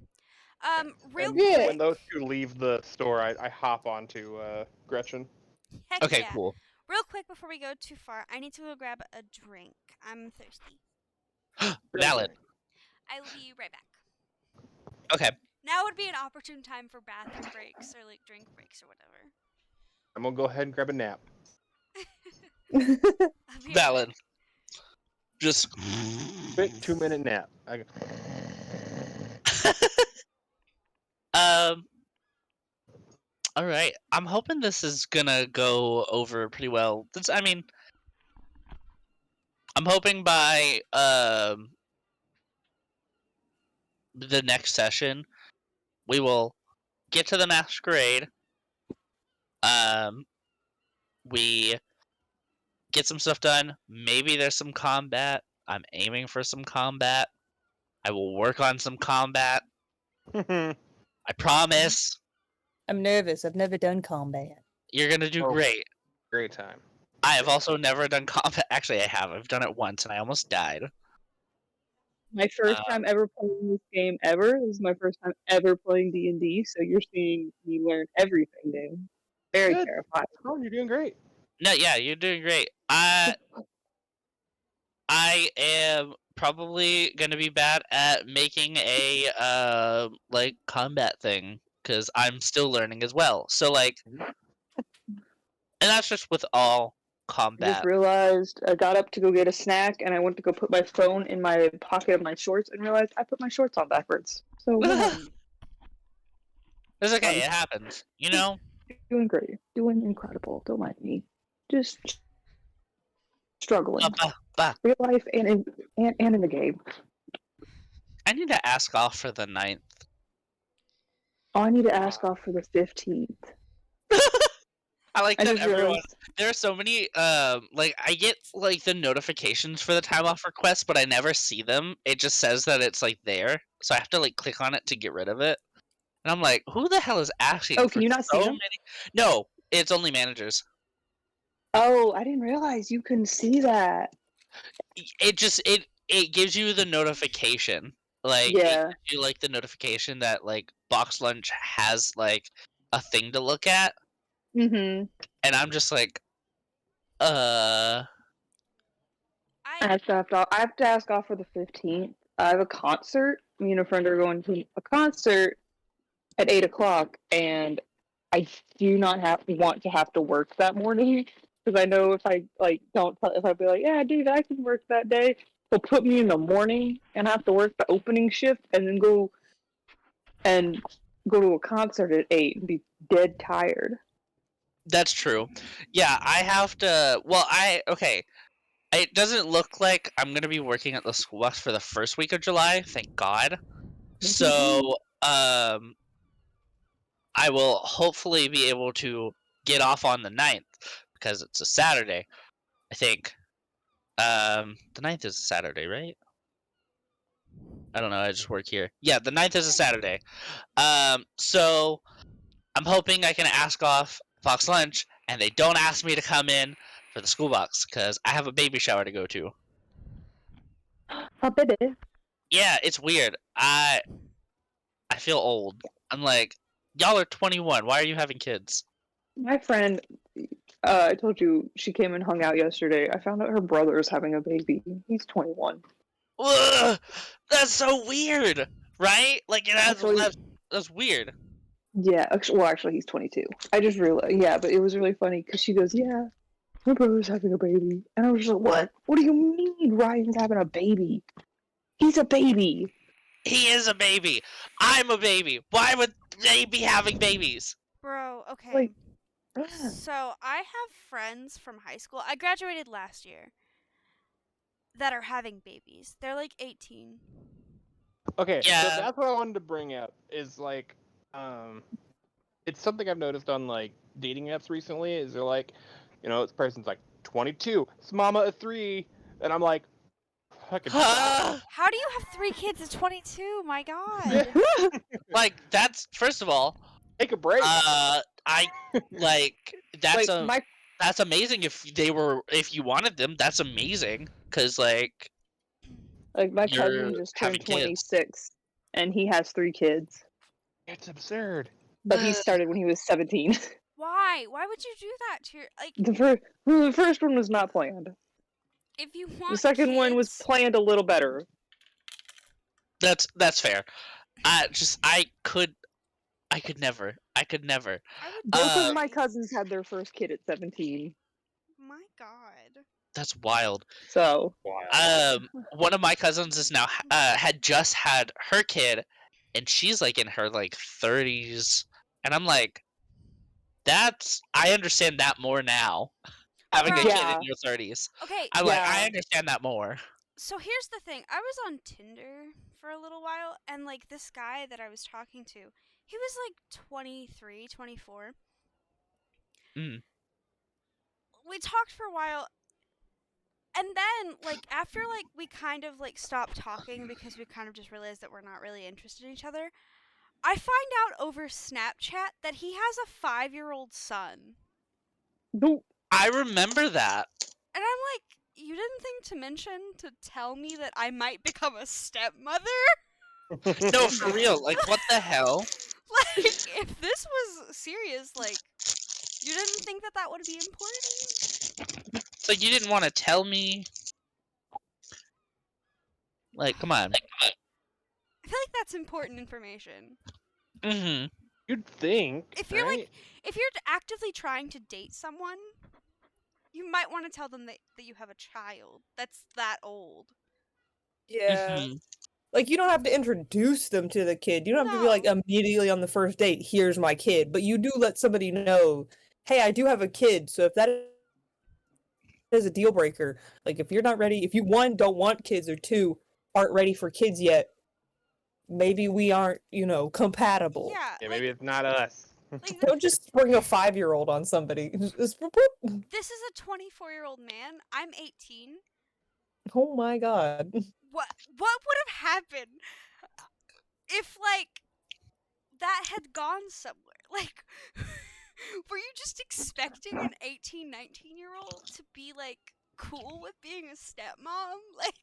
Real And Yeah. when those two leave the store, I hop onto Gretchen. heck Okay, yeah. cool. Real quick before we go too far, I need to go grab a drink. I'm thirsty. Valid. I will be right back. Okay. Now would be an opportune time for bathroom breaks or like drink breaks or whatever. I'm gonna go ahead and grab a nap. I'll be Valid. Just. Quick 2-minute nap. Um. All right. I'm hoping this is gonna go over pretty well. I mean, I'm hoping by the next session we will get to the masquerade. We get some stuff done. Maybe there's some combat. I'm aiming for some combat. I will work on some combat. I promise. I'm nervous. I've never done combat. You're gonna do Oh. great. Great time. I have also never done combat. Actually, I have. I've done it once and I almost died. My first time ever playing this game ever. This is my first time ever playing D&D, so you're seeing me learn everything new. Very Good. terrified. Oh, you're doing great. No, yeah, you're doing great. I am probably gonna be bad at making a like combat thing because I'm still learning as well. So like, and that's just with all I just combat. realized I got up to go get a snack, and I went to go put my phone in my pocket of my shorts, and realized I put my shorts on backwards. So It's okay. It happens. You know. doing great, doing incredible. Don't mind me. Just struggling, real life and in the game. I need to ask off for the 9th. Oh, I need to ask off for the 15th. I like I that just everyone. realized. There are so many. Like I get like the notifications for the time off requests, but I never see them. It just says that it's like there, so I have to like click on it to get rid of it. And I'm like, who the hell is asking Oh, for can you not see so them? many? No, it's only managers. Oh, I didn't realize you couldn't see that. It just it gives you the notification. Like it Yeah. gives you like the notification that like Box Lunch has like a thing to look at, Mm-hmm. and I'm just like, I have to ask off for the 15th. I have a concert. Me and a friend are going to a concert at 8 o'clock, and I do not want to have to work that morning because I know if I don't if I be like, yeah, dude, I can work that day, they'll put me in the morning and I have to work the opening shift and then go to a concert at 8 and be dead tired. that's true. Yeah, I have to. Well, okay. It doesn't look like I'm gonna be working at the school bus for the first week of July. Thank God. So, I will hopefully be able to get off on the 9th because it's a Saturday. I think. The 9th is a Saturday, right? I don't know. I just work here. Yeah, the 9th is a Saturday. So I'm hoping I can ask off Fox Lunch, and they don't ask me to come in for the school box because I have a baby shower to go to. How baby? Yeah, it's weird. I feel old. I'm like, y'all are 21. Why are you having kids? My friend, I told you she came and hung out yesterday. I found out her brother is having a baby. He's 21. Ugh, that's so weird, right? Like that's weird. Yeah, actually, he's 22. I just realized, yeah, but it was really funny because she goes, yeah, my brother's having a baby. And I was just like, what? What do you mean Ryan's having a baby? He's a baby. He is a baby. I'm a baby. Why would they be having babies? Bro, okay. Like, So I have friends from high school. I graduated last year that are having babies. They're like 18. Okay, Yeah. so that's what I wanted to bring up. Is like, it's something I've noticed on like dating apps recently. Is they're like, this person's like 22, it's mama of 3, and I'm like, fucking. How do you have 3 kids at 22? My God. Like that's first of all, Take a break. I like that's like, that's amazing if you wanted them. That's amazing because like my you're cousin just having turned kids. 26, and he has 3 kids. It's absurd. But he started when he was 17. Why? Why would you do that to your like? The first one was not planned. If you want The second one was kids- planned a little better. That's fair. I could never. I could never. I would Both of Uh, my die. cousins had their first kid at 17. My God. That's wild. So, One of my cousins is now had just had her kid, and she's like in her like 30s, and I'm like, I understand that more now. Having a Bro. kid in yeah. your 30s, Okay, I'm like, I Yeah. understand that more. so here's the thing. I was on Tinder for a little while, and like this guy that I was talking to, he was like 23, 24. Mm. We talked for a while, and then like after like we kind of like stopped talking because we kind of just realized that we're not really interested in each other. I find out over Snapchat that he has a 5-year-old son. Nope. I remember that. And I'm like, you didn't think to mention to tell me that I might become a stepmother? No, for real. Like, what the hell? Like, if this was serious, like, you didn't think that that would be important? Like, you didn't want to tell me? Like, come on. I feel like that's important information. Mm-hmm. You'd think. If you're right? like, if you're actively trying to date someone, you might want to tell them that you have a child that's that old. Yeah. Mm-hmm. Like, you don't have to introduce them to the kid. You don't have to be No. like immediately on the first date, here's my kid. But you do let somebody know, hey, I do have a kid. So if that is a deal breaker, like if you're not ready, if you one, don't want kids, or two, aren't ready for kids yet, maybe we aren't, compatible. Yeah, Yeah, like, maybe it's not us. like Don't just bring a 5-year-old on somebody. Just this is a 24-year-old man. I'm 18. oh my god. What would have happened if like that had gone somewhere? Like were you just expecting an 18, 19-year-old to be like cool with being a stepmom? Like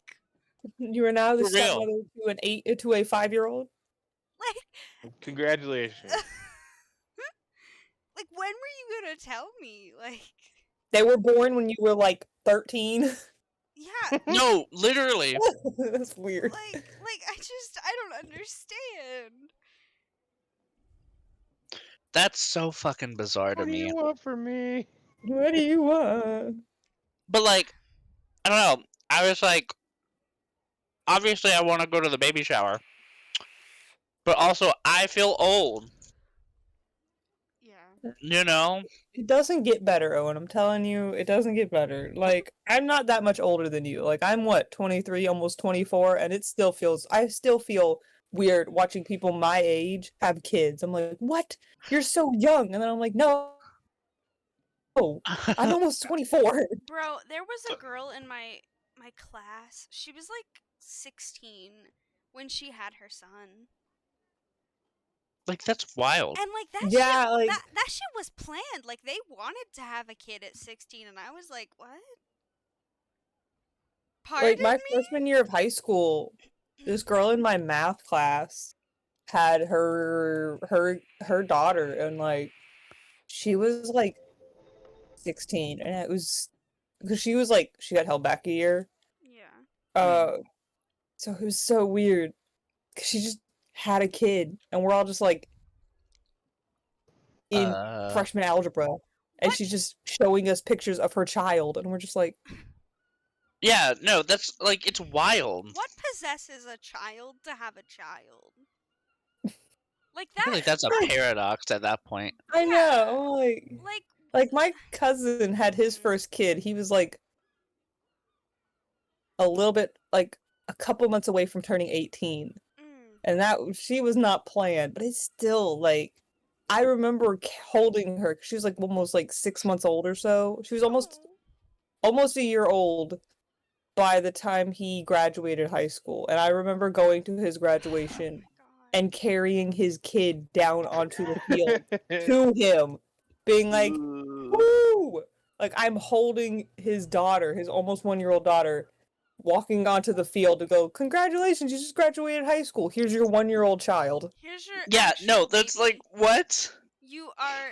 You are now the For real. stepmother to a 5-year-old? like Congratulations. like when were you going to tell me? Like They were born when you were like 13. yeah, No, literally. That's weird. like I don't understand. That's so fucking bizarre to What do me. you want from me? What do you want? But, like, I don't know. I was like, obviously I want to go to the baby shower. But also, I feel old. Yeah. You know? It doesn't get better, Owen. I'm telling you, it doesn't get better. Like, I'm not that much older than you. Like, I'm what, 23, almost 24, and I still feel weird watching people my age have kids. I'm like, what? You're so young. And then I'm like, no, I'm almost 24. Bro, there was a girl in my class. She was like 16 when she had her son. Like, that's wild. And like that Yeah, shit like- that shit was planned. Like they wanted to have a kid at 16 and I was like, "What?" Pardon Like, my me? freshman year of high school, this girl in my math class had her daughter, and like she was like 16, and it was because she got held back a year. Yeah. So it was so weird because she just had a kid, and we're all just like in freshman algebra, and What? she's just showing us pictures of her child, and we're just like, Yeah, no, that's, like, it's wild. What possesses a child to have a child? Like I feel that like that's a paradox at that point. I Yeah. know, like my cousin had his first kid. He was like a little bit, like a couple months away from turning 18. mm, And she was not planned, but it's still like, I remember holding her. She was like almost like 6 months old or so. She was almost a year old by the time he graduated high school. And I remember going to his graduation God. and carrying his kid down onto the field to him, being like, woo! Like, I'm holding his daughter, his almost 1-year-old daughter, walking onto the field to go, congratulations, you just graduated high school. Here's your 1-year-old child. Here's your Yeah, no, actual that's baby. like, what? You are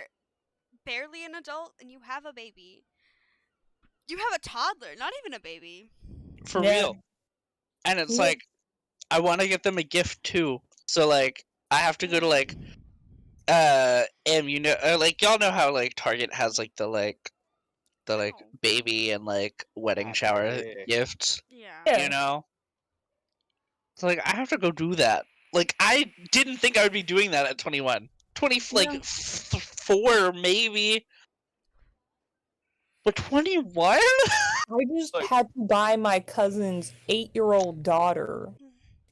barely an adult and you have a baby. You have a toddler, not even a baby. For Yeah. real. And it's Yeah. like, I want to get them a gift too. So like I have to go to like you know like y'all know how like Target has like the like Ow. baby and like wedding shower Yeah. gifts, Yeah. Yeah. you know? So like I have to go do that. Like I didn't think I would be doing that at 21. 20 like Yeah. 4 maybe. But 21? I just Look. had to buy my cousin's 8-year-old daughter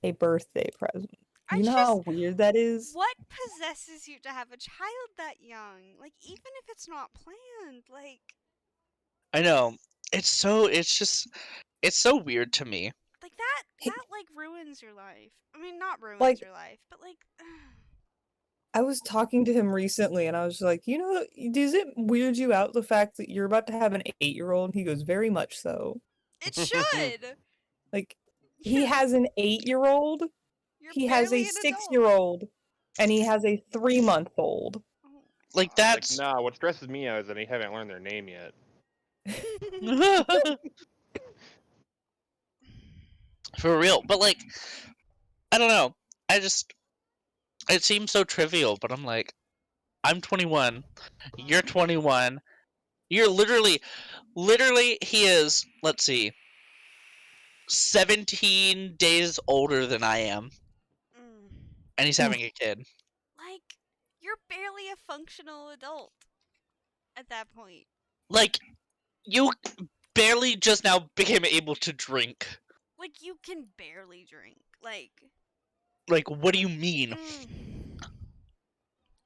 a birthday present. I You know just how weird that is? what possesses you to have a child that young? Like even if it's not planned, like I know. It's so weird to me. that like ruins your life. I mean, not ruins Like, your life, but like I was talking to him recently and I was like, does it weird you out the fact that you're about to have an 8-year-old? He goes, very much so. it should. Like, he You're has an 8-year-old, you're he has a barely an adult. 6-year-old, and he has a 3-month-old. Oh my Like God. that's Nah, what stresses me out is that they haven't learned their name yet. for real. But like I don't know. I just it seems so trivial, but I'm like I'm 21. You're 21. You're literally he is, let's see, 17 days older than I am, Mm. and he's having a kid. Like you're barely a functional adult at that point. Like you barely just now became able to drink. Like you can barely drink. Like what do you mean?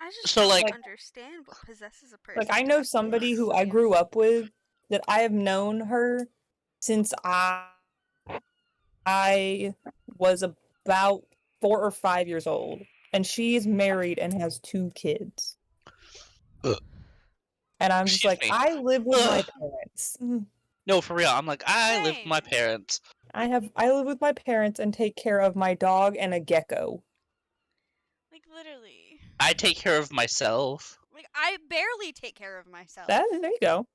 I just So, don't like- understand what possesses a person. Like, I to know have somebody kids who so I young. grew up with that I have known her since I was about 4 or 5 years old, and she is married and has 2 kids. Ugh. And I'm just Excuse like, me. I live with my Ugh. parents. No, for real. I'm like I live with my Same. parents. I live with my parents and take care of my dog and a gecko. Like literally. I take care of myself. Like I barely take care of myself. There you go.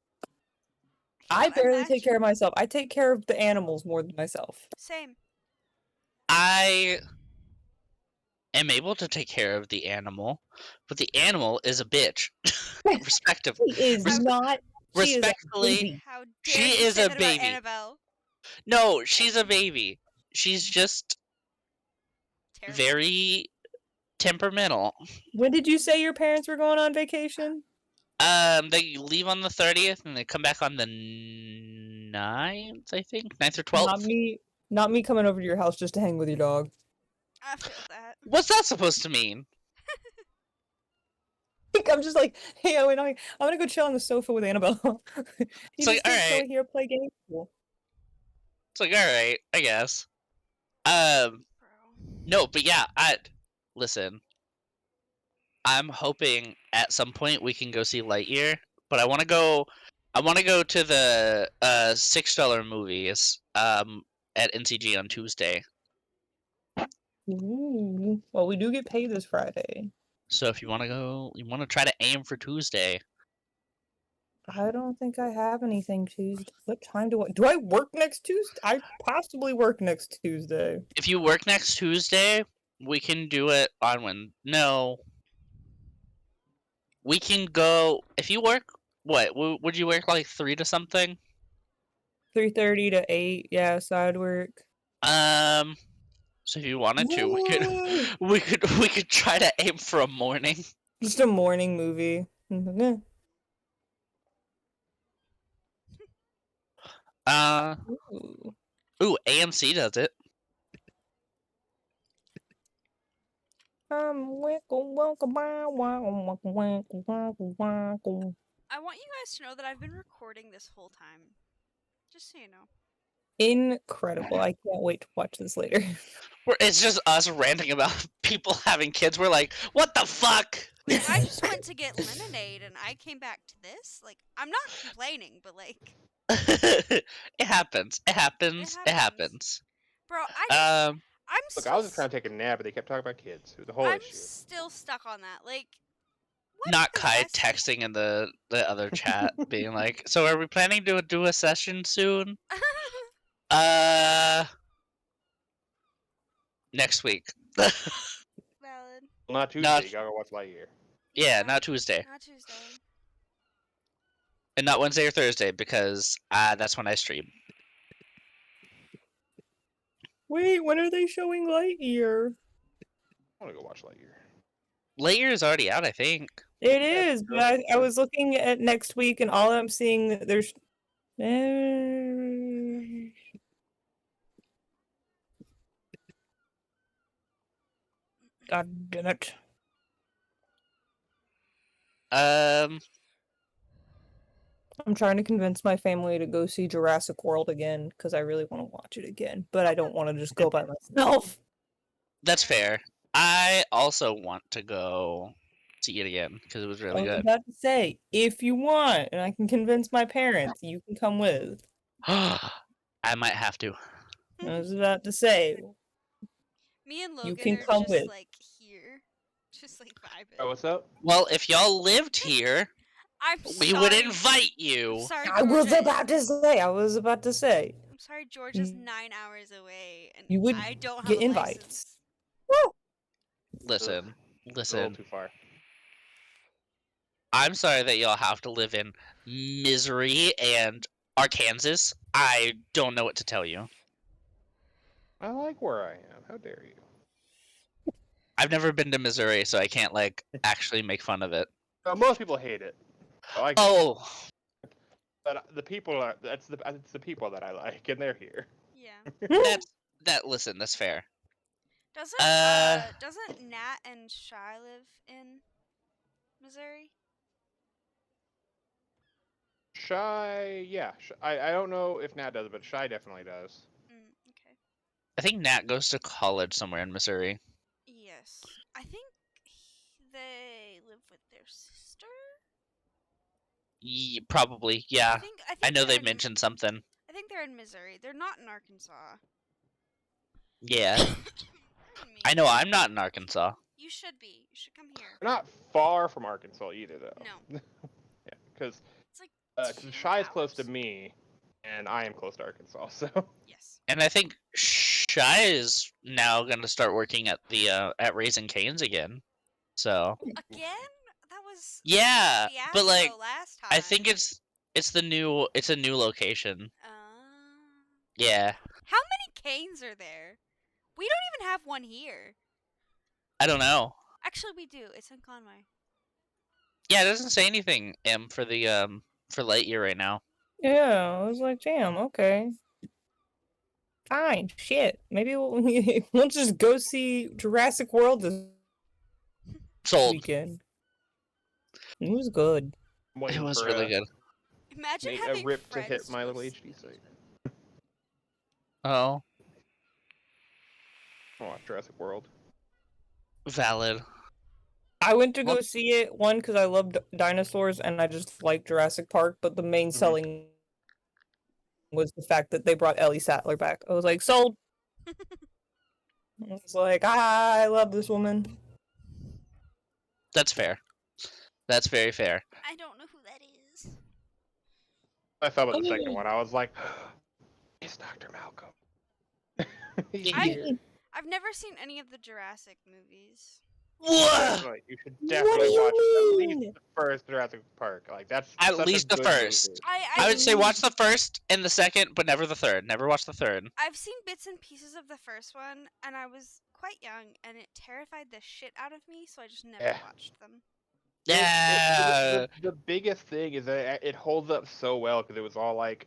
I Can't barely take care of imagine. myself. I take care of the animals more than myself. Same. I am able to take care of the animal, but the animal is a bitch. Respectively. She is Res- not. She is a respectfully, baby. How dare She you is say a that baby. about Annabelle? No, she's a baby. She's just Terrible. very temperamental. When did you say your parents were going on vacation? They leave on the 30th and they come back on the 9th, I think. 9th or 12th. Not me coming over to your house just to hang with your dog. I feel that. What's that supposed to mean? I'm just like, hey, I'm gonna go chill on the sofa with Annabelle. You It's like, just gonna chill alright. here, play games. Cool. It's like, alright, I guess. Bro. No, but yeah, listen. I'm hoping at some point we can go see Lightyear, but I want to go to the $6 movies at NCG on Tuesday. Ooh. Well, we do get paid this Friday. So if you want to go, you want to try to aim for Tuesday. I don't think I have anything Tuesday. What time do I work next Tuesday? I possibly work next Tuesday. If you work next Tuesday, we can do it on when. No. We can go if you work. What would you work like 3 to something? 3:30 to 8. Yeah, side work. So if you wanted to, Woo! we could try to aim for a morning. Just a morning movie. Mhm. Ooh. AMC does it. I want you guys to know that I've been recording this whole time. Just so you know. Incredible. I can't wait to watch this later. It's just us ranting about people having kids. We're like, what the fuck? Like, I just went to get lemonade and I came back to this. Like, I'm not complaining, but like, It happens. It happens. It happens. happens. bro, I'm Look, still, I was just trying to take a nap, but they kept talking about kids. It was the whole I'm issue. still stuck on that. Like, what Not Kai possesses- texting in the other chat, being like, "So are we planning to do a session soon?" Next week. Well, not Tuesday. Not- You gotta go watch Lightyear. Yeah, not Tuesday. Not Tuesday. And not Wednesday or Thursday, because that's when I stream. Wait, when are they showing Lightyear? I wanna go watch Lightyear. Lightyear is already out, I think. It Yeah, is, true. but I was looking at next week, and all I'm seeing there's. God damn it! Um, I'm trying to convince my family to go see Jurassic World again because I really want to watch it again, but I don't want to just go by myself. that's fair. I also want to go see it again because it was I really was good. about to say, if you want, and I can convince my parents, you can come with. I might have to. I was about to say, Me and You Logan can are come just with. like here, just like vibing. Oh, what's up? Well, if y'all lived here, I'm we sorry. would invite I'm you. sorry, I was Georgia. about to say, I'm sorry, Georgia's Mm. 9 hours away, and You would I don't have get a invites. license. Listen, It's a listen. little too far. I'm sorry that y'all have to live in Missouri and Arkansas. I don't know what to tell you. I like where I am. How dare you? I've never been to Missouri, so I can't like actually make fun of it. Most people hate it. I like it, Oh, but the people are. It's the people that I like, and they're here. Yeah. listen, that's fair. Doesn't Nat and Shy live in Missouri? Shy, yeah. I don't know if Nat does, but Shy definitely does. Okay. I think Nat goes to college somewhere in Missouri. Yes. I think they live with their sister. Probably, yeah. I think I know they're they in- mentioned something. I think they're in Missouri. They're not in Arkansas. Yeah, Pardon me. I know. I'm not in Arkansas. You should be. You should come here. We're not far from Arkansas either, though. No. Yeah, because It's like 2 Shy is close to hours. me, and I am close to Arkansas. So Yes. And I think Shy is now going to start working at the at Raising Cane's again. So Again? That was yeah, fiasco but like last time. I think it's a new location. Uh, Yeah, how many canes are there? We don't even have one here. I don't know. Actually, we do. It's in Conway. Yeah, it doesn't say anything for the for Lightyear right now. Yeah, I was like, damn, okay. Fine, shit. Maybe we'll just go see Jurassic World this Sold. weekend. It was good. I'm waiting It was for really good. Imagine a having rip to friends hit my little just- HD site. Oh, I watch Jurassic World. valid. I went to go Well- see it, one, because I loved dinosaurs and I just like Jurassic Park, but the main selling was the fact that they brought Ellie Sattler back. I was like, sold. I was like, I love this woman. That's fair. That's very fair. I don't know who that is. I thought about the second Oh. one. I was like, it's Dr. Malcolm. He's I- here. I've never seen any of the Jurassic movies. What? Definitely, you should definitely you watch at mean? least the first Jurassic Park. Like that's At such a least the good first. movie. I would say watch the first and the second, but never the third. Never watch the third. I've seen bits and pieces of the first one, and I was quite young, and it terrified the shit out of me, so I just never Yeah. watched them. Yeah. The biggest thing is that it holds up so well because it was all like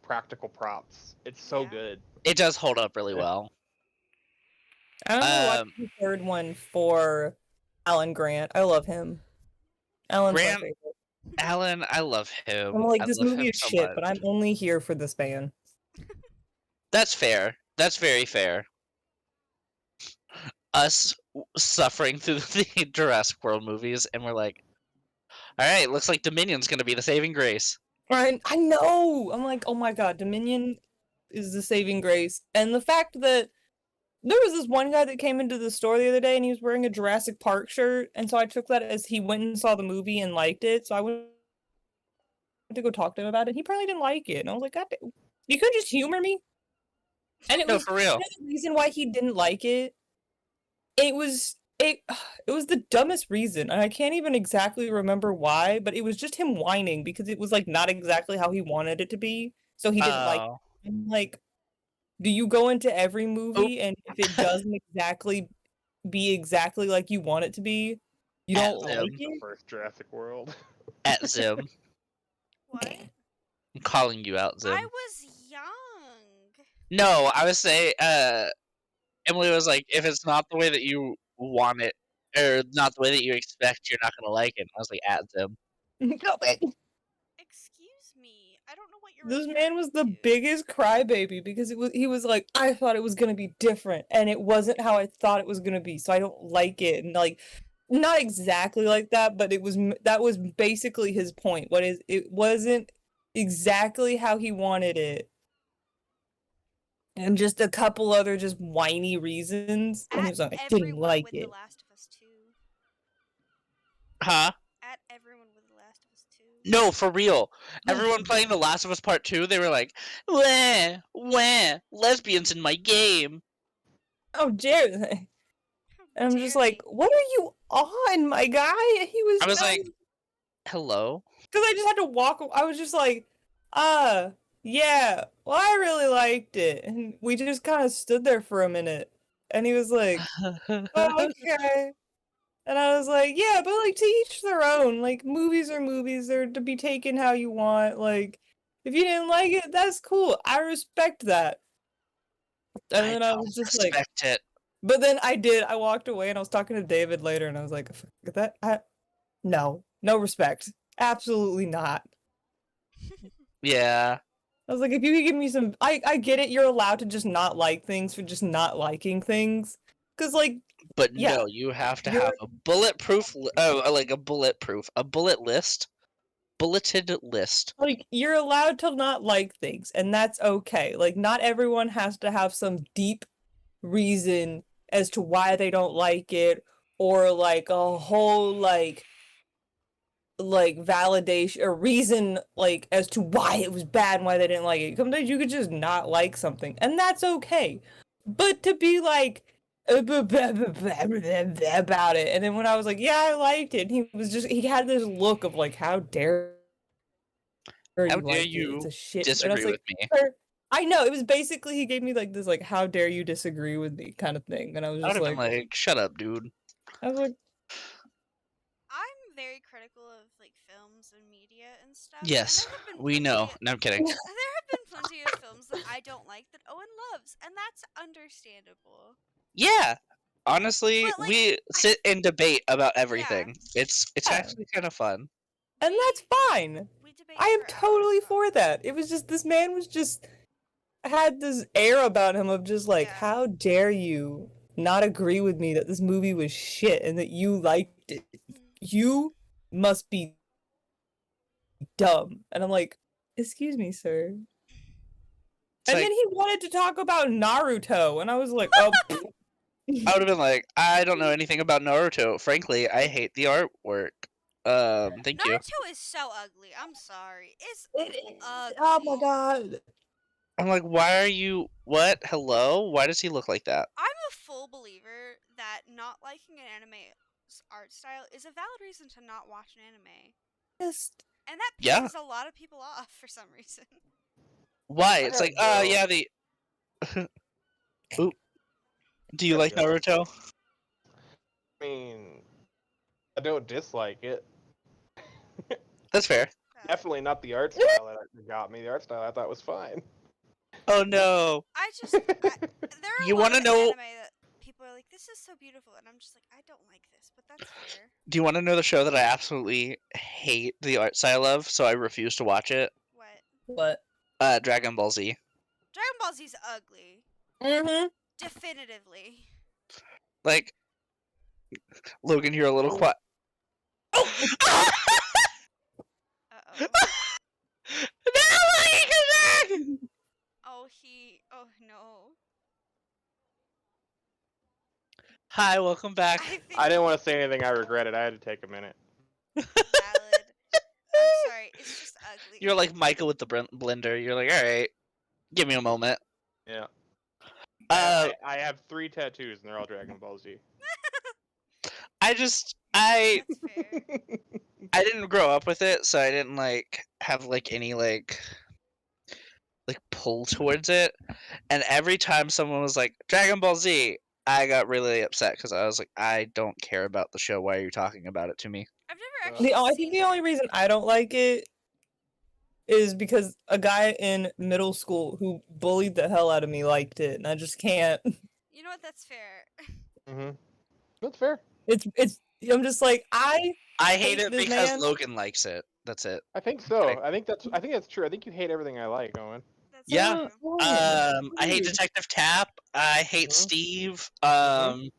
practical props. It's so Yeah. good. It does hold up really well. I only watched the third one for Alan Grant. I love him. Alan's Grant- my favorite. Alan, I love him. I'm like, I this love movie him is so shit, but much. I'm only here for this man. That's fair. That's very fair. Us suffering through the Jurassic World movies, and we're like, all right, looks like Dominion's gonna be the saving grace. I know! I'm like, oh my god, Dominion is the saving grace. And the fact that there was this one guy that came into the store the other day and he was wearing a Jurassic Park shirt, and so I took that as he went and saw the movie and liked it, so I went to go talk to him about it. He probably didn't like it, and I was like, God, you could just humor me? And it No, was for real. the reason why he didn't like it. It was It was the dumbest reason, and I can't even exactly remember why, but it was just him whining because it was like not exactly how he wanted it to be, so he didn't like. Oh. I'm like, do you go into every Oop. movie and if it doesn't exactly be exactly like you want it to be, you At don't Zim. like The it? first Jurassic World. At Zim. What? I'm calling you out, Zim. I was young. No, I was saying, Emily was like, if it's not the way that you want it, or not the way that you expect, you're not gonna like it. And I was like, at Zim. No, but Excuse me. I don't know what you're this referring man was the to. biggest crybaby because he was like, I thought it was gonna be different, and it wasn't how I thought it was gonna be, so I don't like it. And like, not exactly like that, but that was basically his point. It wasn't exactly how he wanted it, and just a couple other just whiny reasons. And he was like, I didn't Everyone like with it. The Last of Us 2. Huh? At everyone with The Last of Us 2. No, for real. Everyone playing The Last of Us Part 2, they were like, wah, lesbians in my game. Oh, dare they? And I'm just dare like, they? what are you on, my guy? He was. I was like, hello? Because I just had to walk. I was just like, yeah. Well, I really liked it, and we just kind of stood there for a minute, and he was like, oh, okay. And I was like, yeah, but like to each their own. Like movies are movies; they're to be taken how you want. Like if you didn't like it, that's cool. I respect that. And then I was just like, respect it. but then I did. I walked away, and I was talking to David later, and I was like, that. No respect. Absolutely not. Yeah. I was like, if you could give me some, I get it. You're allowed to just not like things for just not liking things, because like, But yeah, no, you have to have a bulletproof, a bulleted list. like you're allowed to not like things, and that's okay. Like, not everyone has to have some deep reason as to why they don't like it, or like a whole like validation or reason like as to why it was bad and why they didn't like it. Sometimes you could just not like something, and that's okay. But to be like about it, and then when I was like, yeah, I liked it, he had this look of like, how dare you How like dare it? you It's a shit. And I was disagree like, with me? sir, I know, it was basically he gave me like this like, how dare you disagree with me kind of thing, and I was I would just have been like, shut up, dude. I was like, I'm very critical of like films and media and stuff. Yes, and there have been we know. No, I'm kidding. And there have been plenty of films that I don't like that Owen loves, and that's understandable. Yeah. Honestly, But, like, we sit and debate about everything. It's Yeah. actually kind of fun. and that's fine. We debate I am for totally hours about for that. It was just this man was just had this air about him of just like, Yeah. how dare you not agree with me that this movie was shit and that you liked it? You must be dumb. And I'm like, excuse me, sir. It's And like, then he wanted to talk about Naruto, and I was like, oh. I would have been like, I don't know anything about Naruto. Frankly, I hate the artwork. Thank you. Naruto is so ugly. I'm sorry. It's ugly. Oh my god. I'm like, why are you? What? Hello? Why does he look like that? I'm a full believer that not liking an anime's art style is a valid reason to not watch an anime. Just And that Yeah. pisses a lot of people off for some reason. Why? It's like, yeah, the. Oop. Do you There we like go. Naruto? I mean, I don't dislike it. That's fair. Definitely not the art style that got me. The art style I thought was fine. Oh no. There are You a lot wanna of know- anime that people are like, this is so beautiful, and I'm just like, I don't like this, but that's fair. Do you want to know the show that I absolutely hate the art style of, so I refuse to watch it? What? what? Dragon Ball Z. Dragon Ball Z's ugly. Mm-hmm. Definitively. Like, Logan, you're a little quiet. Uh-oh. Oh no. Hi, welcome back. I think I didn't want to say anything I regretted. I had to take a minute. it's valid. I'm sorry, it's just ugly. You're like Michael with the blender. You're like, all right, give me a moment. Yeah. Uh, I have 3 tattoos and they're all Dragon Ball Z. That's fair. I didn't grow up with it, so I didn't have any pull towards it. And every time someone was like Dragon Ball Z, I got really upset because I was like, I don't care about the show. Why are you talking about it to me? I've never actually I seen think the it. only reason I don't like it is because a guy in middle school who bullied the hell out of me liked it, and I just can't. You know what? That's fair. That's fair. I'm just like I hate it this because man. Logan likes it. That's it. I think so. I think that's true. I think you hate everything I like, Owen. That's Yeah. true. I hate Detective Tap. I hate Mhm. Steve. Mhm.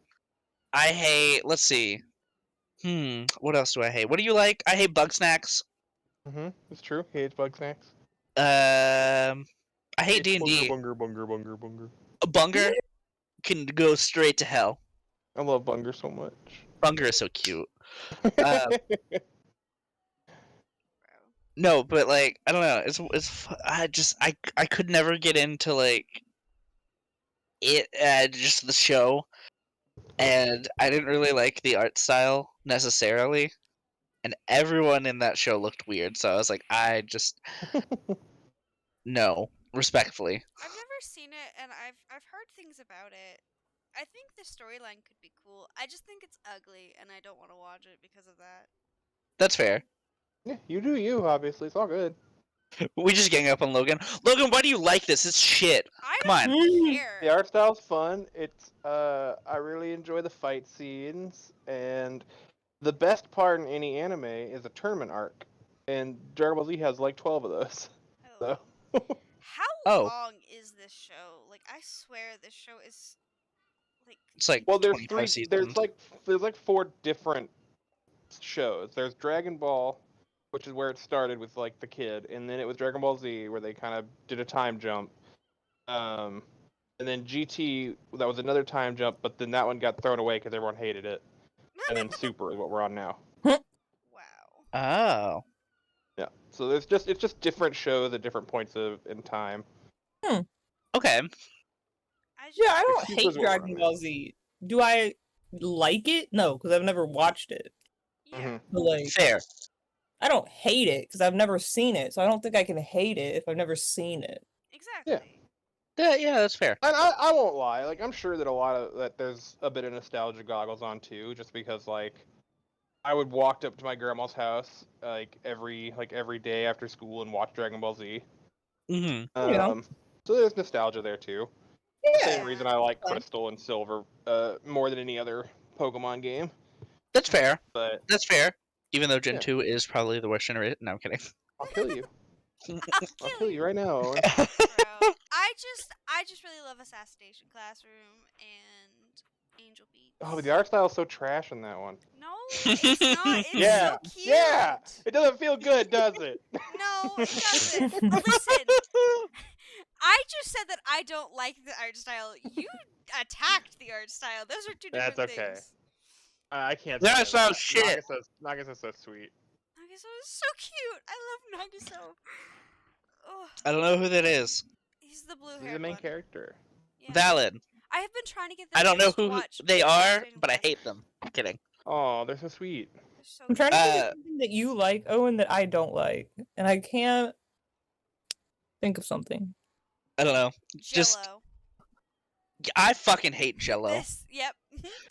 I hate. Let's see. What else do I hate? What do you like? I hate Bug Snacks. It's true. He hates bug snacks. I hate D and D. Bunger. A Bunger can go straight to hell. I love Bunger so much. Bunger is so cute. Bro. No, but I don't know. I could never get into it just the show, and I didn't really like the art style necessarily, and everyone in that show looked weird. So I was like, I just no, respectfully. I've never seen it, and I've heard things about it. I think the storyline could be cool. I just think it's ugly, and I don't want to watch it because of that. That's fair. Yeah, you do you. Obviously, it's all good. We just gang up on Logan. Logan, why do you like this? It's shit. I Come on. don't care. The art style's fun. It's I really enjoy the fight scenes, and the best part in any anime is a tournament arc, and Dragon Ball Z has like 12 of those. Oh. So How Oh. long is this show? I swear this show is It's like well, there's 25 seasons. there's like 4 different shows. There's Dragon Ball, which is where it started with the kid, and then it was Dragon Ball Z where they kind of did a time jump. And then GT, that was another time jump, but then that one got thrown away because everyone hated it. And then Super is what we're on now. wow. Oh. Yeah. So it's just different shows at different points in time. Okay. I don't Super's hate what we're Dragon on Ball now. Z. Do I like it? No, because I've never watched it. Yeah. But Fair. I don't hate it because I've never seen it, so I don't think I can hate it if I've never seen it. Exactly. Yeah, that's fair. And I won't lie, I'm sure that there's a bit of nostalgia goggles on too, just because I would walk up to my grandma's house every day after school and watch Dragon Ball Z. Mm-hmm. Yeah. So there's nostalgia there too. Same reason I like fun. Crystal and Silver more than any other Pokemon game. That's fair. But That's fair. Even though Gen Yeah. 2 is probably the worst generation. No, I'm kidding. I'll kill you. I'll I'll kill you right now, Owen. Bro. I just really love Assassination Classroom and Angel Beats. Oh, but the art style's so trash in that one. No, it's not. It's Yeah, so cute. yeah. It doesn't feel good, does it? No, it doesn't. Listen, I just said that I don't like the art style. You attacked the art style. Those are two different That's okay. things. I can't. That say sounds shit. Nagasa's so sweet. Nagaso is so cute. I love Nagaso. Oh, I don't know who that is. he's the blue He's hair the main one. character. Yeah. Valid. I have been trying to get the I don't know kids to who watch they are, Assassination but I Classroom. hate them. I'm kidding. Oh, they're so sweet. They're so I'm trying to think Uh, of something that you like, Owen, that I don't like, and I can't think of something. I don't know. Just Jello. I fucking hate Jello. Yep.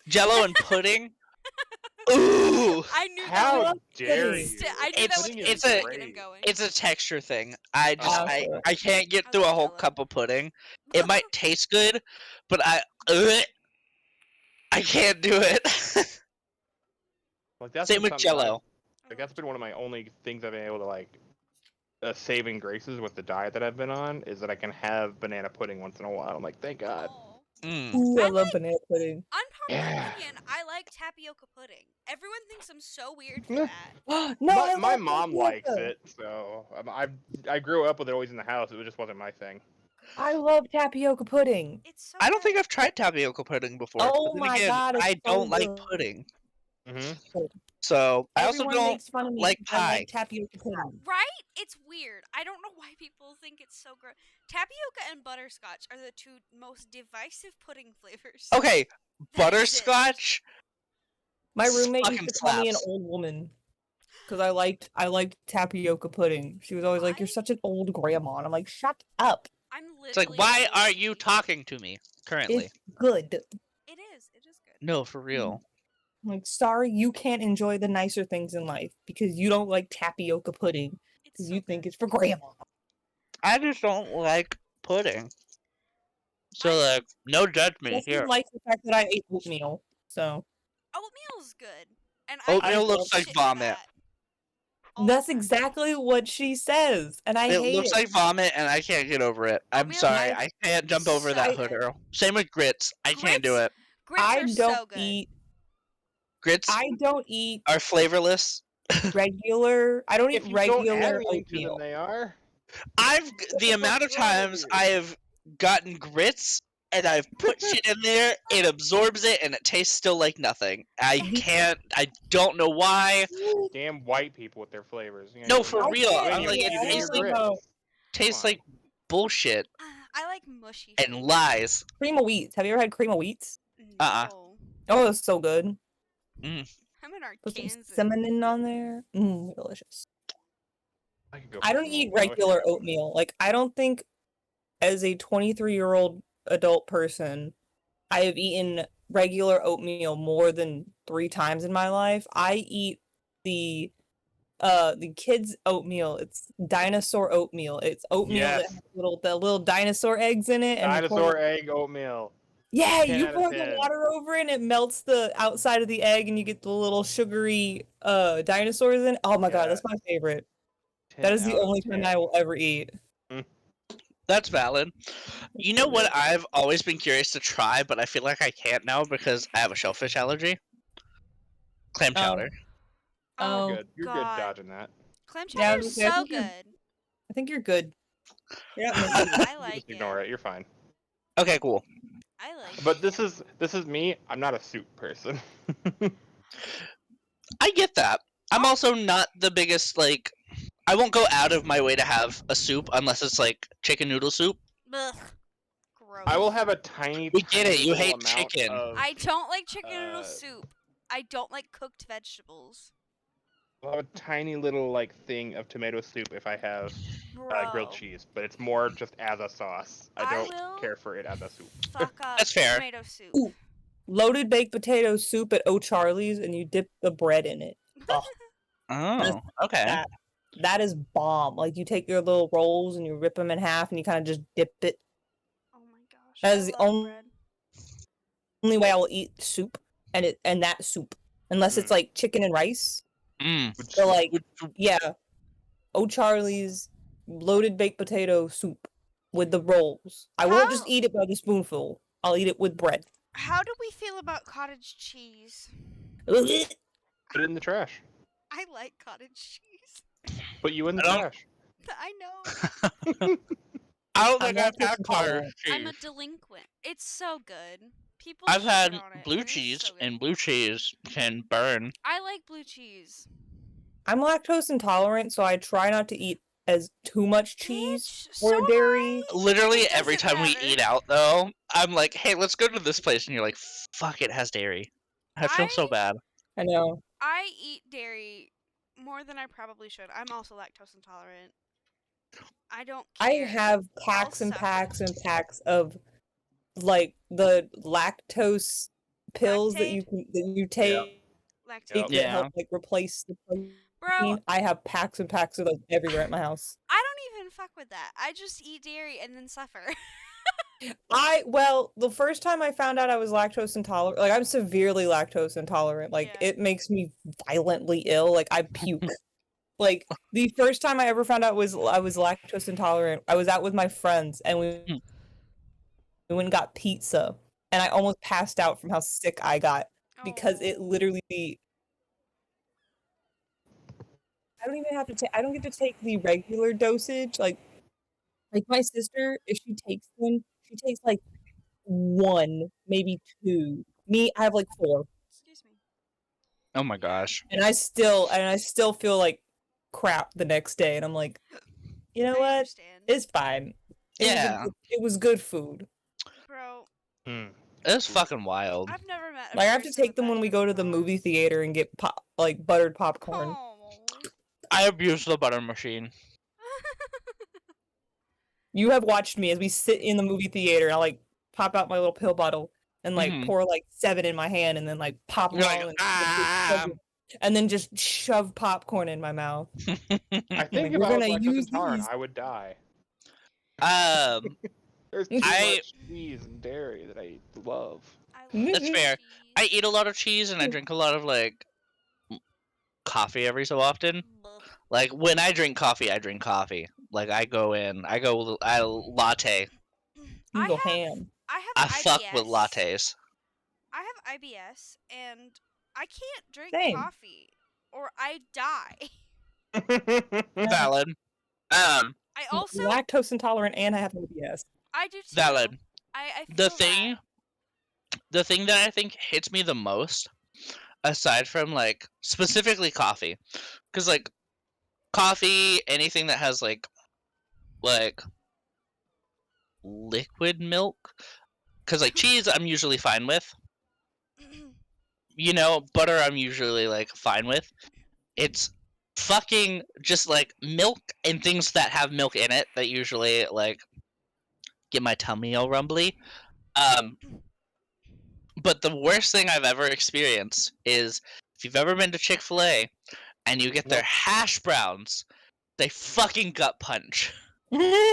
Jello and pudding. Ooh. I knew that How would. dare you? I knew that would Pudding is instantly get him great. going. It's a texture thing. I just Oh. I can't get I through a love whole Jell-O. cup of pudding. It might taste good, but I can't do it. That's Same been with something Jello. that's been one of my only things I've been able to saving graces with the diet that I've been on is that I can have banana pudding once in a while. I'm like, thank God. Aw. Mm. Ooh, I I love like- banana pudding. Unpopular Yeah. opinion, I like tapioca pudding. Everyone thinks I'm so weird for Yeah. that. No, I my love mom likes tapioca. it, so I grew up with it always in the house. It just wasn't my thing. I love tapioca pudding. It's so I don't think good. I've tried tapioca pudding before. Oh but then my again, God, it's I so don't like good. pudding. Mm-hmm. So I also Everyone don't makes fun of me like because I pie. like tapioca pudding. Right? It's weird. I don't know why people think it's so gross. Tapioca and butterscotch are the two most divisive pudding flavors. Okay, that exist. butterscotch My roommate Fucking used to call me an slaps. old woman because I liked tapioca pudding. She was always like, "You're I- such an old grandma," and I'm like, "Shut up! I'm It's like, literally. why are you OCD. talking to me currently? It's good." It is. It is good. No, for real. I'm like, sorry, you can't enjoy the nicer things in life because you don't like tapioca pudding It's because so you think good. it's for grandma. I just don't like pudding. So, I- like, no judgment Justin here. likes the fact that I ate oatmeal, so Oatmeal's good, and Oatmeal I looks eat like shit vomit. that all the that's time. exactly what she says, and I It hate looks it. like vomit, and I can't get over it. I'm Oatmeal sorry, is I can't jump over that so hood, good. Earl. Same with grits. I can't do it. Grits I are don't so good. eat. Grits I don't eat are flavorless. regular. I don't eat If you don't add regular anything to them, oatmeal. they are. The amount of fuck's wrong with times you? I have gotten grits and I've put shit in there, it absorbs it and it tastes still like nothing. I don't know why. Damn white people with their flavors. You No, know, for I real. can't- I'm like, yeah, it I don't tastes know like how- tastes Come like bullshit I like mushy. and flavors. lies. cream of wheat. Have you ever had cream of wheats? Uh-uh. No. Oh, it's so good. I'm in Put some Arkansas. cinnamon on there. Delicious. I could go I for don't some eat oatmeal if regular you're having- oatmeal. Like, I don't think as a 23-year-old adult person, I have eaten regular oatmeal more than 3 times in my life. I eat the kids oatmeal. It's dinosaur oatmeal. It's oatmeal that Yes. has the little dinosaur eggs in it and you pour Dinosaur egg oatmeal. yeah, 10 you out of pour the 10. water over it and it melts the outside of the egg and you get the little sugary dinosaurs in it. Oh my god, that's my favorite. 10 That is the out of only kind 10. I will ever eat. That's valid. You know what I've always been curious to try, but I feel like I can't now because I have a shellfish allergy? Clam chowder. Oh, You're good. You're good God. dodging that. Clam Yeah, I chowder was is gonna say, I so think you're- good. I think you're good. You're not missing it. I You like just it. ignore it. You're fine. Okay, cool. I like But it. this is me. I'm not a soup person. I get that. I'm also not the biggest, like, I won't go out of my way to have a soup unless it's like chicken noodle soup. Ugh. Gross. I will have a tiny. We get it, you little hate amount chicken. Of, I don't like chicken noodle uh, soup. I don't like cooked vegetables. I'll have a tiny little like thing of tomato soup if I have Bro. grilled cheese, but it's more just as a sauce. I I don't will- care for it as a soup. Fuck up That's fair. tomato soup. Ooh. Loaded baked potato soup at O'Charlie's and you dip the bread in it. Oh, Oh, okay. that is bomb. Like you take your little rolls and you rip them in half and you kind of just dip it. Oh my gosh. That I is the love only- bread. Only way I will eat soup and that soup. Unless it's like chicken and rice. Mm. So like yeah. O'Charlie's loaded baked potato soup with the rolls. I won't just How- eat it by the spoonful. I'll eat it with bread. How do we feel about cottage cheese? Put it in the trash. I like cottage cheese. Put you in the I don't- trash. I know. I don't I'm think I've lactose had cottage intolerant. I'm a cheese. delinquent. It's so good. People I've shit had on it, blue and it's cheese, so good. and blue cheese can burn. I like blue cheese. I'm lactose intolerant, so I try not to eat as too much cheese Bitch, or so am dairy. Literally It every doesn't time we matter. eat out, though, I'm like, "Hey, let's go to this place," and you're like, "Fuck, it has dairy." I feel so bad. I know. I eat dairy more than I probably should. I'm also lactose intolerant. I don't I care. have packs and suffer. packs and packs of like the lactose pills that you take Lactate. that Yeah. help like replace the Bro, protein. I have packs and packs of those everywhere at my house. I don't even fuck with that. I just eat dairy and then suffer. Well, the first time I found out I was lactose intolerant, like I'm severely lactose intolerant. Like Yeah. it makes me violently ill. Like I puke. Like the first time I ever found out I was lactose intolerant, I was out with my friends and we went and got pizza, and I almost passed out from how sick I got because it Oh. literally. I don't even have to take. I don't get to take the regular dosage. Like my sister, if she takes them, she takes like 1, maybe 2. Me, I have like 4, Excuse me. Oh my gosh. and I still feel like crap the next day, and I'm like, you know I what? understand. It's fine. Yeah. It was good food. Bro, Hmm. It's fucking wild. I've never met. A Like I have to person take with them that when we go to the tolerance. movie theater and get buttered popcorn. Oh. I abuse the butter machine. You have watched me as we sit in the movie theater and I like pop out my little pill bottle and like Mhm. pour like 7 in my hand and then like pop them You're all like, and, ah. and then just shove popcorn in my mouth. I think if We're I was gonna lactose use intolerant, these. I would die. There's too I- much cheese and dairy that I love. I That's love fair. cheese. I eat a lot of cheese and I drink a lot of like coffee every so often. Blech. Like when I drink coffee. Like I latte. You I go have ham. I I have fuck IBS. with lattes. I have IBS and I can't drink Same. coffee or I die. Valid. I also Lactose intolerant and I have IBS. I do too. Valid. I feel The thing that I think hits me the most, aside from like specifically coffee, because like coffee, anything that has like liquid milk, because like cheese I'm usually fine with. You know, butter I'm usually like fine with. It's fucking just like milk and things that have milk in it that usually like get my tummy all rumbly. But the worst thing I've ever experienced is if you've ever been to Chick-fil-A and you get their Nope. hash browns, they fucking gut punch. Mm.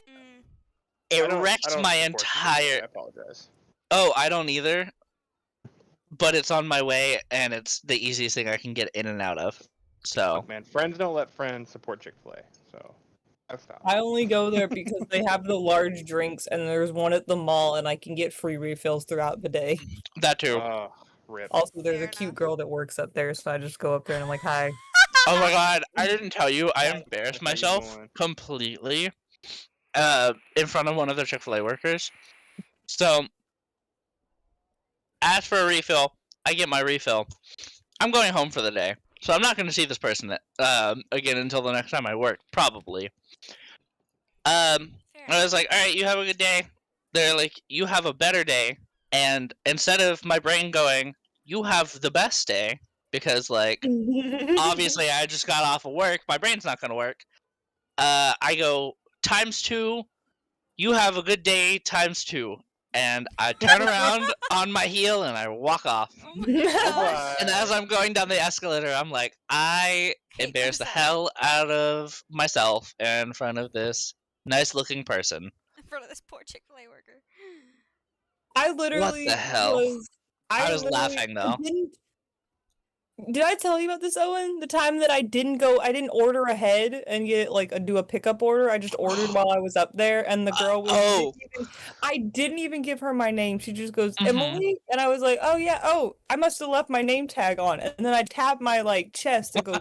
It I don't wrecks support my Chick-fil-A, I entire. apologize. Oh, I don't either. But it's on my way, and it's the easiest thing I can get in and out of. So Look, man, friends don't let friends support Chick-fil-A, so that's not. I only go there because they have the large drinks and there's one at the mall and I can get free refills throughout the day. that too. Rip. Also, there's Fair a cute enough. girl that works up there, so I just go up there and I'm like, hi. Oh my god, I didn't tell you. I How's embarrassed how you myself doing? completely in front of one of the Chick-fil-A workers. So, ask for a refill. I get my refill. I'm going home for the day. So I'm not going to see this person again until the next time I work, probably. Fair I was like, all right, you have a good day. They're like, you have a better day. And instead of my brain going, you have the best day, because like obviously I just got off of work, my brain's not gonna work. I go ×2. You have a good day ×2, and I turn around on my heel and I walk off. Oh my gosh. And as I'm going down the escalator, I'm like, I Hate embarrassed the myself. hell out of myself in front of this nice-looking person. In front of this poor Chick-fil-A worker. I literally hell? was. I was literally laughing, though. Did I tell you about this, Owen? The time that I didn't order ahead and get do a pickup order. I just ordered while I was up there, and the girl was. I didn't even give her my name. She just goes, Mhm. Emily, and I was like, oh yeah, oh, I must have left my name tag on, and then I tapped my chest to go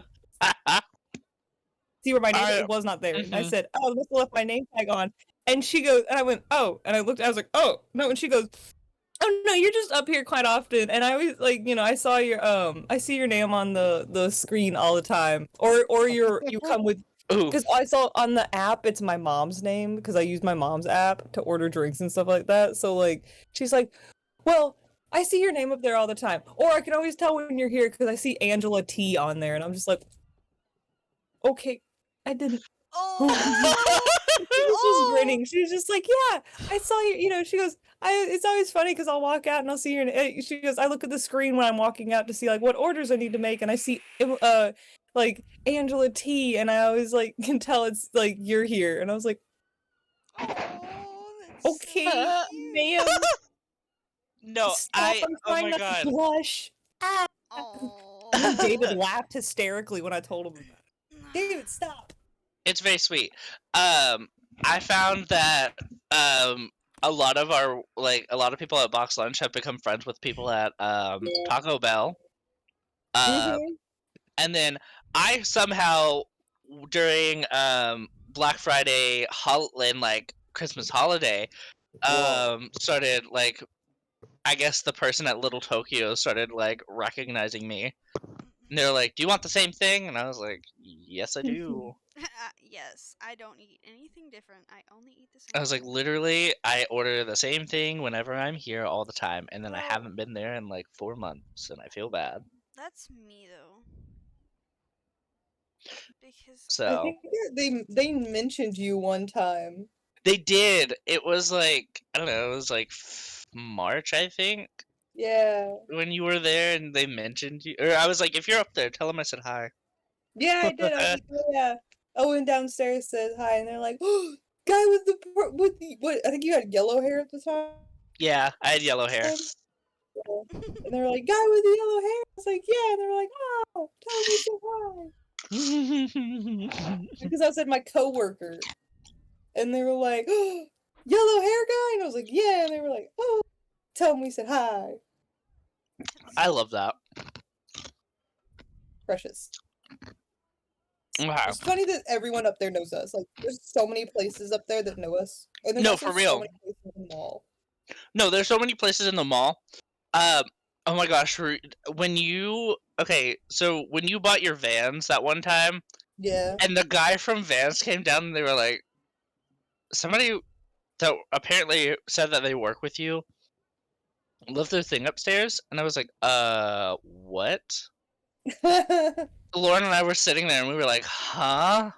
see where my name. It was not there, and I Mhm. said, oh, I must have left my name tag on, and she goes, and I went, oh, and I looked, I was like, oh no, and she goes, oh no, you're just up here quite often, and I always I saw your I see your name on the screen all the time, or you come with, Ooh. because I saw on the app it's my mom's name because I use my mom's app to order drinks and stuff like that. So she's like, well, I see your name up there all the time, or I can always tell when you're here because I see Angela T on there, and I'm just like, okay, I didn't. Oh. She was just grinning. She was just like, yeah, I saw you. She goes, it's always funny because I'll walk out and I'll see her. She goes, I look at the screen when I'm walking out to see what orders I need to make, and I see Angela T, and I always can tell it's you're here, and I was like, Oh, that's okay, so ma'am. No, Stop, I'm oh trying my not god. to blush. Oh. David laughed hysterically when I told him that. David, stop. It's very sweet. I found that a lot of people at Box Lunch have become friends with people at Taco Bell. And then I somehow during Black Friday and Christmas holiday started I guess the person at Little Tokyo started recognizing me. And they're like, "Do you want the same thing?" And I was like, "Yes, I do." Yes, I don't eat anything different. I only eat the same. I was like, thing. literally, I order the same thing whenever I'm here all the time, and then I Well- haven't been there in like 4 months, and I feel bad. That's me though. Because I So think they mentioned you one time. they did. It was like I don't know. It was like March, I think, Yeah. when you were there, and they mentioned you. Or I was like, if you're up there, tell them I said hi. Yeah, I did. I was like, oh yeah. Owen downstairs said hi, and they're like, oh, guy with the what? I think you had yellow hair at the time. Yeah, I had yellow hair. And they were like, guy with the yellow hair. I was like, yeah. And they were like, oh, tell him we said hi. Because I said my coworker, and they were like, oh, yellow hair guy, and I was like, yeah. And they were like, oh, tell him we said hi. I love that. Precious. Wow. It's funny that everyone up there knows us. Like, there's so many places up there that know us. And there's No, also for real. so many places in the mall. No, there's so many places in the mall. Oh my gosh, when you so when you bought your Vans that one time, Yeah. and the guy from Vans came down, and they were like, somebody that apparently said that they work with you left their thing upstairs, and I was like, what? Lauren and I were sitting there, and we were like, huh?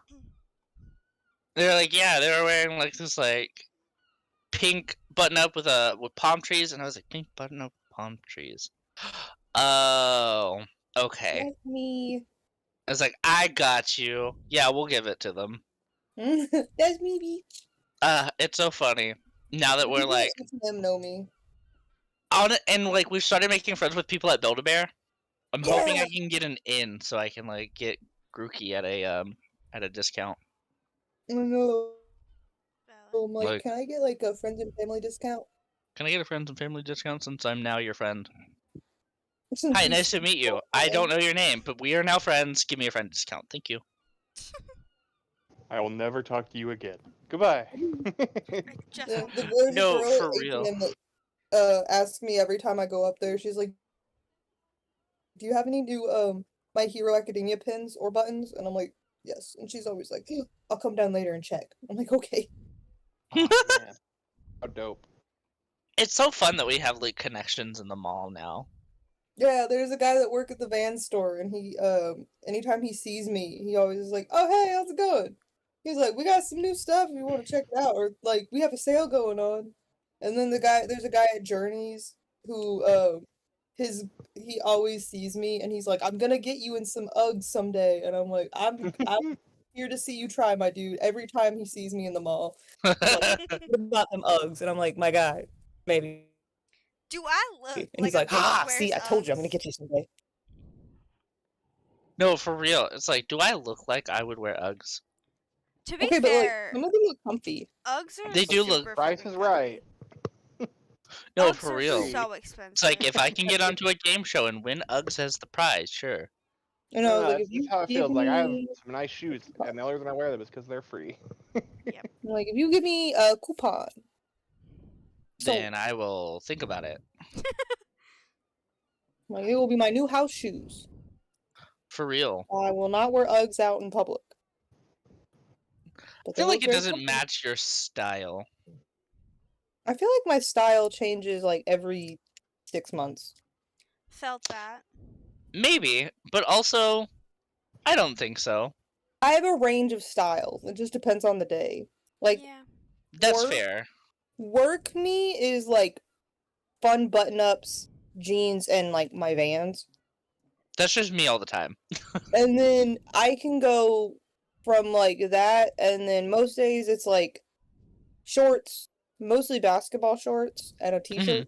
They were like, yeah, they were wearing like this like pink button up with palm trees, and I was like, pink button up with palm trees. Oh, okay. That's me. I was like, I got you. Yeah, we'll give it to them. That's me, bitch. It's so funny now that we're People like at H&M know me. on it, and like we've started making friends with people at Build-A-Bear. I'm hoping I Yeah. can get an in so I can like get Grookey at a discount. I know. valid. I'm like, Like- can I get like a friends and family discount? Can I get a friends and family discount since I'm now your friend? Since Hi, we nice to meet you. I don't know your name, but we are now friends. Give me a friend discount. Thank you. I will never talk to you again. Goodbye. I just The, won't the, talk there's a No, girl for at real. H&M that asks me every time I go up there. She's like, "Do you have any new My Hero Academia pins or buttons?" And I'm like, "Yes." And she's always like, "I'll come down later and check." I'm like, "Okay." Oh, man. How dope. It's so fun that we have like connections in the mall now. Yeah, there's a guy that work at the van store, and he anytime he sees me, he always is like, "Oh hey, how's it going?" He's like, "We got some new stuff if you want to check it out," or like, "We have a sale going on." And then there's a guy at Journeys who he always sees me, and he's like, "I'm gonna get you in some Uggs someday," and I'm like, "I'm here to see you try, my dude." Every time he sees me in the mall, like, "What about them Uggs?" And I'm like, "My guy, maybe." Do I look And like he's a like, bitch who "Ah, wears see, I told you, I'm gonna Uggs? get you someday." No, for real. It's like, do I look like I would wear Uggs? To be Okay, but like fair, some of them look comfy. Uggs are They do look- super Price fucking is right. No, Uggs for are real. so Free. expensive. It's like if I can get onto a game show and win Uggs as the prize, sure. You know, like That's if you how it give feels. Like I have me, some nice shoes, and the only reason I wear them is because they're free. like if you give me a coupon, so Then I will think about it. like it will be my new house shoes. For real. I will not wear Uggs out in public. I But they feel look like it very doesn't comfy. match your style. I feel like my style changes like every 6 months. Felt that. Maybe, but also, I don't think so. I have a range of styles. It just depends on the day. Like Yeah. That's Work- fair. work me is like fun button ups, jeans, and like my Vans. That's just me all the time. And then I can go from like that, and then most days it's like shorts, mostly basketball shorts, and a t-shirt.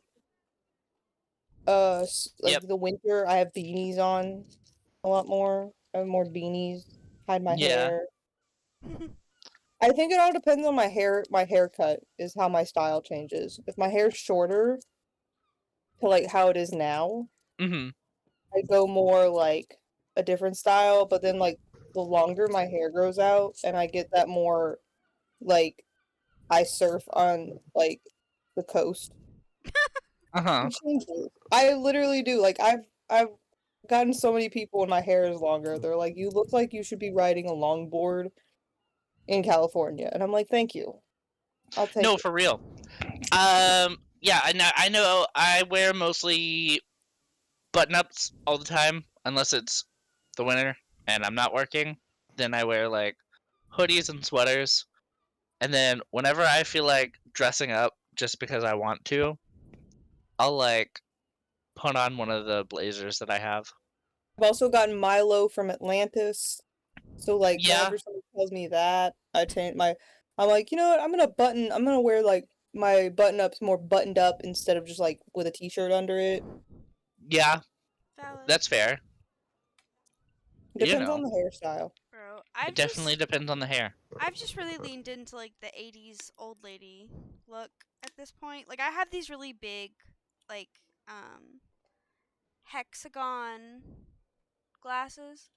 Like Yep. the winter, I have beanies on a lot more. I have more beanies, hide my Yeah. hair. I think it all depends on my hair. My haircut is how my style changes. If my hair's shorter to like how it is now, Mm-hmm. I go more like a different style, but then like the longer my hair grows out and I get that more like I surf on like the coast. Uh-huh. It changes. I literally do. Like I've gotten so many people when my hair is longer. They're like, "You look like you should be riding a longboard in California, and I'm like, thank you. I'll take No, it. for real. Yeah, I know I wear mostly button-ups all the time, unless it's the winter and I'm not working. Then I wear like hoodies and sweaters. And then whenever I feel like dressing up just because I want to, I'll like put on one of the blazers that I have. I've also gotten Milo from Atlantis, so like Yeah, whenever somebody tells me that, I'm like, you know what? I'm gonna wear like my button-ups more buttoned up instead of just like with a t-shirt under it. yeah, Valid. that's fair. You Depends know, on the hairstyle. Bro, it definitely depends on the hair. I've just really leaned into like the 80s old lady look at this point. Like I have these really big like hexagon glasses.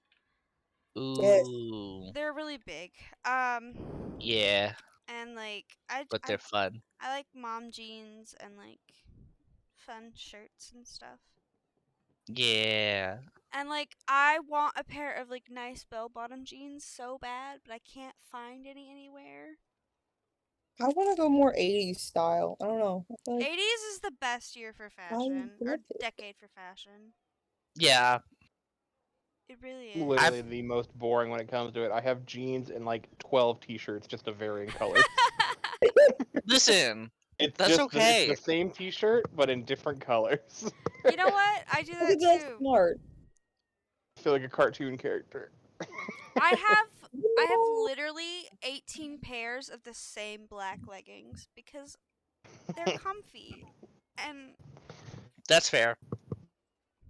Yes. Ooh, They're really big. Um yeah, and like I but I they're fun. I like mom jeans and like fun shirts and stuff. Yeah. And like I want a pair of like nice bell-bottom jeans so bad, but I can't find any anywhere. I want to go more 80s style. I don't know. I feel like 80s is the best year for I fashion or love it. decade for fashion. Yeah, It really is. Literally the most boring when it comes to it. I have jeans and like 12 t-shirts, just of varying colors. listen, It's that's just okay. it's the same t-shirt, but in different colors. You know what? I do Look that at that too. smart. I feel like a cartoon character. I have literally 18 pairs of the same black leggings because they're comfy. And That's fair.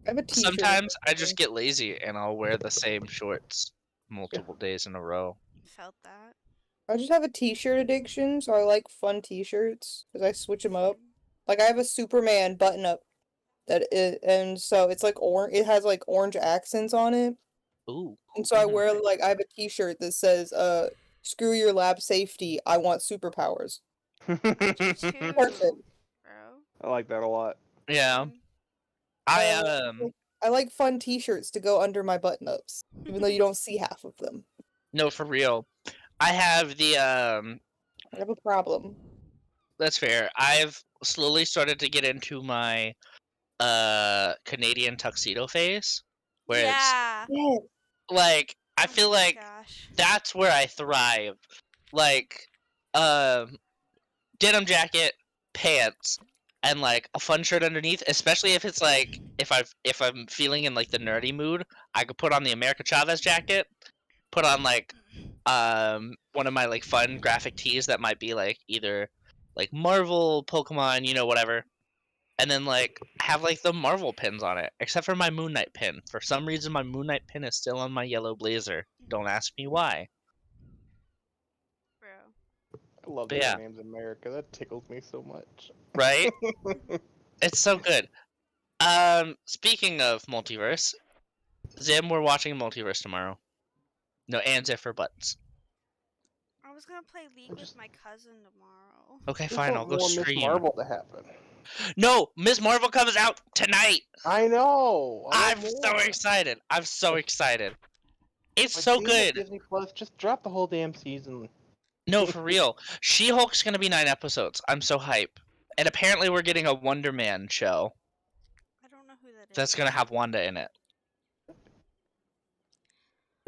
I have a t-shirt. Sometimes I just get lazy and I'll wear the same shorts multiple days in a row. felt that. I just have a t-shirt addiction, so I like fun t-shirts because I switch them up. Like I have a Superman button-up and so it's like orange. It has like orange accents on it, Ooh. and so I Mhm. wear like I have a t-shirt that says "Screw your lab safety. I want superpowers." I do too, Perfect. bro. I like that a lot. Yeah. Same. I like fun t-shirts to go under my button-ups, even though you don't see half of them. No, for real. I have the I have a problem. that's fair. I've slowly started to get into my Canadian tuxedo phase where Yeah. Yeah. it's like I Oh feel my like gosh. that's where I thrive. Like denim jacket, pants, and like a fun shirt underneath, especially if it's like if I'm feeling in like the nerdy mood, I could put on the America Chavez jacket, put on like one of my like fun graphic tees that might be like either like Marvel, Pokemon, whatever. And then like have like the Marvel pins on it, except for my Moon Knight pin. For some reason my Moon Knight pin is still on my yellow blazer. Don't ask me why. Bro. I love But that yeah, your name's America. That tickles me so much. right? It's so good. Speaking of multiverse, Zim, we're watching Multiverse tomorrow. No ands if or buts. I was gonna play League just- with my cousin tomorrow. Okay, I just fine, I'll want go more Miss stream. Marvel to happen. No, Ms. Marvel comes out tonight. I know. I I'm want so more. excited. I'm so excited. It's Like, so damn it, good. Disney Plus, just drop the whole damn season. No, for real. She-Hulk's gonna be 9 episodes. I'm so hype. And apparently we're getting a Wonder Man show I don't know who that that's is. gonna have Wanda in it.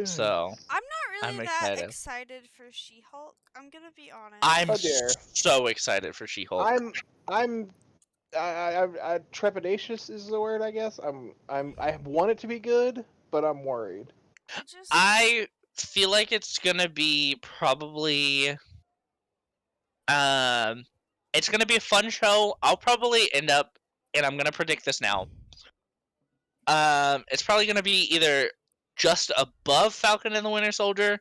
So I'm not really I'm that excited. excited for She-Hulk. I'm gonna be honest. I'm How dare. so excited for She-Hulk. I'm trepidatious is the word, I guess. I want it to be good, but I'm worried. I feel like it's gonna be probably it's gonna be a fun show. I'll probably end up, and I'm gonna predict this now. It's probably gonna be either just above Falcon and the Winter Soldier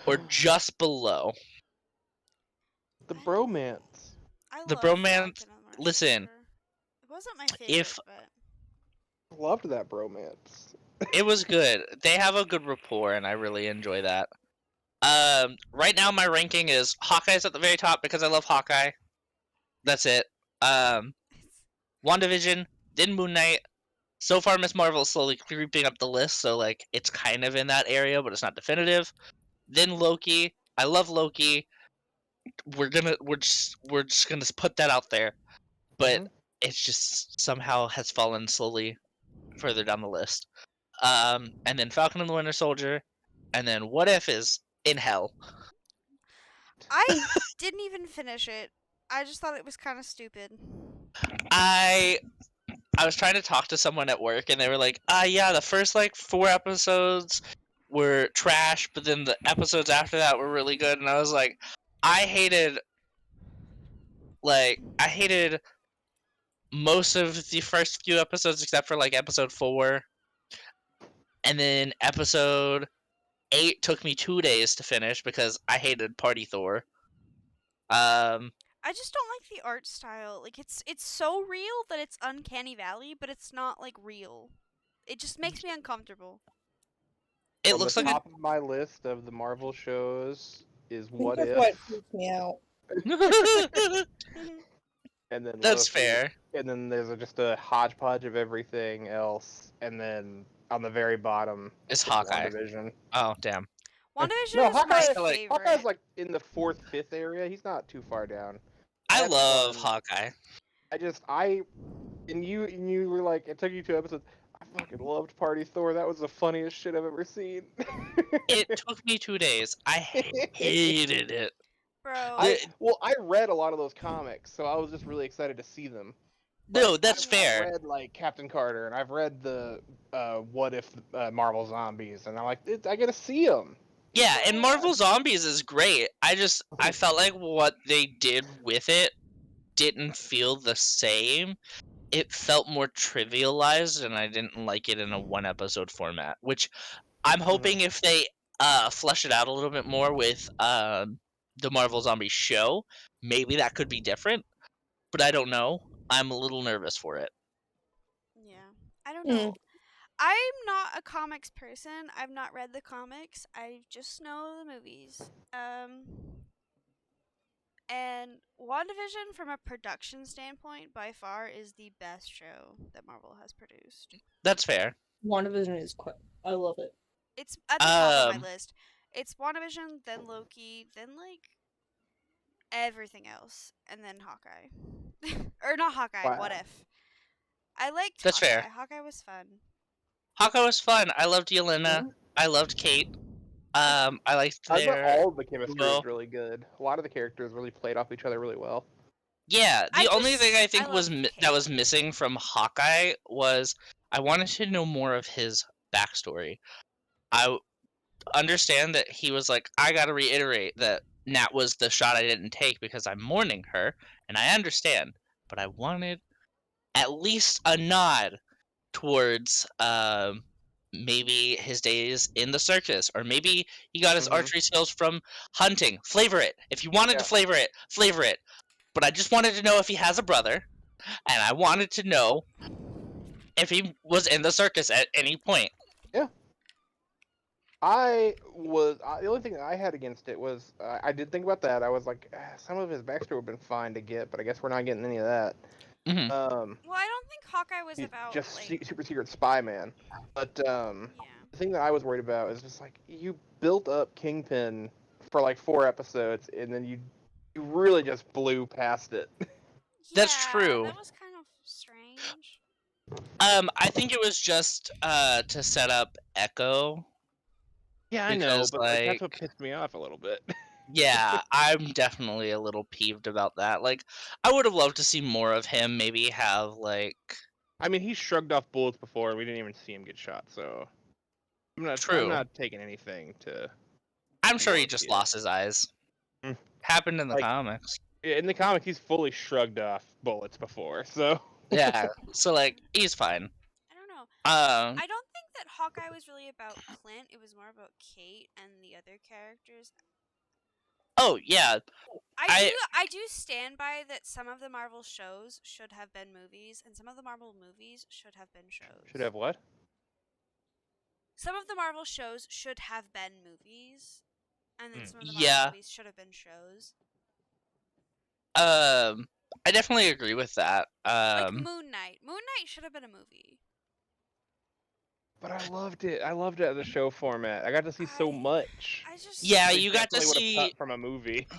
or just below. The bromance. I The love bromance. Falcon and the Winter Listen, Soldier. It wasn't my favorite, if but Loved that bromance. it was good, they have a good rapport, and I really enjoy that. Right now my ranking is Hawkeye's at the very top because I love Hawkeye. That's it. WandaVision, then Moon Knight. So far, Miss Marvel is slowly creeping up the list, so like it's kind of in that area, but it's not definitive. Then Loki, I love Loki. We're just gonna put that out there, but it's just somehow has fallen slowly further down the list. And then Falcon and the Winter Soldier, and then What If is in hell. I didn't even finish it. I just thought it was kind of stupid. I was trying to talk to someone at work, and they were like, yeah, the first like 4 episodes were trash, but then the episodes after that were really good." And I was like, I hated most of the first few episodes except for like episode 4, and then episode 8 took me 2 days to finish because I hated Party Thor. I just don't like the art style. Like it's so real that it's uncanny valley, but it's not like real. It just makes me uncomfortable. It On looks the like top of my list of the Marvel shows is I think What that's If, why it freaks me out. and then That's Loki, fair. and then there's just a hodgepodge of everything else, and then on the very bottom It's is Hawkeye. WandaVision. Oh damn! WandaVision No, is my Hawkeye. favorite. Hawkeye's like in the 4th, 5th area. He's not too far down. I That's love fun. Hawkeye. And you were like, it took you 2 episodes. I fucking loved Party Thor. That was the funniest shit I've ever seen. It took me 2 days. I hated it. Bro. I read a lot of those comics, so I was just really excited to see them. No, But that's I've fair. read like Captain Carter, and I've read the What If Marvel Zombies, and I'm like, I gotta see them. Yeah, and Marvel Zombies is great. I felt like what they did with it didn't feel the same. It felt more trivialized, and I didn't like it in a 1-episode format. Which I'm hoping if they flesh it out a little bit more with the Marvel Zombies show, maybe that could be different. But I don't know. I'm a little nervous for it. Yeah. I don't Hmm. know. I'm not a comics person. I've not read the comics. I just know the movies. And WandaVision, from a production standpoint, by far is the best show that Marvel has produced. That's fair. WandaVision is quite. I love it. It's at the top of my Um, list. It's WandaVision, then Loki, then like everything else, and then Hawkeye. Or not Hawkeye, Wow. What If? I liked That's Hawkeye. fair. Hawkeye was fun. Hawkeye was fun. I loved Yelena. I loved Kate. I liked I thought their all of the chemistry duo. was really good. A lot of the characters really played off each other really well. Yeah, the only thing I I think was love that Kate. was missing from Hawkeye was I wanted to know more of his backstory. I understand that he was like, I gotta reiterate that Nat was the shot I didn't take because I'm mourning her, and I understand, but I wanted at least a nod towards maybe his days in the circus, or maybe he got his archery skills from hunting. Flavor it. If you wanted to flavor it, flavor it. But I just wanted to know if he has a brother, and I wanted to know if he was in the circus at any point. The only thing that I had against it was I did think about that. I was like, some of his backstory would have been fine to get, but I guess we're not getting any of that. Mhm. Well, I don't think Hawkeye was He's about just like super secret spy man. But yeah. the thing that I was worried about is just like you built up Kingpin for like 4 episodes, and then you really just blew past it. That's Yeah, true. That was kind of strange. I think it was just to set up Echo. Yeah, I know, Because, but like, that's what like- pissed me off a little bit. Yeah, I'm definitely a little peeved about that. Like, I would have loved to see more of him. Maybe have like I mean, he shrugged off bullets before, and we didn't even see him get shot. So I'm True. not taking anything to. I'm sure he Look, just yeah. lost his eyes. Mm. Happened in the Like- comics. In the comic, he's fully shrugged off bullets before. So Yeah, so like he's fine. I don't know. Um, I don't think that Hawkeye was really about Clint. It was more about Kate and the other characters. oh yeah, I do stand by that some of the Marvel shows should have been movies, and some of the Marvel movies should have been shows. should have what? Some of the Marvel shows should have been movies, and then some of the Yeah. Marvel movies should have been shows. I definitely agree with that. Like Moon Knight. Moon Knight should have been a movie. But I loved it. I loved it as a show format. I got to see so much. I just Yeah, They you got to definitely would have see. cut from a movie. I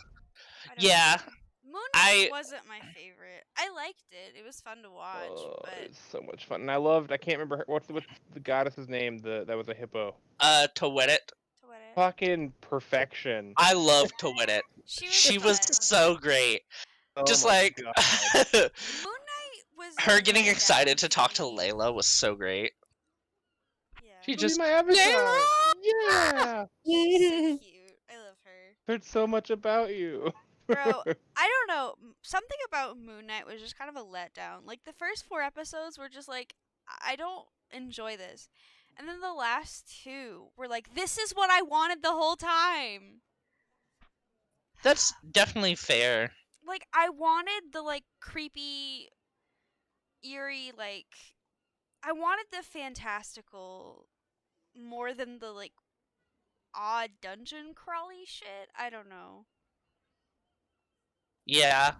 don't Yeah, know. Moon Knight I. wasn't my favorite. I liked it. It was fun to watch, Oh, but it's so much fun. And I loved. I can't remember what's the goddess's name. That was a hippo. To win it. to what it, Fucking perfection. I love to win it. she was She was fun. so great. Oh Just my like god. Moon Knight was a her getting letdown excited to for talk to me. Layla was so great. Yeah, She She'll be just my avatar. Layla! Yeah. she's so cute. I love her. Heard so much about you. Bro, I don't know. Something about Moon Knight was just kind of a letdown. Like the first 4 episodes were just like, I don't enjoy this, and then the last 2 were like, this is what I wanted the whole time. That's definitely fair. Like I wanted the like creepy, eerie, like I wanted the fantastical more than the like odd dungeon crawly shit. I don't know. Yeah.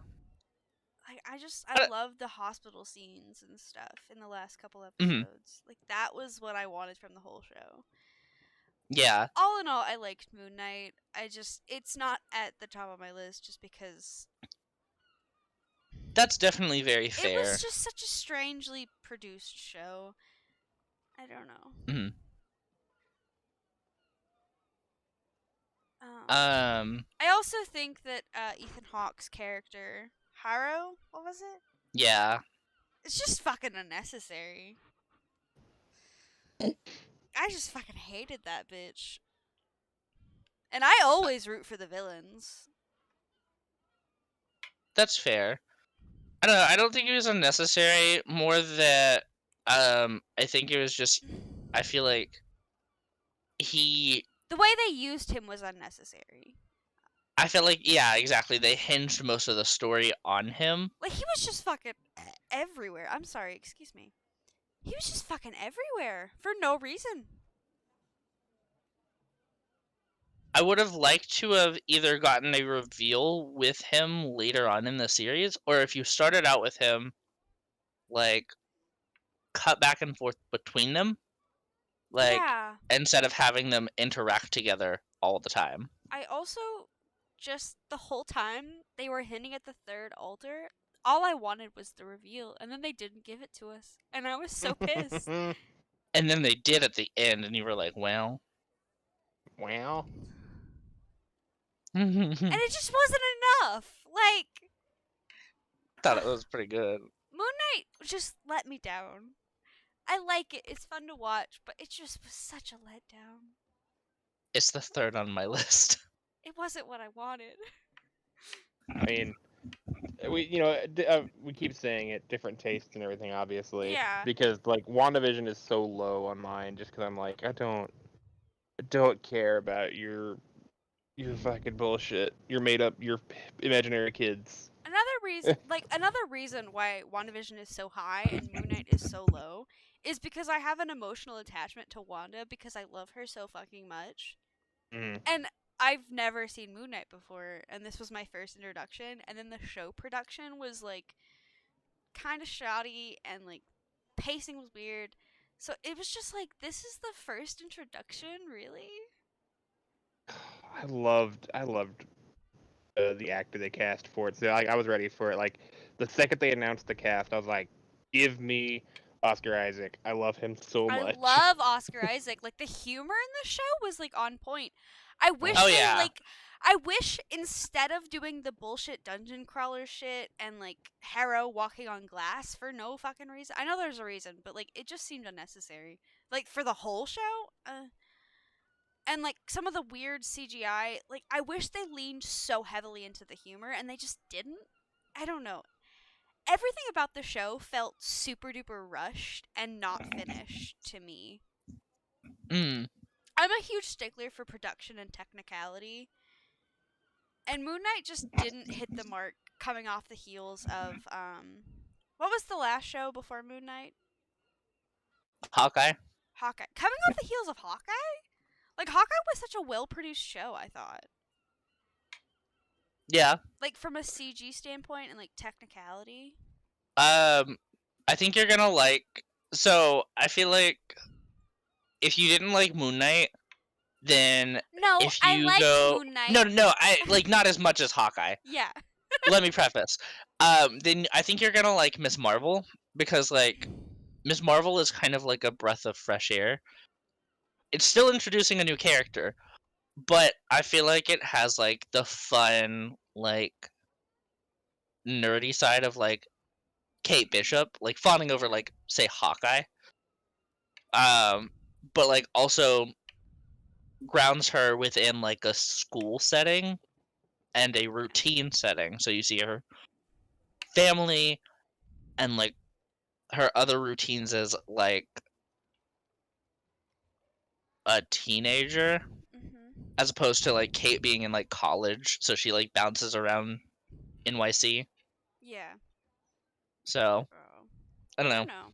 I Uh, love the hospital scenes and stuff in the last couple Mhm. episodes. Like that was what I wanted from the whole show. Yeah. All in all, I liked Moon Knight. It's not at the top of my list just because That's definitely very it fair. was just such a strangely produced show. I don't know. Mhm. Um, I also think that Ethan Hawke's character, Harrow, what was it? Yeah. It's just fucking unnecessary. I just fucking hated that bitch. And I always root for the villains. That's fair. I don't know. I don't think it was unnecessary. More that I think it was just. I feel like he. The way they used him was unnecessary. I felt like yeah, exactly. They hinged most of the story on him. Like, he was just fucking everywhere. I'm sorry, excuse me. He was just fucking everywhere for no reason. I would have liked to have either gotten a reveal with him later on in the series, or if you started out with him, like cut back and forth between them, like Yeah. instead of having them interact together all the time. I also just the whole time they were hinting at the third altar, all I wanted was the reveal, and then they didn't give it to us, and I was so pissed. And then they did at the end, and you were like, well. Wow. I And it just wasn't enough. Like, thought it was pretty good. Moon Knight just let me down. I like it. It's fun to watch, but it just was such a letdown. It's the third on my list. It wasn't what I wanted. I mean, we keep saying it, different tastes and everything, obviously. Yeah. Because like WandaVision is so low on mine, just because I'm like, I don't care about your fucking bullshit. Your made up, your imaginary kids. Another reason why WandaVision is so high and Moon Knight is so low is because I have an emotional attachment to Wanda because I love her so fucking much. Mm. And I've never seen Moon Knight before, and this was my first introduction, and then the show production was like kind of shoddy and like pacing was weird. So it was just like, this is the first introduction, really? I loved the actor they cast for it. So I was ready for it. Like the second they announced the cast, I was like, give me Oscar Isaac. I love him so much. I love Oscar Isaac. Like the humor in the show was like on point. I wish Oh, they yeah. I wish instead of doing the bullshit dungeon crawler shit and like Harrow walking on glass for no fucking reason. I know there's a reason, but like it just seemed unnecessary. Like for the whole show, and like some of the weird CGI, like I wish they leaned so heavily into the humor and they just didn't. I don't know. Everything about the show felt super duper rushed and not finished to me. Mm. I'm a huge stickler for production and technicality. And Moon Knight just didn't hit the mark coming off the heels of what was the last show before Moon Knight? Hawkeye? Hawkeye. Coming off the heels of Hawkeye? Like Hawkeye was such a well-produced show, I thought. Yeah. Like from a CG standpoint and like technicality. I think you're gonna like. So I feel like if you didn't like Moon Knight, then No, if I you liked go Moon Knight. no, I like not as much as Hawkeye. Yeah. Let me preface. Then I think you're gonna like Miss Marvel because like Miss Marvel is kind of like a breath of fresh air. It's still introducing a new character, but I feel like it has like the fun, like nerdy side of like Kate Bishop, like fawning over like say Hawkeye. But like also grounds her within like a school setting and a routine setting. So you see her family and like her other routines as like a teenager Mhm. as opposed to like Kate being in like college, so she like bounces around NYC. Yeah. So Bro. I don't I know. don't know.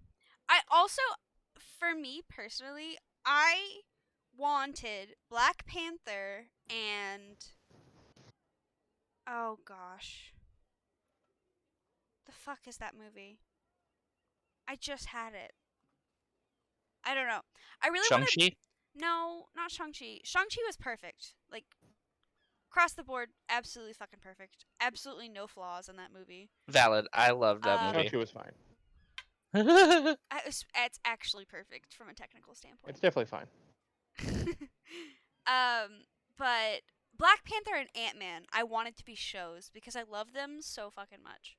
I also, for me personally, I wanted Black Panther and oh gosh, the fuck is that movie? I just had it. I don't know. I really wanted. Shang-Chi? No, not Shang-Chi. Shang-Chi was perfect. Like across the board, absolutely fucking perfect. Absolutely no flaws in that movie. Valid. I loved that Um, movie. Shang-Chi was fine. It's actually perfect from a technical standpoint. It's definitely fine. But Black Panther and Ant-Man, I wanted to be shows because I love them so fucking much.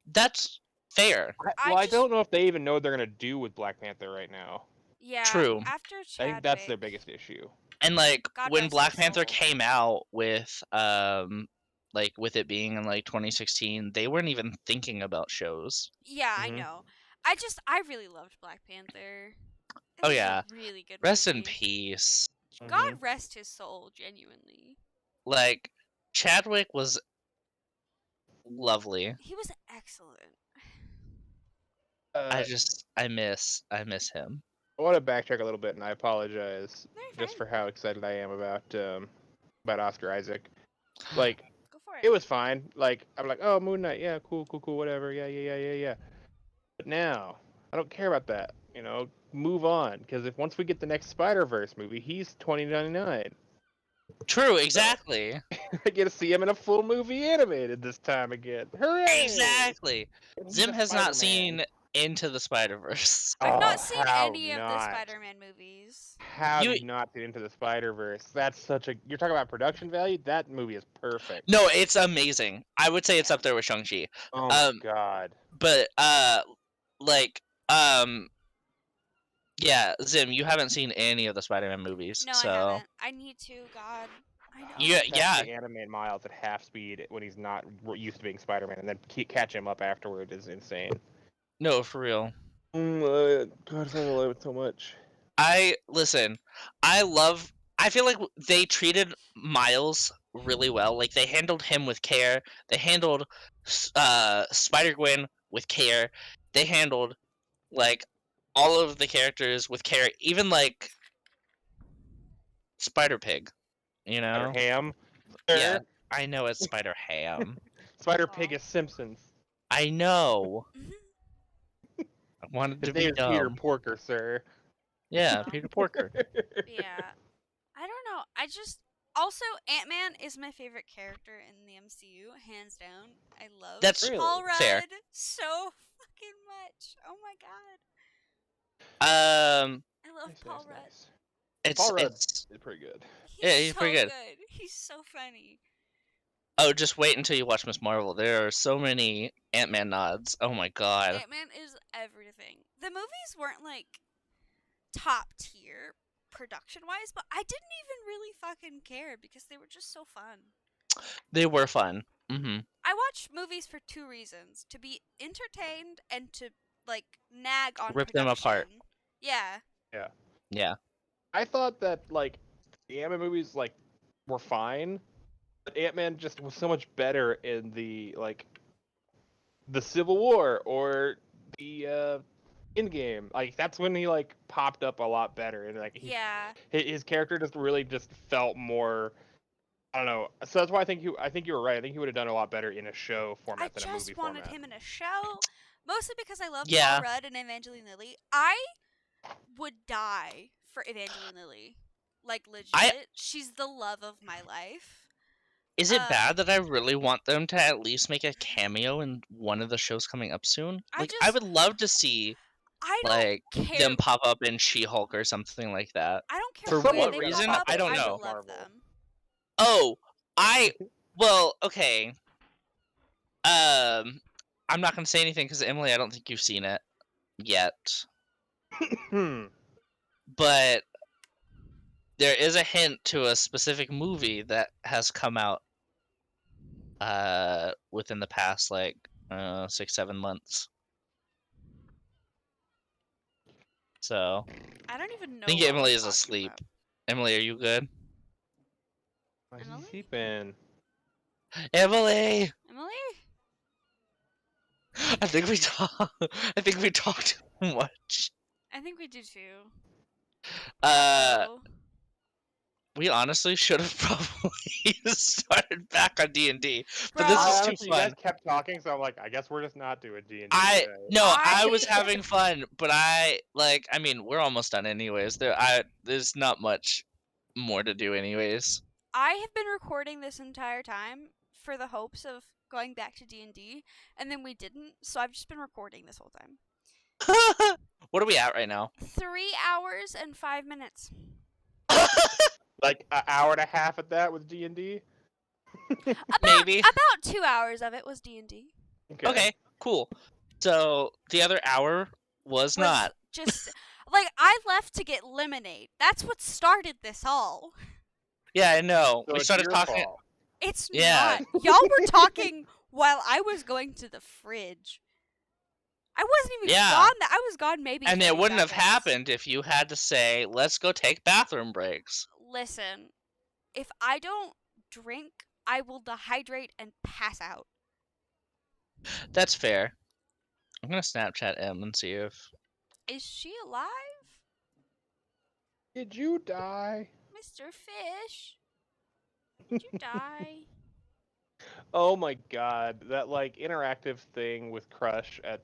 That's fair. I just- don't know if they even know what they're gonna do with Black Panther right now. Yeah. True. After I Chadwick, think that's their biggest issue. And like God when rest Black his Panther soul. came out with like with it being in like 2016, they weren't even thinking about shows. Yeah, I Mhm. know. I really loved Black Panther. It Oh was yeah. a really good Rest in movie. peace. God Mhm. rest his soul, genuinely. Like Chadwick was lovely. He was excellent. I miss him. I want to backtrack a little bit, and I apologize Very just fine. for how excited I am about Oscar Isaac. Like, Go for it. it was fine. Like, I'm like, oh, Moon Knight, yeah, cool, whatever, yeah. But now, I don't care about that. You know, move on, because if once we get the next Spider-Verse movie, he's 2099. True, exactly. I get to see him in a full movie animated this time again. Hooray! Exactly. And he's Zim a has not Spider-Man. seen Into the Spider-Verse. I've Oh, not seen how any of the not? Spider-Man movies. How do You- you not get into the Spider-Verse? That's such a... You're talking about production value? That movie is perfect. No, it's amazing. I would say it's Yeah. up there with Shang-Chi. Oh my god. But like yeah, Zim, you haven't seen any of the Spider-Man movies, No, so I haven't. I need to. God, I know. Yeah, Have yeah. to animate Miles at half speed when he's not used to being Spider-Man, and then catch him up afterward is insane. No, for real. God, I love it so much. I feel like they treated Miles really well. Like they handled him with care. They handled Spider-Gwen with care. They handled like all of the characters with care, even like Spider-Pig, you know? Spider-Ham. Yeah, I know it's Spider-Ham. Spider-Pig Aw. is Simpsons. I know. Mhm. I wanted His to be name is Peter dumb. Porker, sir. Yeah, Wow. Peter Porker. Yeah. I don't know. I just also Ant-Man is my favorite character in the MCU, hands down. I love That's Paul Rudd fair. so fucking much. Oh my god. I love Paul Rudd. It's Paul Rudd it's is pretty good. He's Yeah, he's so pretty good. He's so funny. Oh, just wait until you watch Miss Marvel. There are so many Ant-Man nods. Oh my god. Ant-Man is everything. The movies weren't like top tier production wise, but I didn't even really fucking care because they were just so fun. They were fun. Mm-hmm. I watch movies for two reasons: to be entertained and to like nag on Rip them apart. production. Yeah. Yeah. I thought that like the Ant-Man movies like were fine, but Ant-Man just was so much better in the Civil War or the Endgame. Like that's when he like popped up a lot better, and like Yeah. his character just really just felt more. I don't know. So that's why I think you were right. I think he would have done a lot better in a show I format than a just movie wanted format. him in a show, mostly because I love Yeah. Paul Rudd and Evangeline Lilly. I would die for Evangeline Lilly. Like legit, she's the love of my life. Is it bad that I really want them to at least make a cameo in one of the shows coming up soon? I would love to see I like don't care. them pop up in She-Hulk or something like that. I don't care For when what they reason? pop up, I don't I know. would love Marvel. them. Oh, well, okay. I'm not gonna say anything because Emily, I don't think you've seen it yet. But there is a hint to a specific movie that has come out within the past like 6-7 months. So I don't even know. I think what Emily we're is talking asleep. about. Emily, are you good? Why is he Emily? sleeping? Emily, Emily? I think we talked too much. I think we do too. Uh, Uh-oh. we honestly should have probably started back on D&D, but Bro. this is too Honestly, you fun. guys kept talking, so I'm like, I guess we're just not doing D&D I today. was having fun, but I mean, we're almost done anyways. There's not much more to do anyways. I have been recording this entire time for the hopes of going back to D&D, and then we didn't, so I've just been recording this whole time. What are we at right now? 3 hours and 5 minutes. Like an hour and a half at that with D&D. Maybe. About 2 hours of it was D&D. Okay, cool. So the other hour was not. Just like I left to get lemonade. That's what started this all. Yeah, I know. So We it's started your talking. fault. It's Yeah. not. Y'all were talking while I was going to the fridge. I wasn't even Yeah. gone. I was gone maybe. And it 30 wouldn't have seconds. happened if you had to say, "Let's go take bathroom breaks." Listen, if I don't drink, I will dehydrate and pass out. That's fair. I'm gonna Snapchat M and see if. Is she alive, Did you die? Mr. Fish? Did you die? Oh my god, that like interactive thing with Crush at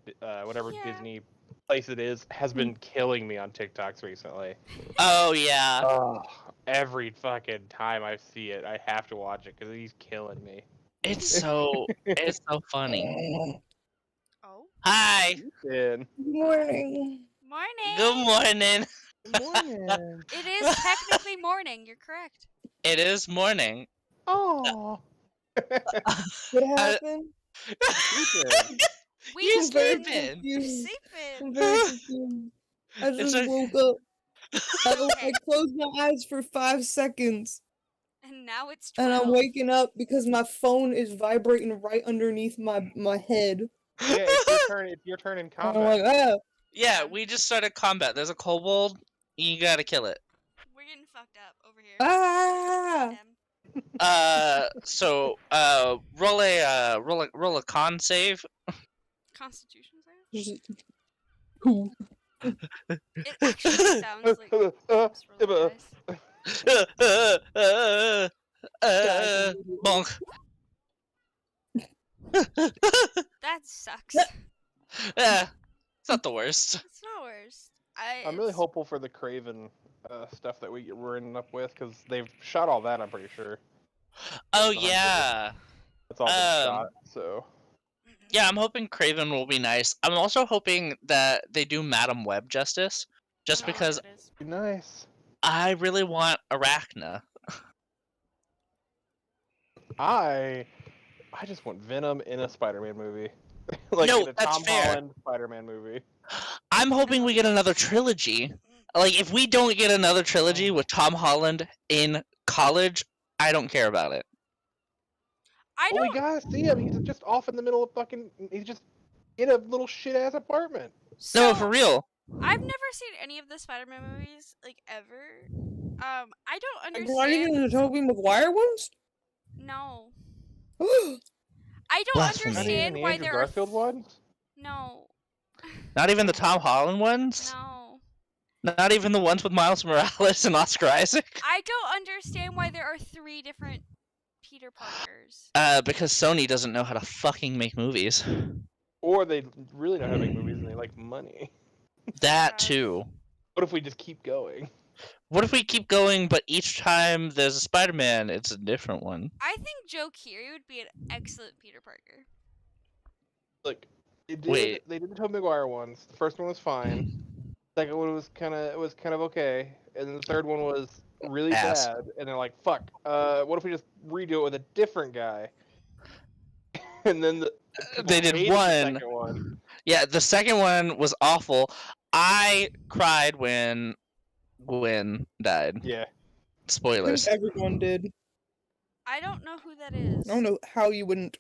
whatever Yeah. Disney place it is has been killing me on TikToks recently. Oh yeah. Oh, every fucking time I see it, I have to watch it because he's killing me. It's so funny. Oh, Hi. Good Morning. morning. Good morning. morning. It is technically morning. You're correct. It is morning. Oh. What happened? We You just very been sleeping. confused. sleeping. I'm very confused. I It's just okay. woke up. I Okay. closed my eyes for 5 seconds, And now it's 12. and I'm waking up because my phone is vibrating right underneath my head. Yeah, it's your turn. It's your turn in And I'm combat. like, ah. Yeah, we just started combat. There's a kobold. You gotta kill it. We're getting fucked up over here. Ah! So roll a con save. Constitution save? Just- Who? It actually sounds like almost really nice. Bonk. That sucks. Yeah, it's not the worst. It's not worse. I'm really it's- hopeful for the Craven stuff that we're ending up with because they've shot all that. I'm pretty sure Oh That's what I'm yeah. it's all been shot. So Yeah, I'm hoping Craven will be nice. I'm also hoping that they do Madam Web justice, just I don't know because what that is. be nice. I really want Arachna. I just want Venom in a Spider-Man movie, like No, in a that's Tom fair. Holland Spider-Man movie. I'm hoping we get another trilogy. Like, if we don't get another trilogy with Tom Holland in college, I don't care about it. I Well, we don't. gotta see him. He's just off in the middle of fucking. He's just in a little shit ass apartment. So, No, for real. I've never seen any of the Spider-Man movies, like ever. I don't Like, not even understand. the Tobey Maguire ones? No, I don't Blasphemy. Not even understand the why Andrew there are. Garfield ones. No, Not even the Tom Holland ones? no. Not even the ones with Miles Morales and Oscar Isaac? I don't understand why there are 3 different Peter Parkers. Because Sony doesn't know how to fucking make movies. Or they really know how to make movies and they like money. That Yeah. too. What if we just keep going? What if we keep going, but each time there's a Spider-Man, it's a different one? I think Joe Keery would be an excellent Peter Parker. Look, they Wait. did the Tobey Maguire ones. The first one was fine. Second one was kind of okay, and then the third one was really Ass. bad. And they're like, "Fuck, what if we just redo it with a different guy?" And then They did hated one. The second one. Yeah, the second one was awful. I cried when Gwen died. Yeah. I think Spoilers. everyone did. I don't know who that is. I don't know how you wouldn't.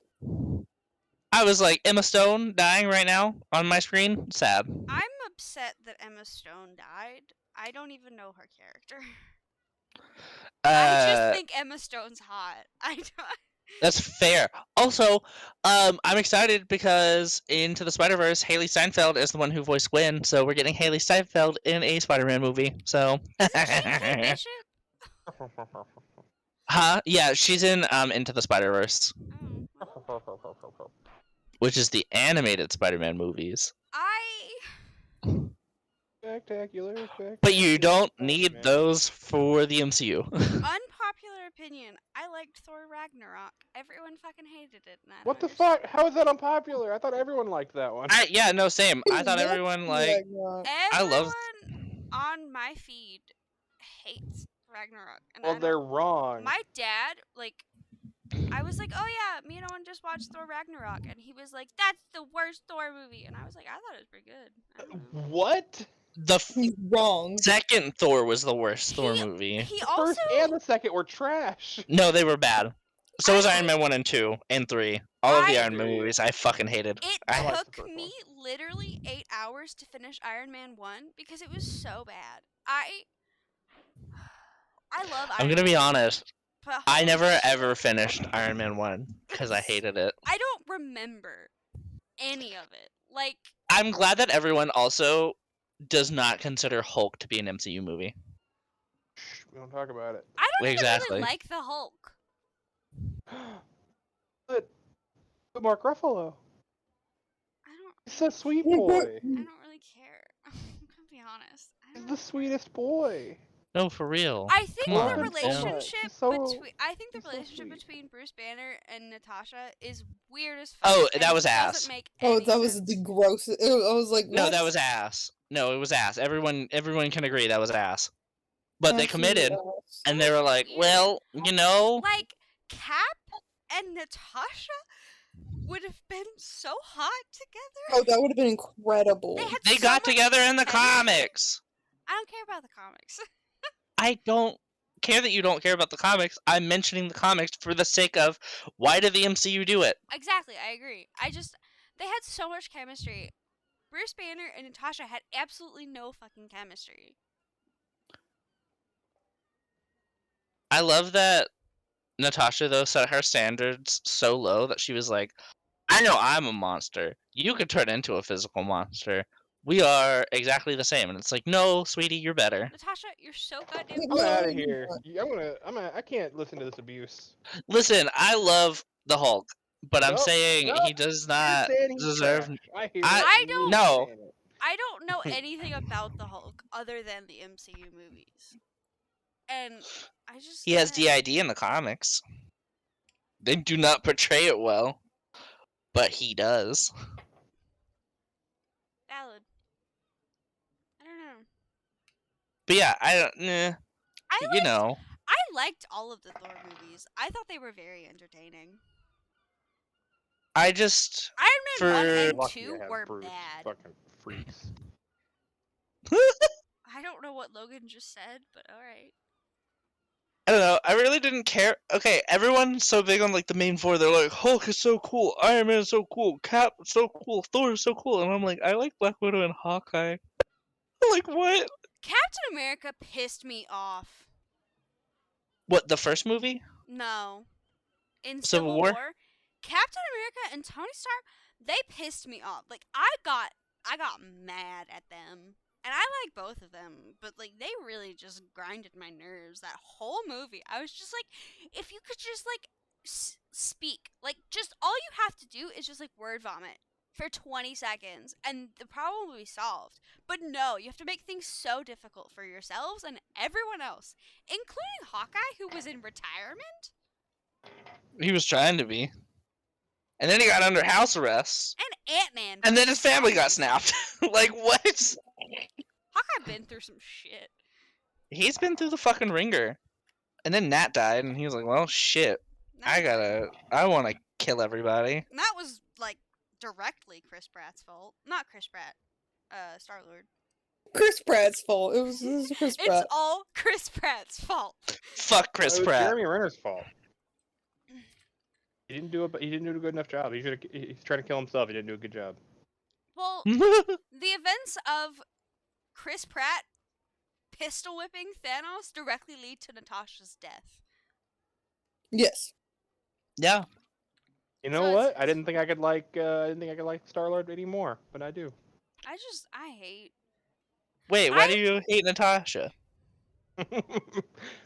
I was like, Emma Stone dying right now on my screen? Sad. I'm upset that Emma Stone died. I don't even know her character. I just think Emma Stone's hot. I don't. That's fair. Also, I'm excited because Into the Spider-Verse, Haley Steinfeld is the one who voiced Gwen, so we're getting Haley Steinfeld in a Spider-Man movie. So, Isn't she Kate Bishop? huh? Yeah, she's in Into the Spider-Verse, Oh, well. which is the animated Spider-Man movies. Spectacular. But you don't need those for the MCU. Unpopular opinion. I liked Thor Ragnarok. Everyone fucking hated it. And I don't What the understand. fuck? How is that unpopular? I thought everyone liked that one. Yeah, no, same. I thought What? everyone like. I Everyone love. on my feed hates Ragnarok. And I Well, don't- they're wrong. My dad, like, I was like, oh yeah, me and Owen just watched Thor Ragnarok. And he was like, that's the worst Thor movie. And I was like, I thought it was pretty good. I don't know. What? The He's wrong. second Thor was the worst Thor movie. He The also first and the second were trash. No, they were bad. So was I- Iron Man 1 and 2 and 3. All of the I- Iron Man movies I fucking hated. It I liked the took first me literally 8 hours to finish Iron Man 1 because it was so bad. I love Iron I'm gonna be Man, honest. but I holy never shit, ever finished Iron Man 1 because I It's- hated it. I don't remember any of it. Like, I'm glad that everyone also does not consider Hulk to be an MCU movie. Shh, we don't talk about it. I don't Exactly. even really like the Hulk. but Mark Ruffalo. I don't. He's a sweet Yeah, boy. but- I don't really care. I'm gonna be honest. I He's don't the sweetest boy. No, for real. I think Come the on, relationship He's so- between he's so relationship sweet. between Bruce Banner and Natasha is weird as fuck. Oh, and that was doesn't ass. Make Oh, any that was sense. the grossest. I was like, No, what? that was ass. No, it was ass. Everyone can agree that was ass. But they Absolute committed, ass. and they were like, Weird. well, you know, Like Cap and Natasha would have been so hot together. Oh, that would have been incredible. They had they so got much together in the chemistry. comics. I don't care about the comics. I don't care that you don't care about the comics. I'm mentioning the comics for the sake of why did the MCU do it? Exactly, I agree. They had so much chemistry. Bruce Banner and Natasha had absolutely no fucking chemistry. I love that Natasha though set her standards so low that she was like, I know I'm a monster. You could turn into a physical monster. We are exactly the same. And it's like, no, sweetie, you're better. Natasha, you're so goddamn I'm I'm No, out of you're here. not. I can't listen to this abuse. Listen, I love the Hulk, but I'm Nope, saying nope, he does not You're saying he's deserve. trash. I hear I- it. I You don't- No. saying it. I don't know anything about the Hulk other than the MCU movies. And I just He has can't- DID in the comics. They do not portray it well, but he does. Valid. I don't know. But yeah, I don't. Nah, you know, I liked all of the Thor movies. I thought they were very entertaining. I just. Iron Man 1 For- and Lucky 2 I have were Bruce. bad. Fucking freaks. I don't know what Logan just said, but alright. I don't know. I really didn't care. Okay, everyone's so big on like the main four. They're like, Hulk is so cool, Iron Man is so cool, Cap is so cool, Thor is so cool, and I'm like, I like Black Widow and Hawkeye. Like what? Captain America pissed me off. What, the first movie? No. In Civil Civil War? War, Captain America and Tony Stark, they pissed me off. Like I got mad at them. And I like both of them, but like they really just grinded my nerves that whole movie. I was just like, if you could just like speak, like just all you have to do is just like word vomit. for 20 seconds and the problem will be solved. But no, you have to make things so difficult for yourselves and everyone else, including Hawkeye, who was in retirement. He was trying to be. And then he got under house arrest. And Ant-Man. And then his family got seconds. snapped. Like, what? Hawkeye been through some shit. He's been through the fucking ringer. And then Nat died, and he was like, well, shit. I want to kill everybody. And that was, like, directly Chris Pratt's fault. Not Chris Pratt. Star-Lord. Chris Pratt's fault. It was Chris Pratt. It's all Chris Pratt's fault. Fuck Chris It was Pratt. Jeremy Renner's fault. He didn't do a good enough job. He's trying to kill himself. He didn't do a good job. Well, the events of Chris Pratt pistol whipping Thanos directly lead to Natasha's death. Yes. Yeah. You know what? I didn't think I could like Star-Lord anymore, but I do. I hate. Wait, why do you hate Natasha?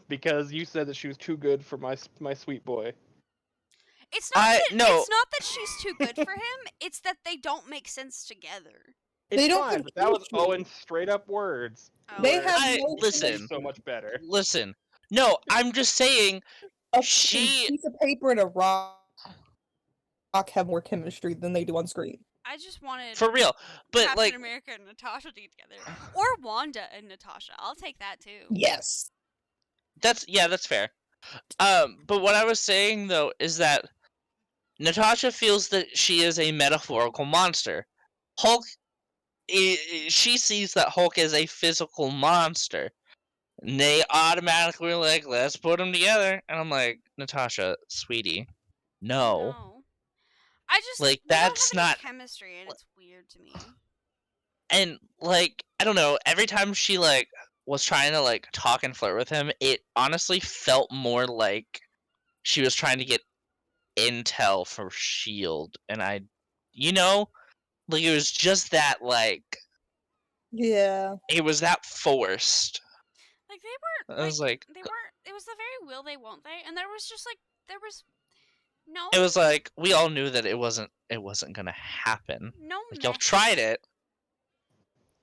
Because you said that she was too good for my sweet boy. It's not no. It's not that she's too good for him. It's that they don't make sense together. It's They don't fine, but that was compete. Owen's straight up words. Oh, They well. have no listen. So much better. Listen. No, I'm just saying. A She- piece of paper and a rock have more chemistry than they do on screen. I just wanted For real. But, Captain like, America and Natasha to get together, or Wanda and Natasha. I'll take that too. Yes. that's fair. But what I was saying, though, is that Natasha feels that she is a metaphorical monster. Hulk, she sees that Hulk is a physical monster. And they automatically were like, let's put them together. And I'm like, Natasha, sweetie, no. I just Like, they don't that's have any not- chemistry, and it's weird to me. And, like, I don't know, every time she, like, was trying to, like, talk and flirt with him, it honestly felt more like she was trying to get intel for S.H.I.E.L.D. And like, it was just that, like, Yeah. it was that forced. Like they weren't. I was like, they weren't. It was the very will they won't they, and there was just like there was no. it was like, we all knew that it wasn't gonna happen. no. Like, y'all method. tried it,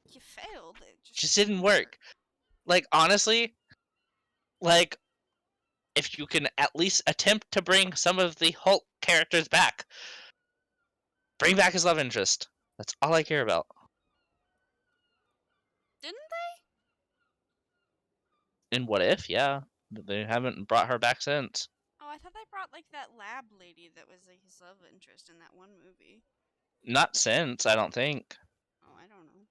You failed. It just didn't work. Like, honestly, like, if you can at least attempt to bring some of the Hulk characters back, bring back his love interest. That's all I care about. Didn't And What If? Yeah. They haven't brought her back since. they? Oh, I thought they brought like that lab lady that was like his love interest in that one movie. Not since, I don't think. Oh, I don't know.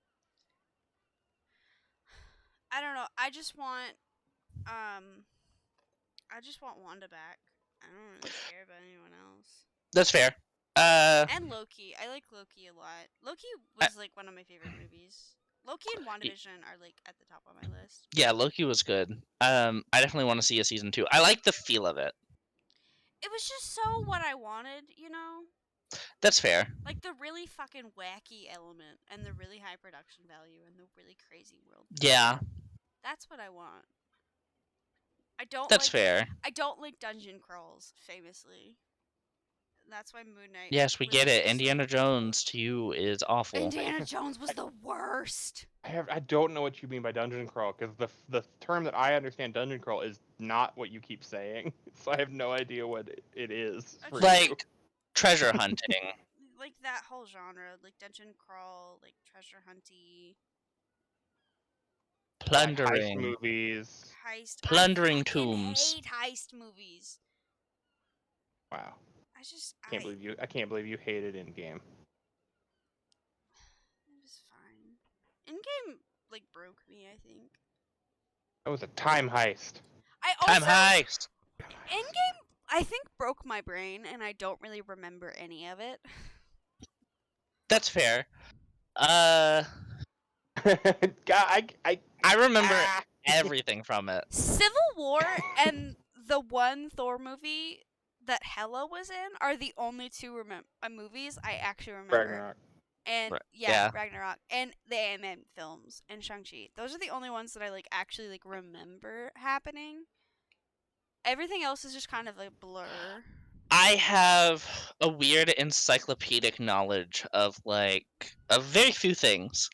I don't know. I just want Wanda back. I don't really care about anyone else. That's fair. And Loki. I like Loki a lot. Loki was like one of my favorite movies. Loki and WandaVision are like at the top of my list. Yeah, Loki was good. I definitely want to see a season 2. I like the feel of it. It was just so what I wanted, you know? That's fair. Like the really fucking wacky element and the really high production value and the really crazy world. Yeah, That's what I want. I don't that's like fair. I don't like dungeon crawls, famously. That's why Moon Knight. Yes, we was get it. just- Indiana Jones to you is awful. Indiana Jones was the worst. I don't know what you mean by dungeon crawl, because the term that I understand dungeon crawl is not what you keep saying. So I have no idea what it is. for you. Like, treasure hunting. Like that whole genre, like dungeon crawl, like treasure hunty, Like heist Plundering. movies. heist. Plundering I fucking tombs. hate heist movies. Wow. I I can't believe you hated Endgame. It was fine. Endgame like broke me, I think. That was a time heist. I Time also heist. Endgame I think broke my brain and I don't really remember any of it. That's fair. God, I remember Ah. everything from it. Civil War and the one Thor movie that Hela was in are the only two movies I actually remember. Ragnarok. And yeah. Ragnarok and the Ant-Man films and Shang-Chi. Those are the only ones that I like actually like remember happening. Everything else is just kind of a blur. I have a weird encyclopedic knowledge of very few things.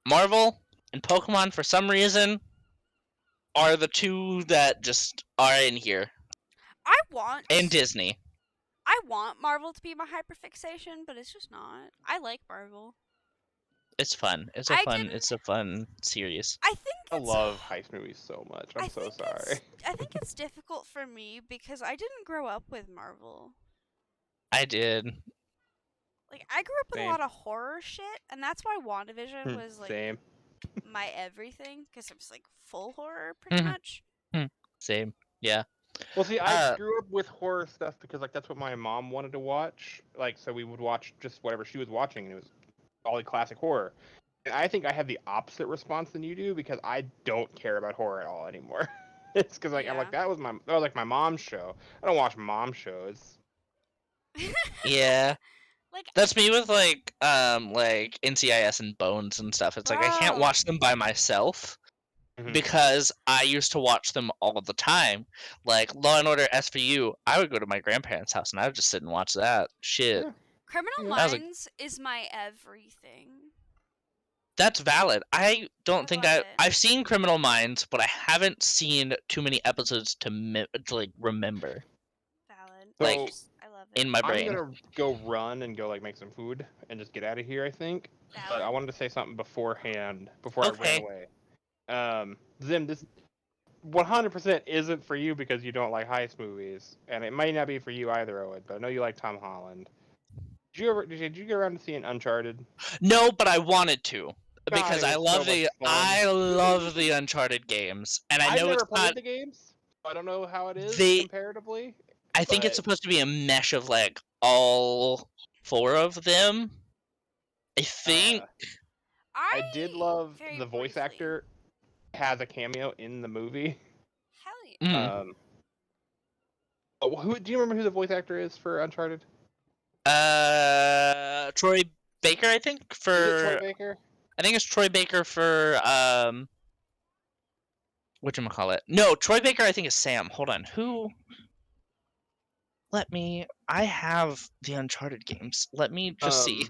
Marvel and Pokemon, for some reason, are the two that just are in here, I and Disney. want Marvel to be my hyperfixation, but it's just not. I like Marvel. It's fun. It's I didn't. a fun series. I think I it's. love heist movies so much. I'm I so think sorry. I think it's difficult for me because I didn't grow up with Marvel. I did. Like I grew up with a Same. lot of horror shit, and that's why WandaVision was like Same. my everything because it was like full horror pretty Mhm. much. Same. Yeah. Well, see, I Uh, grew up with horror stuff because like that's what my mom wanted to watch. Like, so we would watch just whatever she was watching, and it was all the classic horror. And I think I have the opposite response than you do because I don't care about horror at all anymore. It's because like I'm like that was like my mom's show. I don't watch mom shows. yeah. Like, That's me with like NCIS and Bones and stuff. It's like I can't bro. watch them by myself Mhm. because I used to watch them all the time. Like Law and Order SVU, I would go to my grandparents' house and I would just sit and watch that shit. Yeah. Criminal Yeah. That was Minds is my everything. That's valid. I don't think love it. I've seen Criminal Minds, but I haven't seen too many episodes to like remember Valid. like, I love it. in my I'm brain. gonna go run and go like make some food and just get out of here. I think. But I Valid. wanted to say something beforehand before I Okay. ran away. Zim, this 100% isn't for you because you don't like heist movies, and it might not be for you either, Owen. But I know you like Tom Holland. Did you get around to seeing Uncharted? No, but I wanted to God, because it was so much fun. I love the Uncharted games, and I I've know never it's played not the games, so I don't know how it is they. comparatively. I think it's But supposed to be a mesh of like all four of them. I think. I did love very the voice briefly- actor has a cameo in the movie. Hell yeah. Mm. Who do you remember who the voice actor is for Uncharted? Troy Baker, I think Is it Troy for. Baker? I think it's Troy Baker for whatchamacallit? No, Troy Baker I think is Sam. Hold on. Who? I have the Uncharted games. Let me just see.